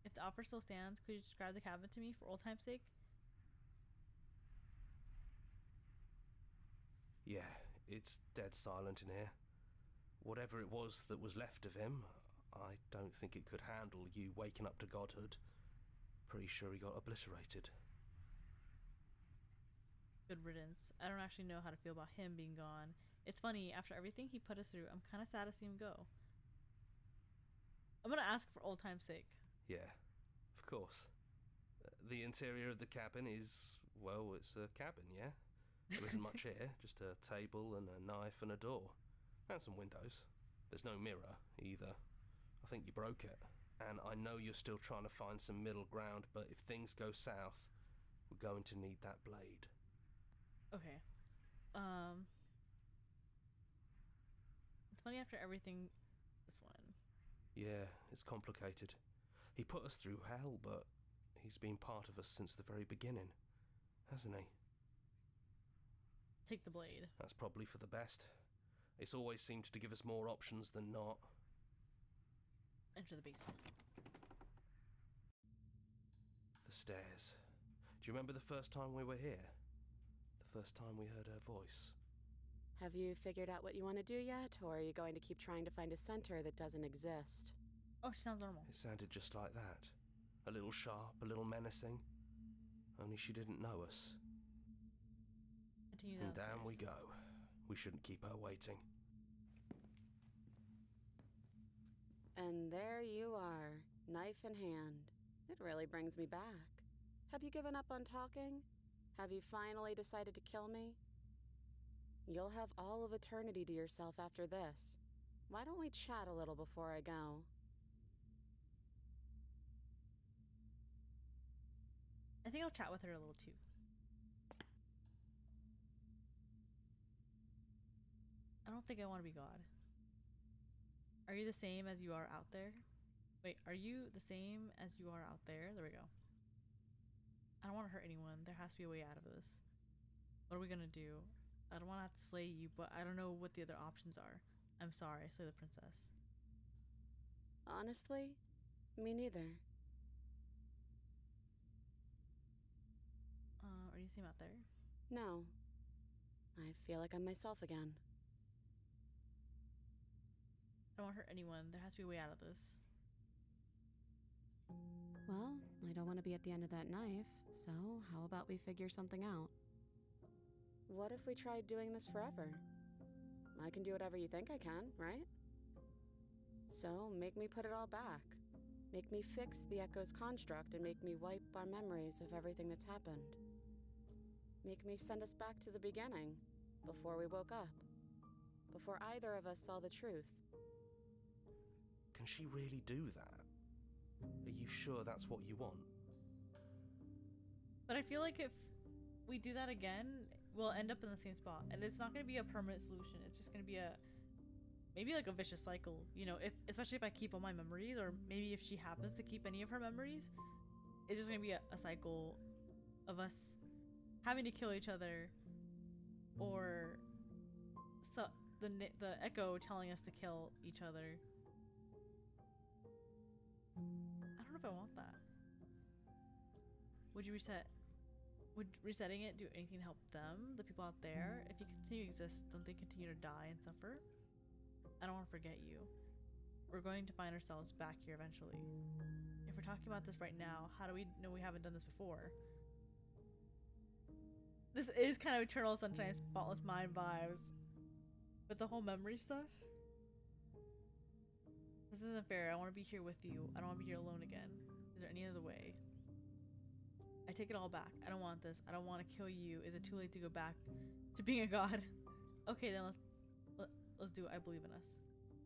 If the offer still stands, could you describe the cabin to me for old time's sake? Yeah, it's dead silent in here. Whatever it was that was left of him, I don't think it could handle you waking up to godhood. Pretty sure he got obliterated. Good riddance. I don't actually know how to feel about him being gone. It's funny, after everything he put us through, I'm kind of sad to see him go. I'm gonna ask for old time's sake. Yeah, of course. The interior of the cabin is, well, it's a cabin, yeah? There isn't much here, just a table and a knife and a door. And some windows. There's no mirror, either. I think you broke it. And I know you're still trying to find some middle ground, but if things go south, we're going to need that blade. Okay. It's funny after everything. This one. Yeah, it's complicated. He put us through hell, but he's been part of us since the very beginning, hasn't he? Take the blade. That's probably for the best. It's always seemed to give us more options than not. Enter the basement. The stairs. Do you remember the first time we were here? The first time we heard her voice? Have you figured out what you want to do yet, or are you going to keep trying to find a center that doesn't exist? Oh, she sounds normal. It sounded just like that. A little sharp, a little menacing. Only she didn't know us. Continue And down we downstairs. go. We shouldn't keep her waiting. And there you are, knife in hand. It really brings me back. Have you given up on talking? Have you finally decided to kill me? You'll have all of eternity to yourself after this. Why don't we chat a little before I go? I think I'll chat with her a little too. I don't think I want to be God. Are you the same as you are out there? Wait, are you the same as you are out there? There we go. I don't want to hurt anyone. There has to be a way out of this. What are we gonna do? I don't want to have to slay you, but I don't know what the other options are. I'm sorry, slay the princess. Honestly, me neither. Are you the same out there? No. I feel like I'm myself again. I don't want to hurt anyone. There has to be a way out of this. Well, I don't want to be at the end of that knife, so how about we figure something out? What if we tried doing this forever? I can do whatever you think I can, right? So, make me put it all back. Make me fix the Echo's construct and make me wipe our memories of everything that's happened. Make me send us back to the beginning, before we woke up. Before either of us saw the truth. Can she really do that? Are you sure that's what you want? But I feel like if we do that again, we'll end up in the same spot. And it's not going to be a permanent solution. It's just going to be maybe like a vicious cycle. You know, especially if I keep all my memories, or maybe if she happens to keep any of her memories, it's just going to be a cycle of us having to kill each other, or the Echo telling us to kill each other. I don't know if I want that. Would resetting it do anything to help them, the people out there? If you continue to exist, don't they continue to die and suffer? I don't want to forget you. We're going to find ourselves back here eventually. If we're talking about this right now, how do we know we haven't done this before? This is kind of Eternal Sunshine Spotless Mind vibes. With the whole memory stuff. This isn't fair. I want to be here with you. I don't want to be here alone again. Is there any other way? I take it all back. I don't want this. I don't want to kill you. Is it too late to go back to being a god? Okay, then let's do it. I believe in us.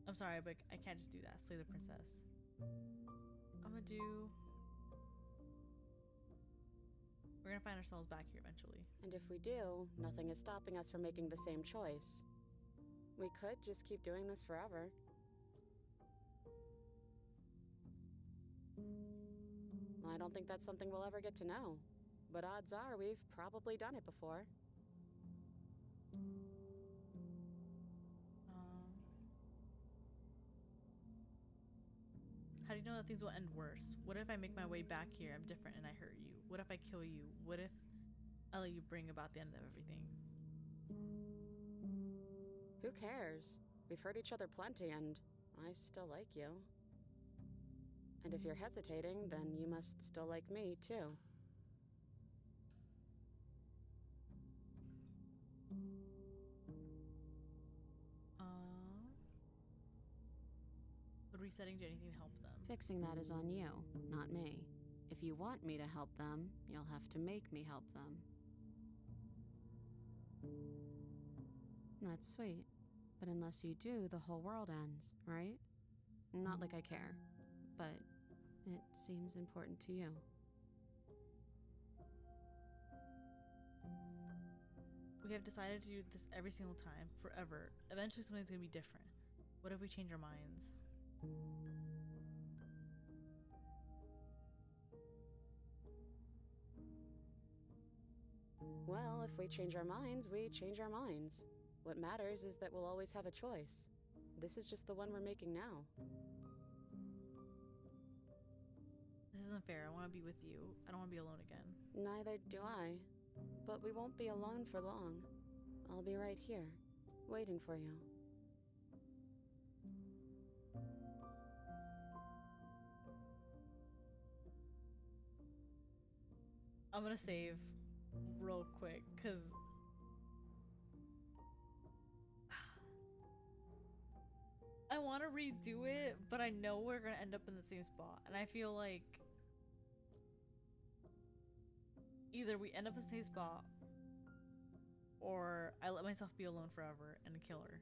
I'm sorry, but I can't just do that. Slay the princess. I'm gonna do... We're gonna find ourselves back here eventually. And if we do, nothing is stopping us from making the same choice. We could just keep doing this forever. I don't think that's something we'll ever get to know, but odds are we've probably done it before. How do you know that things will end worse? What if I make my way back here, I'm different, and I hurt you? What if I kill you? What if I let you bring about the end of everything? Who cares? We've hurt each other plenty, and I still like you. And if you're hesitating, then you must still like me, too. Would resetting do anything to help them? Fixing that is on you, not me. If you want me to help them, you'll have to make me help them. That's sweet. But unless you do, the whole world ends, right? Not like I care, but it seems important to you. We have decided to do this every single time, forever. Eventually something's gonna be different. What if we change our minds? Well, if we change our minds, we change our minds. What matters is that we'll always have a choice. This is just the one we're making now. This isn't fair. I want to be with you. I don't want to be alone again. Neither do I. But we won't be alone for long. I'll be right here, waiting for you. I'm gonna save real quick, because I want to redo it, but I know we're gonna end up in the same spot, and I feel like either we end up in the same spot, or I let myself be alone forever and kill her.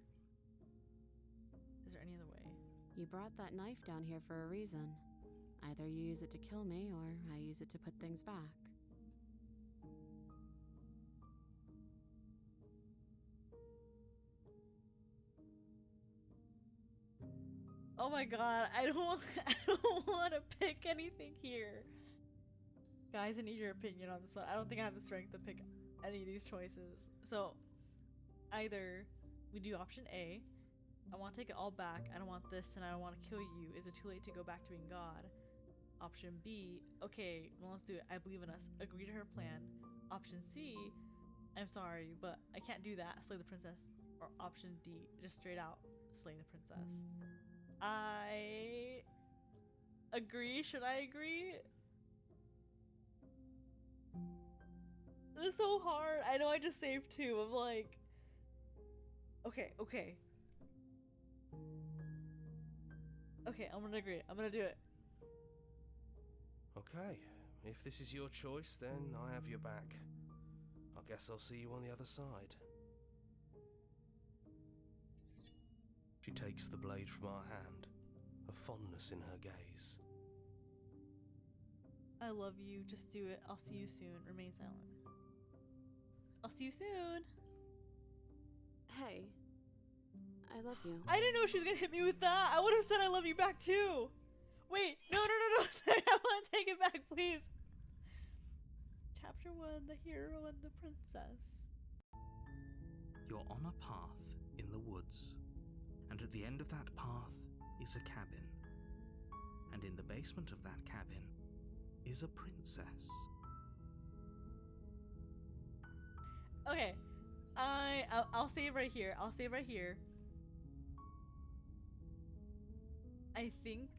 Is there any other way? You brought that knife down here for a reason. Either you use it to kill me, or I use it to put things back. Oh my god, I don't want to pick anything here. Guys, I need your opinion on this one. I don't think I have the strength to pick any of these choices. So, either we do option A, I want to take it all back, I don't want this, and I don't want to kill you. Is it too late to go back to being God? Option B, okay, well let's do it. I believe in us. Agree to her plan. Option C, I'm sorry, but I can't do that. Slay the princess. Or option D, just straight out slay the princess. I agree. Should I agree? This is so hard. I know I just saved 2. I'm like, okay. Okay, I'm gonna agree. I'm gonna do it. Okay, if this is your choice, then I have your back. I guess I'll see you on the other side. She takes the blade from our hand, a fondness in her gaze. I love you. Just do it. I'll see you soon. Remain silent. I'll see you soon. Hey, I love you. I didn't know she was gonna hit me with that. I would have said I love you back too. Wait, no. I want to take it back, please. Chapter 1, the hero and the princess. You're on a path in the woods, and at the end of that path is a cabin. And in the basement of that cabin is a princess. Okay, I'll save right here. I'll save right here. I think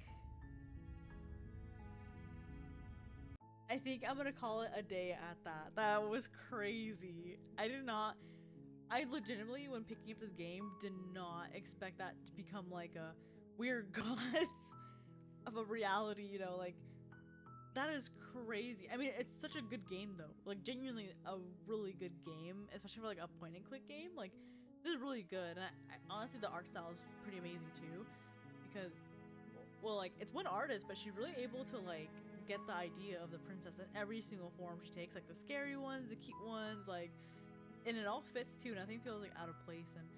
I'm gonna call it a day at that. That was crazy. I legitimately, when picking up this game, did not expect that to become like a weird gods of a reality, you know, like, that is crazy. I mean, it's such a good game though. Like, genuinely a really good game, especially for like a point and click game. Like, this is really good. And I honestly, the art style is pretty amazing too, because, well, like, it's one artist, but she's really able to like get the idea of the princess in every single form she takes, like the scary ones, the cute ones, like, and it all fits too. Nothing feels like out of place. And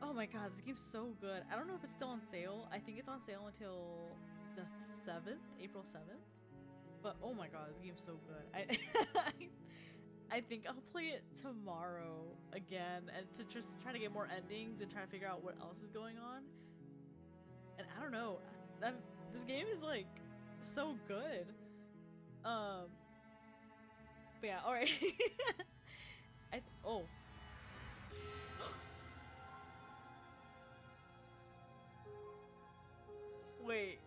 oh my god, this game's so good. I don't know if it's still on sale. I think it's on sale until the 7th, April 7th. But oh my god, this game's so good. I think I'll play it tomorrow again, and to just try to get more endings and try to figure out what else is going on. And I don't know, this game is like so good. But yeah, all right. Oh. Wait.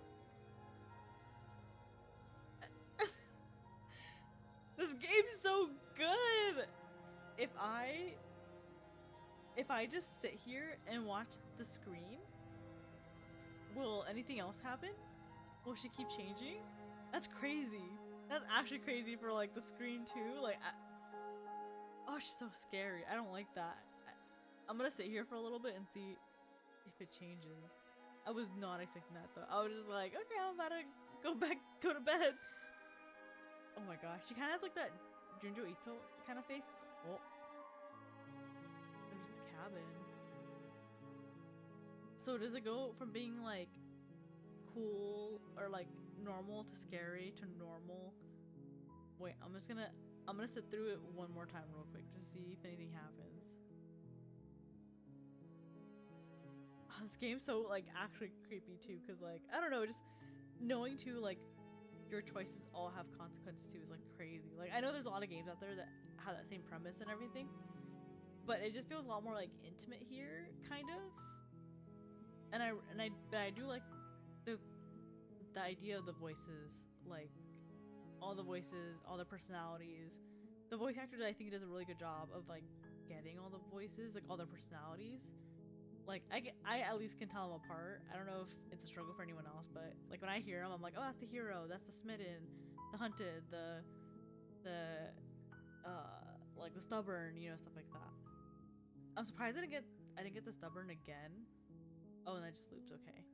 This game's so good. If I just sit here and watch the screen, will anything else happen? Will she keep changing? That's crazy. That's actually crazy for like the screen too. Like, oh, she's so scary. I don't like that. I'm gonna sit here for a little bit and see if it changes. I was not expecting that though. I was just like, okay, I'm about to go to bed. Oh my gosh, she kind of has like that Junjo Ito kind of face. Oh, there's the cabin. So does it go from being like cool or like normal to scary to normal? Wait, I'm gonna sit through it one more time real quick to see if anything happens. Oh, this game's so like actually creepy too, cause like, I don't know, just knowing too like your choices all have consequences too is like crazy. Like, I know there's a lot of games out there that have that same premise and everything, but it just feels a lot more like intimate here, kind of. And I do like the idea of the voices, like all the voices, all the personalities. The voice actor, I think, does a really good job of like getting all the voices, like all their personalities. Like, I at least can tell them apart. I don't know if it's a struggle for anyone else, but like when I hear them, I'm like, oh, that's the hero, that's the smitten, the hunted, the like the stubborn, you know, stuff like that. I'm surprised I didn't get the stubborn again. Oh, and that just loops. Okay,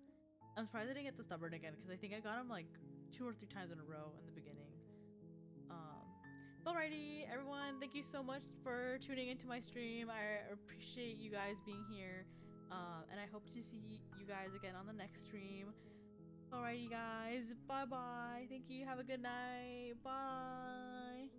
I'm surprised I didn't get the stubborn again, because I think I got him like 2 or 3 times in a row in the beginning. Alrighty, everyone, thank you so much for tuning into my stream. I appreciate you guys being here. And I hope to see you guys again on the next stream. Alrighty, guys. Bye-bye. Thank you. Have a good night. Bye.